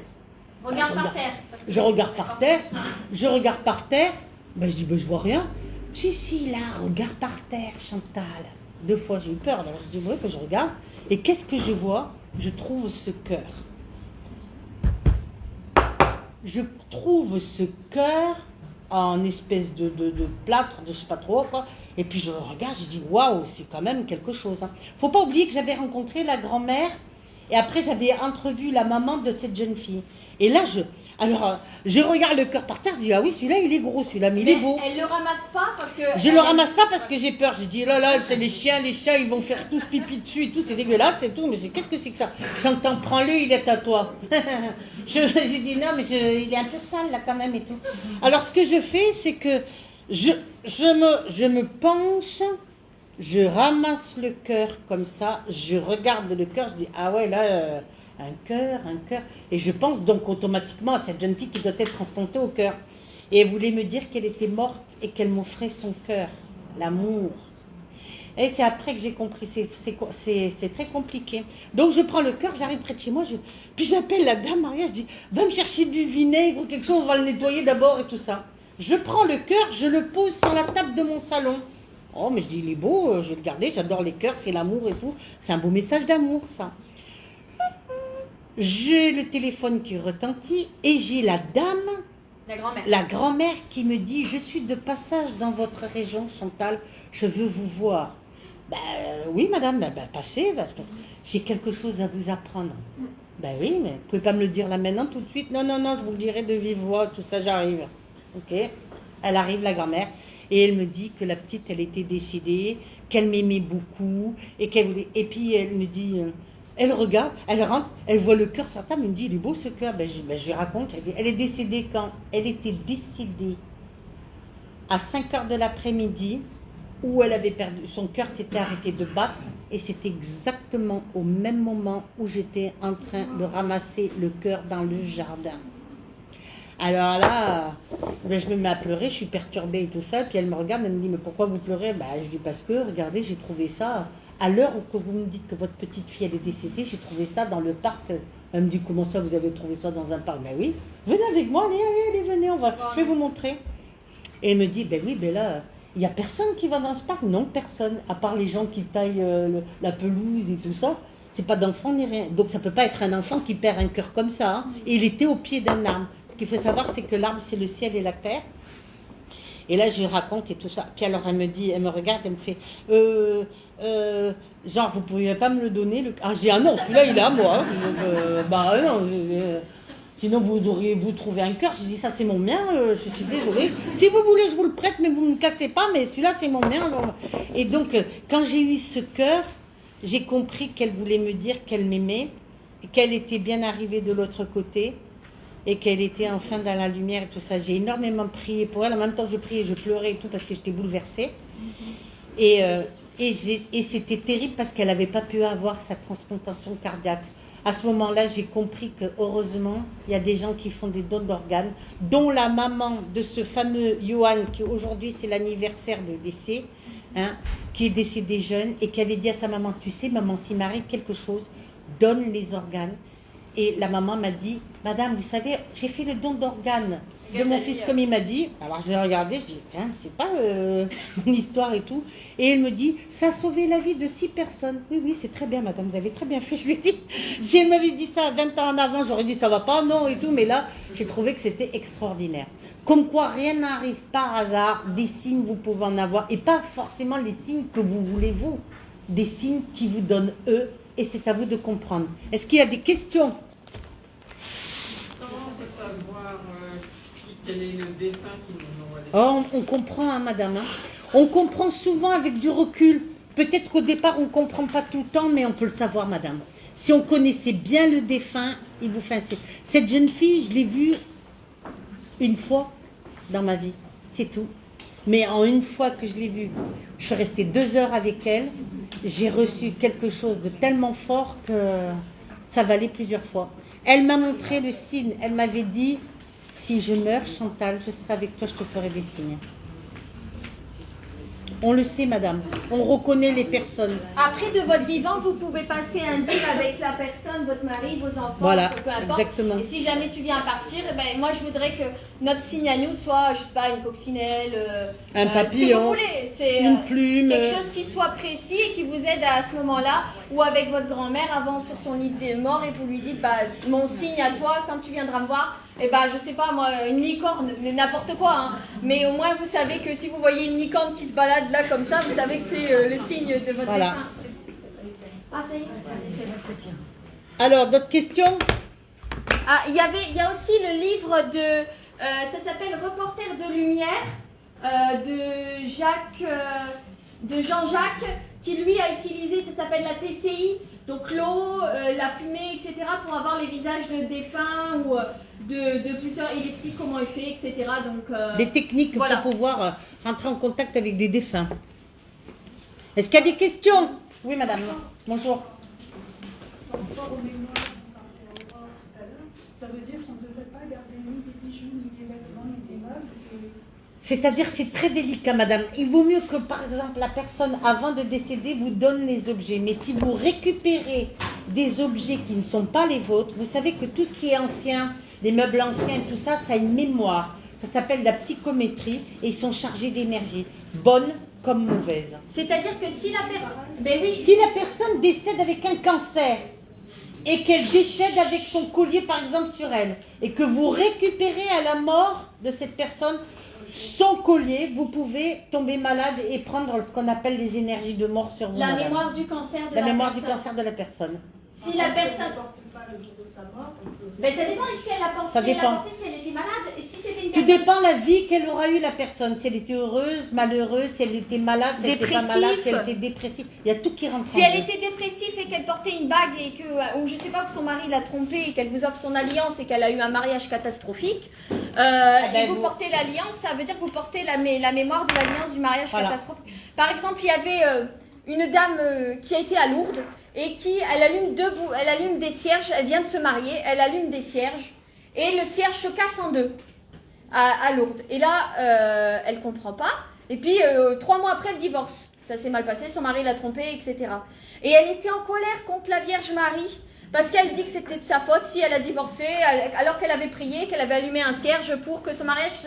Regarde par terre. Je regarde par terre, je regarde par terre, ben, je dis ben, je vois rien. Si, là, regarde par terre, Chantal. 2 fois, j'ai eu peur, alors je dis, oui, que je regarde. Et qu'est-ce que je vois? Je trouve ce cœur. Je trouve ce cœur en espèce de plâtre, de je sais pas trop quoi. Et puis je regarde, je dis, waouh, c'est quand même quelque chose. Hein. Faut pas oublier que j'avais rencontré la grand-mère, et après j'avais entrevu la maman de cette jeune fille. Et là, je regarde le cœur par terre, je dis, ah oui, celui-là, il est gros, celui-là, mais il est beau. Elle le ramasse pas parce que... Je le ramasse pas parce que j'ai peur. Je dis, là, c'est les chiens, les chats, ils vont faire tous pipi dessus et tout, c'est dégueulasse, c'est tout. Mais qu'est-ce que c'est que ça? J'entends, prends-le, il est à toi. J'ai dit, non, mais il est un peu sale, là, quand même, et tout. Alors, ce que je fais, c'est que je me penche, je ramasse le cœur comme ça, je regarde le cœur, je dis, ah ouais, là... un cœur, et je pense donc automatiquement à cette jeune fille qui doit être transplantée au cœur. Et elle voulait me dire qu'elle était morte et qu'elle m'offrait son cœur, l'amour. Et c'est après que j'ai compris, c'est très compliqué. Donc je prends le cœur, j'arrive près de chez moi, puis j'appelle la dame Maria, je dis, va me chercher du vinaigre ou quelque chose, on va le nettoyer d'abord et tout ça. Je prends le cœur, je le pose sur la table de mon salon. Oh, mais je dis, il est beau, je vais le garder, j'adore les cœurs, c'est l'amour et tout. C'est un beau message d'amour, ça. J'ai le téléphone qui retentit et j'ai la dame, la grand-mère qui me dit, je suis de passage dans votre région, Chantal, je veux vous voir. Ben oui madame, passez, j'ai quelque chose à vous apprendre. Ben oui, mais vous pouvez pas me le dire là maintenant tout de suite? Non, je vous le dirai de vive voix, tout ça, j'arrive. Ok, elle arrive la grand-mère et elle me dit que la petite, elle était décédée, qu'elle m'aimait beaucoup et puis elle me dit... Elle regarde, elle rentre, elle voit le cœur sur la table, elle me dit, il est beau ce cœur. Je lui raconte, elle est décédée quand? Elle était décédée à 5h de l'après-midi, où elle avait perdu, son cœur s'était arrêté de battre, et c'était exactement au même moment où j'étais en train de ramasser le cœur dans le jardin. Alors là, je me mets à pleurer, je suis perturbée et tout ça, puis elle me regarde, elle me dit, mais pourquoi vous pleurez? Je dis, parce que, regardez, j'ai trouvé ça... À l'heure où vous me dites que votre petite fille elle est décédée, j'ai trouvé ça dans le parc. Elle me dit, comment ça, vous avez trouvé ça dans un parc? Ben oui, venez avec moi, allez, venez, je vais vous montrer. Et elle me dit, ben oui, là, il n'y a personne qui va dans ce parc. Non, personne, à part les gens qui taillent la pelouse et tout ça. C'est pas d'enfant ni rien. Donc ça ne peut pas être un enfant qui perd un cœur comme ça. Hein. Et il était au pied d'un arbre. Ce qu'il faut savoir, c'est que l'arbre, c'est le ciel et la terre. Et là, je lui raconte et tout ça. Puis alors, elle me regarde, elle me fait, genre, vous ne pourriez pas me le donner Ah, j'ai ah non, celui-là, il est à moi. Non, sinon, vous trouvez un cœur. J'ai dit, ça, c'est mon mien, je suis désolée. Si vous voulez, je vous le prête, mais vous ne me cassez pas, mais celui-là, c'est mon mien. Alors. Et donc, quand j'ai eu ce cœur, j'ai compris qu'elle voulait me dire qu'elle m'aimait qu'elle était bien arrivée de l'autre côté et qu'elle était enfin dans la lumière et tout ça. J'ai énormément prié pour elle. En même temps, je priais, je pleurais et tout parce que j'étais bouleversée. Et c'était terrible parce qu'elle n'avait pas pu avoir sa transplantation cardiaque. À ce moment-là, j'ai compris que heureusement, il y a des gens qui font des dons d'organes, dont la maman de ce fameux Johan, qui aujourd'hui c'est l'anniversaire de décès, hein, qui est décédé jeune et qui avait dit à sa maman, tu sais maman, s'il m'arrive quelque chose, donne les organes. Et la maman m'a dit, madame, vous savez, j'ai fait le don d'organes de mon fils comme il m'a dit. Alors j'ai regardé, je dis, tiens, c'est pas mon histoire et tout. Et elle me dit, ça a sauvé la vie de 6 personnes. Oui, oui, c'est très bien madame, vous avez très bien fait. Je lui ai dit, si elle m'avait dit ça 20 ans en avant, j'aurais dit, ça va pas, non et tout. Mais là, j'ai trouvé que c'était extraordinaire. Comme quoi, rien n'arrive par hasard. Des signes, vous pouvez en avoir. Et pas forcément les signes que vous voulez vous. Des signes qui vous donnent eux. Et c'est à vous de comprendre. Est-ce qu'il y a des questions? Comment on peut savoir quel est le défunt qui nous envoie des... Oh, on comprend, hein, madame. Hein. On comprend souvent avec du recul. Peut-être qu'au départ, on ne comprend pas tout le temps, mais on peut le savoir, madame. Si on connaissait bien le défunt, il vous fait... Cette jeune fille, je l'ai vue une fois dans ma vie. C'est tout. Mais en une fois que je l'ai vue, je suis restée 2 heures avec elle. J'ai reçu quelque chose de tellement fort que ça valait plusieurs fois. Elle m'a montré le signe. Elle m'avait dit, si je meurs, Chantal, je serai avec toi, je te ferai des signes. On le sait, madame. On reconnaît les personnes. Après, de votre vivant, vous pouvez passer un deal avec la personne, votre mari, vos enfants, Voilà, peu importe. exactement. Et si jamais tu viens à partir, eh ben, moi, je voudrais que notre signe à nous soit, je sais pas, une coccinelle, Un ce que papillon, vous voulez. C'est une plume. quelque chose qui soit précis et qui vous aide à ce moment-là, ou avec votre grand-mère avant sur son lit de mort et vous lui dites, bah, mon signe à toi, quand tu viendras me voir, et bah, je sais pas, moi, une licorne, n'importe quoi, hein. Mais au moins, vous savez que si vous voyez une licorne qui se balade là comme ça, vous savez que c'est le signe de votre Voilà. défunt. Ah, ça y est. Alors, d'autres questions? Ah, il y a aussi le livre de, ça s'appelle Reporter de lumière, de Jean-Jacques, qui lui a utilisé, ça s'appelle la TCI, donc l'eau, la fumée, etc., pour avoir les visages de défunts ou de plusieurs, il explique comment il fait, etc. Donc, Des techniques voilà. pour pouvoir rentrer en contact avec des défunts. Est-ce qu'il y a des questions? Oui, madame. Bonjour. Par rapport aux mémoires dont on parlait tout à l'heure, ça veut dire qu'on ne devrait pas garder ni des bijoux, ni des vêtements, ni des meubles. C'est-à-dire, c'est très délicat, madame. Il vaut mieux que, par exemple, la personne, avant de décéder, vous donne les objets. Mais si vous récupérez des objets qui ne sont pas les vôtres, vous savez que tout ce qui est ancien, les meubles anciens, tout ça, ça a une mémoire. Ça s'appelle la psychométrie et ils sont chargés d'énergie, bonne comme mauvaise. c'est-à-dire que si la personne, ben oui, Si la personne décède avec un cancer et qu'elle décède avec son collier, par exemple, sur elle, et que vous récupérez à la mort de cette personne son collier, vous pouvez tomber malade et prendre ce qu'on appelle les énergies de mort sur vous. la madame. mémoire du cancer de La la mémoire du personne. cancer de la personne. Si la personne, Pas le jour de sa mort, on peut- ben ça dépend, est-ce qu'elle a porté, Ça si elle a dépend. porté, si elle était malade, et si c'était une Tout personne dépend la vie qu'elle aura eu la personne. Si elle était heureuse, malheureuse, si elle était malade, si elle était pas malade, si elle était dépressive. Il y a tout qui rentre Si en elle jeu. était dépressive et qu'elle portait une bague et que, ou je sais pas, que son mari l'a trompée et qu'elle vous offre son alliance et qu'elle a eu un mariage catastrophique, ben et vous portez l'alliance, ça veut dire que vous portez la mémoire de l'alliance du mariage Voilà. catastrophique. Par exemple, il y avait une dame qui a été à Lourdes et elle allume des cierges, elle vient de se marier, elle allume des cierges et le cierge se casse en deux à Lourdes. Et là, elle comprend pas. Et puis, 3 mois après, elle divorce. Ça s'est mal passé, son mari l'a trompée, etc. Et elle était en colère contre la Vierge Marie, parce qu'elle dit que c'était de sa faute si elle a divorcé, alors qu'elle avait prié, qu'elle avait allumé un cierge pour que son mariage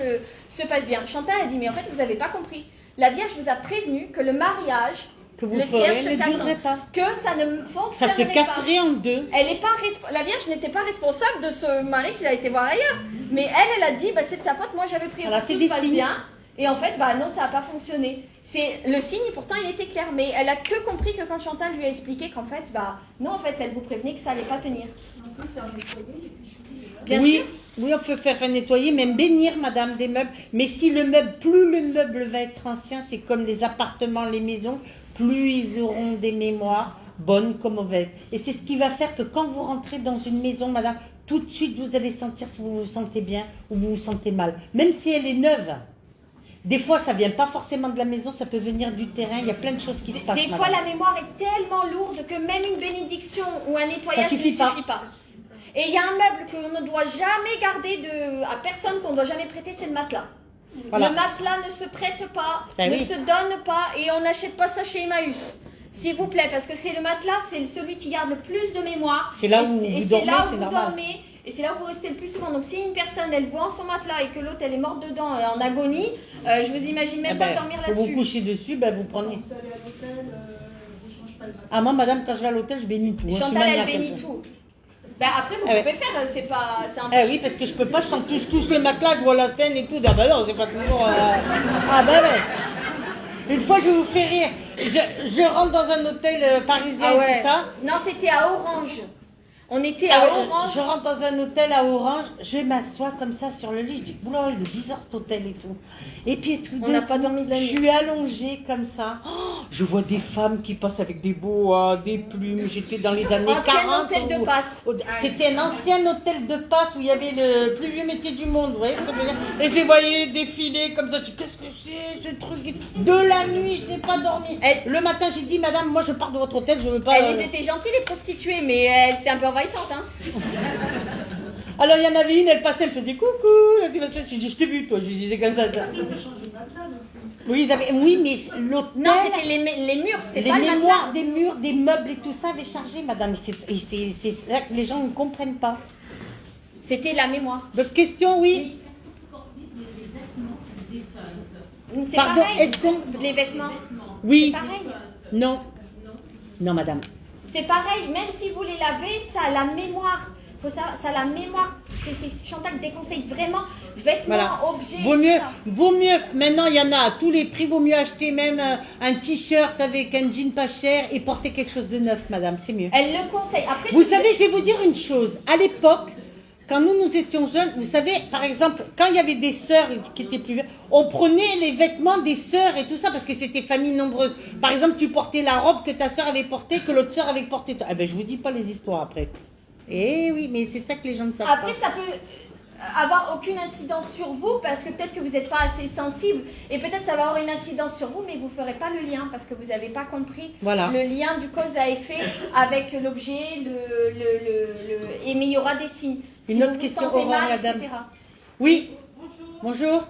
se passe bien. Chantal a dit, mais en fait, vous n'avez pas compris. La Vierge vous a prévenu que le mariage, Que vous le ferez cierge se ne casse durerait pas. que ça ne Ça fonctionnerait se pas. casserait en deux. La Vierge n'était pas responsable de ce mari qu'il a été voir ailleurs. Mais elle a dit, bah, c'est de sa faute, moi j'avais prié Elle a pour que fait tout des se passe signes. bien. Et en fait, bah non, ça n'a pas fonctionné. C'est le signe, pourtant, il était clair. Mais elle a que compris que quand Chantal lui a expliqué qu'en fait, bah non, en fait, elle vous prévenait que ça allait pas tenir. On peut faire nettoyer les bijoux. Bien oui, sûr. oui, on peut faire nettoyer, même bénir, madame, des meubles. Mais si le meuble, plus le meuble va être ancien, c'est comme les appartements, les maisons, plus ils auront des mémoires, bonnes comme mauvaises. Et c'est ce qui va faire que quand vous rentrez dans une maison, madame, tout de suite vous allez sentir si vous vous sentez bien ou vous vous sentez mal. Même si elle est neuve. Des fois, ça ne vient pas forcément de la maison, ça peut venir du terrain, il y a plein de choses qui se passent. Des fois, la mémoire est tellement lourde que même une bénédiction ou un nettoyage ne suffit suffit pas. Et il y a un meuble qu'on ne doit jamais garder à personne, qu'on ne doit jamais prêter, c'est le matelas. Voilà. Le matelas ne se prête pas, Ben ne oui. se donne pas et on n'achète pas ça chez Emmaüs. S'il vous plaît, parce que c'est le matelas, c'est celui qui garde le plus de mémoire. C'est là Et où c'est- vous et dormez, c'est là où c'est vous normal. dormez. Et c'est là où vous restez le plus souvent. Donc si une personne, elle voit son matelas et que l'autre, elle est morte dedans en agonie, je vous imagine même pas dormir Pour vous là-dessus. coucher dessus, ben, vous Quand prenez. vous allez à l'hôtel, vous ne changez pas le matelas. Ah moi, madame, quand je vais à l'hôtel, je bénis tout. hein, je suis Chantal, elle maniaque, bénit ça. tout. Ben après, vous Ah ouais. pouvez faire, c'est un Eh oui, parce que je peux pas, je touche le matelas, je vois la scène et tout. Ah bah non, c'est pas toujours... Ah bah ouais. Une fois, je vais vous faire rire. Je rentre dans un hôtel parisien Ah et ouais. tout ça. Non, c'était à Orange. On était Ah à ouais, Orange. je rentre dans un hôtel à Orange, je m'assois comme ça sur le lit, je dis, oula, il est bizarre cet hôtel et tout. Et puis tout On d'un n'a pas coup, dormi de la je nuit. suis allongée comme ça. Oh, je vois des femmes qui passent avec des boas, des plumes. J'étais dans les années Ancien 40. hôtel de passe. C'était un ancien hôtel de passe où il y avait le plus vieux métier du monde, vous voyez ce que je veux dire. Et je les voyais défiler comme ça. Je dis, qu'est-ce que c'est ce truc de la nuit, je n'ai pas dormi. Le matin, j'ai dit, madame, moi je pars de votre hôtel, je veux pas... Elles étaient gentilles, les prostituées, mais elles étaient un peu envahissantes. Hein. Alors il y en avait une, elle passait, elle faisait coucou. Elle disait, je dis, je t'ai vu toi, je lui disais comme ça. Vous avez changé de matelas non plus. Oui, oui, mais l'hôtel, Non, c'était les murs, c'était les pas le mémoires matelas. des murs, des meubles et tout ça avait chargé, madame. C'est là que les gens ne comprennent pas. C'était la mémoire. D'autres questions, oui, Est-ce que vous portez des vêtements défuntes? C'est Pardon, pareil. est-ce qu'on... Les vêtements. Oui, Pareil. non. Non, madame. C'est pareil, même si vous les lavez, ça a la mémoire. Faut savoir, ça a la mémoire. C'est Chantal déconseille vraiment vêtements, Voilà. objets. Vaut tout mieux, ça. vaut mieux, maintenant il y en a à tous les prix, vaut mieux acheter même un t-shirt avec un jean pas cher et porter quelque chose de neuf, madame, c'est mieux. Elle le conseille. Après, Vous si savez, je vais vous dire une chose. À l'époque, quand nous étions jeunes, vous savez, par exemple, quand il y avait des sœurs qui étaient plus vieilles, on prenait les vêtements des sœurs et tout ça parce que c'était famille nombreuse. Par exemple, tu portais la robe que ta sœur avait portée, que l'autre sœur avait portée. Ah ben, je vous dis pas les histoires après. Eh oui, mais c'est ça que les gens ne savent Après, pas. ça peut avoir aucune incidence sur vous parce que peut-être que vous n'êtes pas assez sensible et peut-être ça va avoir une incidence sur vous mais vous ne ferez pas le lien parce que vous n'avez pas compris Voilà. le lien du cause à effet avec l'objet, et mais il y aura des signes. Une Si autre vous vous question, sentez Aurore, mal, madame. etc. Oui, Bonjour. bonjour.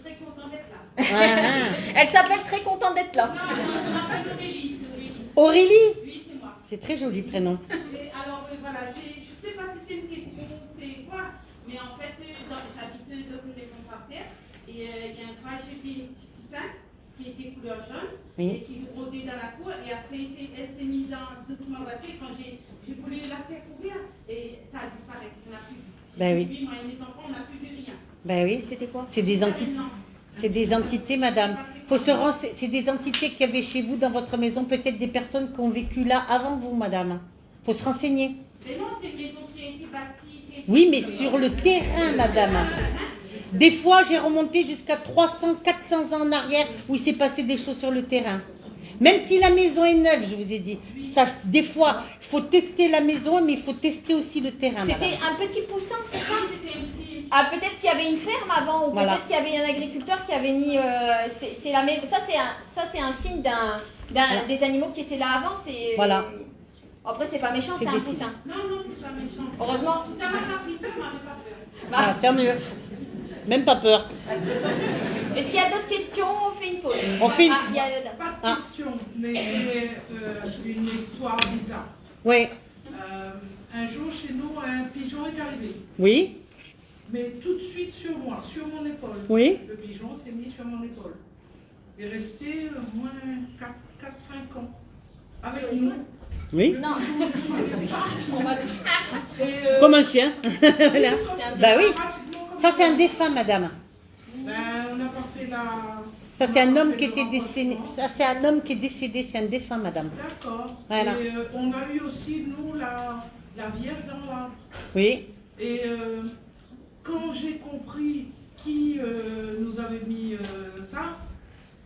Très content d'être là. Ah, Elle s'appelle très contente d'être là. Non, je m'appelle Aurélie, c'est Aurélie. Aurélie, Oui, c'est moi. c'est très joli prénom. Et alors, voilà, je ne sais pas si c'est une question, c'est quoi, mais en fait, j'habite dans une maison par terre, et il y a un fois, j'ai fait un petit coussin qui était couleur jaune, Oui. et qui rôdait dans la cour, et après, elle s'est mise doucement dans la voiture, et quand j'ai voulu la faire courir, et ça a disparu, on n'a plus vu. Ben oui. Et puis, moi et mes enfants, on n'a plus vu rien. Ben oui, C'était quoi? c'est des entités. Non. C'est des entités, madame. C'est des entités qu'il y avait chez vous dans votre maison, peut-être des personnes qui ont vécu là avant vous, madame. Faut se renseigner. Mais non, c'est une maison qui a été bâtie. qui a été- Oui, mais sur le terrain, madame. Des fois, j'ai remonté jusqu'à 300, 400 ans en arrière où il s'est passé des choses sur le terrain. Même si la maison est neuve, je vous ai dit. Ça, des fois, il faut tester la maison, mais il faut tester aussi le terrain, madame. C'était un petit poussin, c'est ça? C'était un petit. Ah, peut-être qu'il y avait une ferme avant, ou Voilà. peut-être qu'il y avait un agriculteur qui avait mis. C'est la même. Ça, c'est un signe des animaux qui étaient là avant. C'est. Voilà. Après, c'est pas méchant, C'est c'est un des poussin. Non, non, c'est pas méchant. Heureusement. Tout à l'heure, la petite femme m'avait pas peur. Ah, c'est mieux. Même pas peur. Est-ce qu'il y a d'autres questions? On fait une pause. On fait une- Ah, il y a... Pas de Ah. question, mais j'ai une histoire bizarre. Oui. Un jour, chez nous, un pigeon est arrivé, Oui. mais tout de suite sur moi, sur mon épaule. Oui. Le pigeon s'est mis sur mon épaule. Il est resté au moins 4-5 ans avec nous. Oui. Non, Et, Comme un chien. Voilà. un Bah oui. pratiquement comme Ça, c'est un défunt, madame. Ben, on n'a pas fait la... Ça, c'est un on n'a homme pas qui fait était le décédé. rapprochement. Ça, c'est un homme qui est décédé. C'est un défunt, madame. D'accord. Voilà. Et on a eu aussi, nous, la Vierge dans l'arbre. Oui. Et quand j'ai compris qui nous avait mis ça,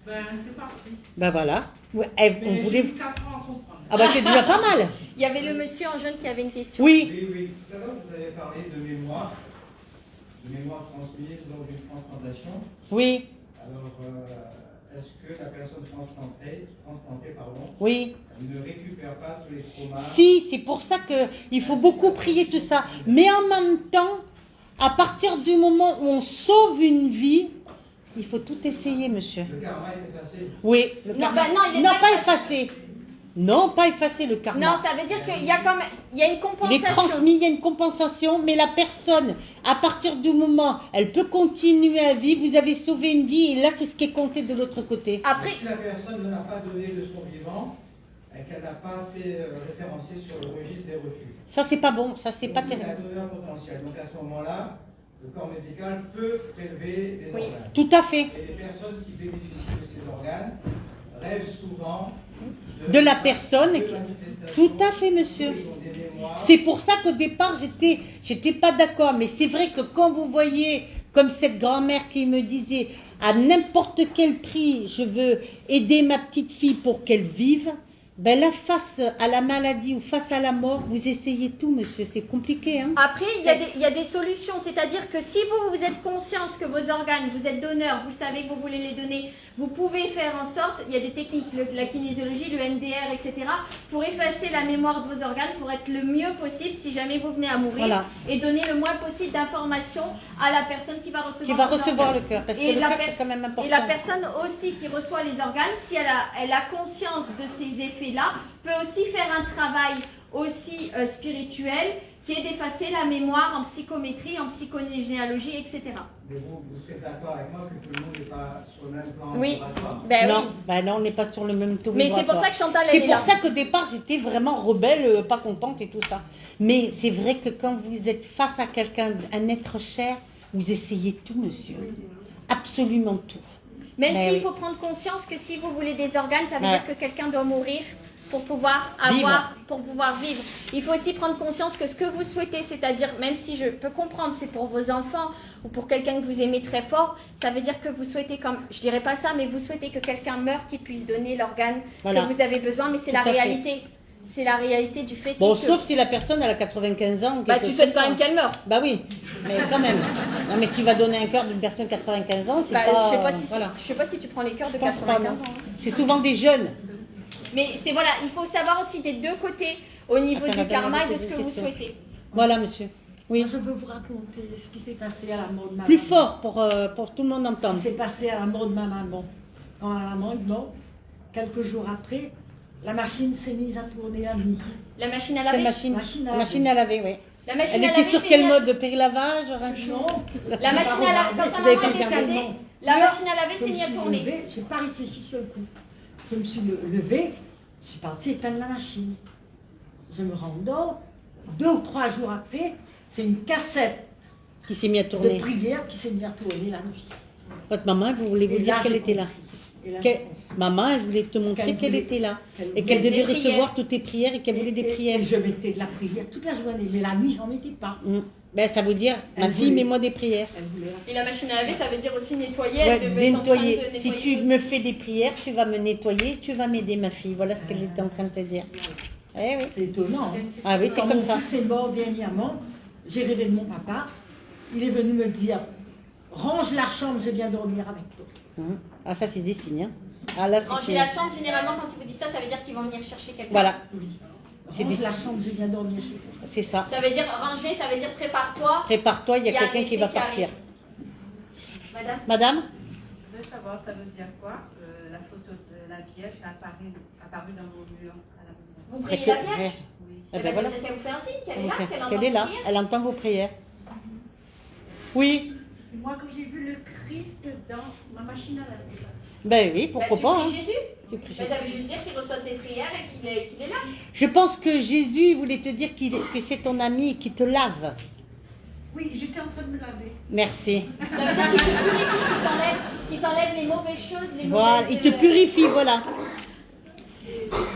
Ben, c'est parti. Ben voilà. On Mais voulait... j'ai eu 4 ans à comprendre. Ah ben c'est déjà pas mal. Il y avait le monsieur en jaune qui avait une question. Oui. Oui, oui. Tout à l'heure, vous avez parlé de mémoire transmise lors d'une transplantation. Oui. Alors, est-ce que la personne transplantée, Oui. ne récupère pas tous les traumas? Si, c'est pour ça qu'il faut beaucoup prier tout ça. Mais en même temps, à partir du moment où on sauve une vie, il faut tout essayer, monsieur. Le karma est effacé? Oui. Non, bah non, il est Non, pas pas effacé. Non, pas effacer le karma. Non, ça veut dire qu'il y a comme il y a une Il est compensation. transmis, il y a une compensation, mais la personne, à partir du moment, elle peut continuer à vivre, vous avez sauvé une vie, et là, c'est ce qui est compté de l'autre côté. Après, Si la personne ne l'a pas donné de son vivant, et qu'elle n'a pas été référencée sur le registre des refus. Ça, c'est pas bon, ça, c'est Donc, pas c'est terrible. un donneur potentiel. Donc à ce moment-là, le corps médical peut prélever des Oui. organes. Tout à fait. Et les personnes qui bénéficient de ces organes rêvent souvent De la personne. de Tout à fait, monsieur. Ils ont des mémoires. C'est pour ça qu'au départ, j'étais pas d'accord. Mais c'est vrai que quand vous voyez, comme cette grand-mère qui me disait, à n'importe quel prix, je veux aider ma petite fille pour qu'elle vive, ben là, face à la maladie ou face à la mort, vous essayez tout, monsieur. C'est compliqué, hein. Après, il y a des solutions. C'est-à-dire que si vous êtes conscient que vos organes, vous êtes donneur, vous savez que vous voulez les donner, vous pouvez faire en sorte, il y a des techniques, la kinésiologie, le MDR, etc., pour effacer la mémoire de vos organes, pour être le mieux possible si jamais vous venez à mourir, Voilà. et donner le moins possible d'informations à la personne qui va recevoir, Qui va vos recevoir organes. le cœur. Parce que Et le la cœur, pers- c'est quand même important. Et la personne aussi qui reçoit les organes, si elle a conscience de ces effets-là, peut aussi faire un travail aussi spirituel qui est d'effacer la mémoire en psychométrie, en psychogénéalogie, etc. Mais vous serez d'accord avec moi que tout le monde n'est pas sur le même plan Oui. vibratoire. Ben non, oui. ben non, on n'est pas sur le même taux Mais c'est pour vibratoire. ça que Chantal, elle C'est est pour là. ça qu'au départ, j'étais vraiment rebelle, pas contente et tout ça. Mais c'est vrai que quand vous êtes face à quelqu'un, un être cher, vous essayez tout, monsieur. Absolument tout. Même Ben s'il oui. faut prendre conscience que si vous voulez des organes, ça veut Ouais. dire que quelqu'un doit mourir pour pouvoir vivre. Il faut aussi prendre conscience que ce que vous souhaitez, c'est-à-dire, même si je peux comprendre, c'est pour vos enfants ou pour quelqu'un que vous aimez très fort, ça veut dire que vous souhaitez, comme, je dirais pas ça, mais vous souhaitez que quelqu'un meure qui puisse donner l'organe Voilà. que vous avez besoin, mais c'est Tout la à fait. réalité. C'est la réalité du fait Bon, que... sauf si la personne elle a 95 ans. ou Bah, quelque tu chose souhaites comme quand même ça. qu'elle meure. Bah oui, mais quand même. Non, mais si tu vas donner un cœur d'une personne de 95 ans, c'est Bah, pas... je sais pas si tu prends les cœurs de Je pense pas, 95 non. ans. hein. C'est souvent des jeunes. Mais c'est voilà, il faut savoir aussi des deux côtés au niveau Attends, du madame, karma et elle de pose ce une que vous question. souhaitez. Voilà, monsieur. Oui. Moi, je veux vous raconter ce qui s'est passé à la mort de ma Plus maman. fort pour tout le monde Ce entendre. qui s'est passé à la mort de ma maman. Quand ma maman est morte, quelques jours après, la machine s'est mise à tourner la nuit. La machine à Quelle laver. machine Machine à La machine à laver, oui. La machine Elle à était laver, sur c'est quel mis à- mode de périlavage rinçage Non. La machine à laver, quand sa Vous avez maman pas est regardé, décédée, non. la D'ailleurs, machine à laver je s'est me mise à suis tourner. levée, j'ai pas réfléchi sur le coup. Je me suis levée, je suis partie éteindre la machine. Je me rends 2 ou 3 jours après, c'est une cassette Qui s'est mis à de tourner. prière qui s'est mise à tourner la nuit. Votre maman, vous voulez vous Et dire là, qu'elle j'ai était là. compris. Et là, Que- j'ai compris. Maman, elle voulait te montrer Qu'elle qu'elle voulait- était là. qu'elle Et qu'elle voulait devait des recevoir prières. toutes tes prières et qu'elle voulait des prières. Et je mettais de la prière toute la journée, mais la nuit, j'en mettais pas. Ben, ça veut dire, ma Elle fille, voulait- mets-moi des prières. Elle voulait Et la machine à laver, ça veut dire aussi nettoyer. Ouais, Elle devait être en train de nettoyer. Si nettoyer. tu me fais des prières, tu vas me nettoyer, tu vas m'aider, ma fille. Voilà ce qu'elle était en train de te dire. Eh oui. C'est étonnant. Hein. Ah oui, c'est Quand comme mon ça. fils est mort dernièrement, j'ai rêvé de mon papa. Il est venu me dire, range la chambre, je viens dormir avec toi. Ah, ça, c'est des signes. Hein. Ah, là, Ranger c'est... la chambre, généralement, quand il vous dit ça, ça veut dire qu'ils vont venir chercher quelqu'un. Voilà, Oui. C'est Range des- la chambre, je viens dormir chez toi. c'est ça. Ça veut dire ranger, ça veut dire prépare-toi. Prépare-toi, il y Il y a a un quelqu'un qui décès va qui partir. arrive. Madame Madame Je veux savoir, ça veut dire quoi la photo de la Vierge apparue dans mon mur à la maison. Vous priez la Vierge. Oui. Eh Eh ben ben, ça voilà. veut dire qu'elle vous fait un signe, qu'elle est là, qu'elle entend Qu'elle est là, vos prières. elle entend vos prières. Oui, Moi, quand j'ai vu le Christ dans ma machine à laver, ben oui, Bah, pourquoi tu pas. pries Hein. Jésus. Tu pries Bah, Jésus. ça veut juste dire qu'il reçoit tes prières et qu'il est là. Je pense que Jésus voulait te dire que c'est ton ami qui te lave. oui, j'étais en train de me laver. Merci. Ça veut dire qu'il te purifie, qu'il t'enlève les mauvaises choses, les Voilà, mauvaises... il te purifie, voilà.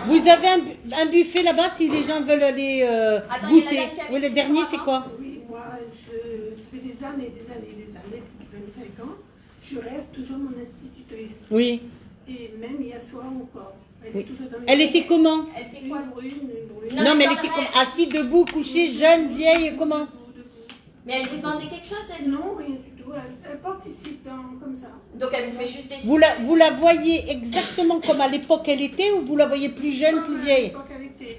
Vous avez un buffet là-bas si les gens veulent aller Attends, il y a la goûter. dame qui a Oui, le mis dernier, son c'est maman. quoi? Oui, moi, ça fait des années, depuis 25 ans, je rêve toujours mon institutrice. Oui, Et même hier soir encore. Elle Oui. est toujours dans les Elle était comment? Elle fait Une quoi? brune. Non, mais elle dans était la comme rêve. assise, debout, couchée, jeune, vieille, comment? Mais elle vous demandait quelque chose, elle? Non, rien du tout. Elle participe comme ça. Donc elle vous fait juste des Vous la voyez exactement comme à l'époque elle était ou vous la voyez plus jeune, plus vieille?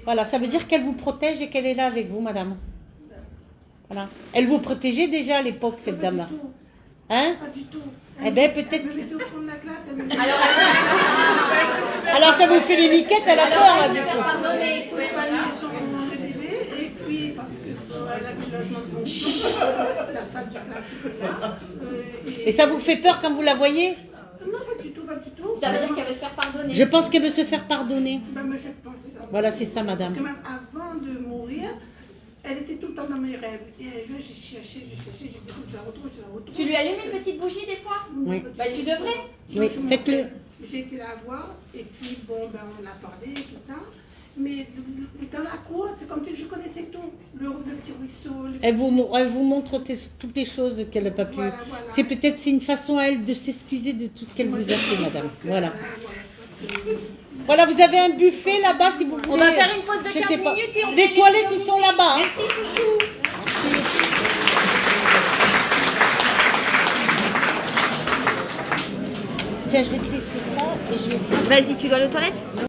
Voilà, ça veut dire qu'elle vous protège et qu'elle est là avec vous, madame. Voilà. Elle vous protégeait déjà à l'époque, cette dame-là. Hein? Pas du tout. Eh ben, peut-être. Elle me mettait au fond de la classe. Elle me mettait... Alors ça vous fait les miquettes, elle a peur, là, du Il coup. faut soigner son bébé. Et puis, parce qu'elle a du logement de fonction, la salle de classe est là. Et ça vous fait peur quand vous la voyez? Non, pas du tout, pas du tout. Ça veut dire qu'elle veut se faire pardonner. Je pense qu'elle veut se faire pardonner. Ben, mais je pense ça. Voilà, c'est ça, madame. Parce que même avant de mourir, elle était tout le temps dans mes rêves. Et un jour, j'ai cherché, j'ai dit, écoute, je la retrouve. Tu lui allumes une petite bougie des fois? Oui. Bah tu devrais. Oui, faites-le. J'ai été la voir, et puis bon, ben, on a parlé, tout ça. Mais dans la cour, c'est comme si je connaissais tout. Le petit ruisseau. Elle vous montre toutes les choses qu'elle n'a pas pu. Voilà. C'est une façon à elle de s'excuser de tout ce qu'elle vous a fait, madame. Voilà. Voilà, vous avez un buffet là-bas si vous voulez. On va faire une pause de Je 15 sais pas. minutes et on Les fait toilettes, les ils sont là-bas. hein. Merci chouchou. Tiens, je vais te laisser ça et je vais... Vas-y, tu dois aller aux toilettes?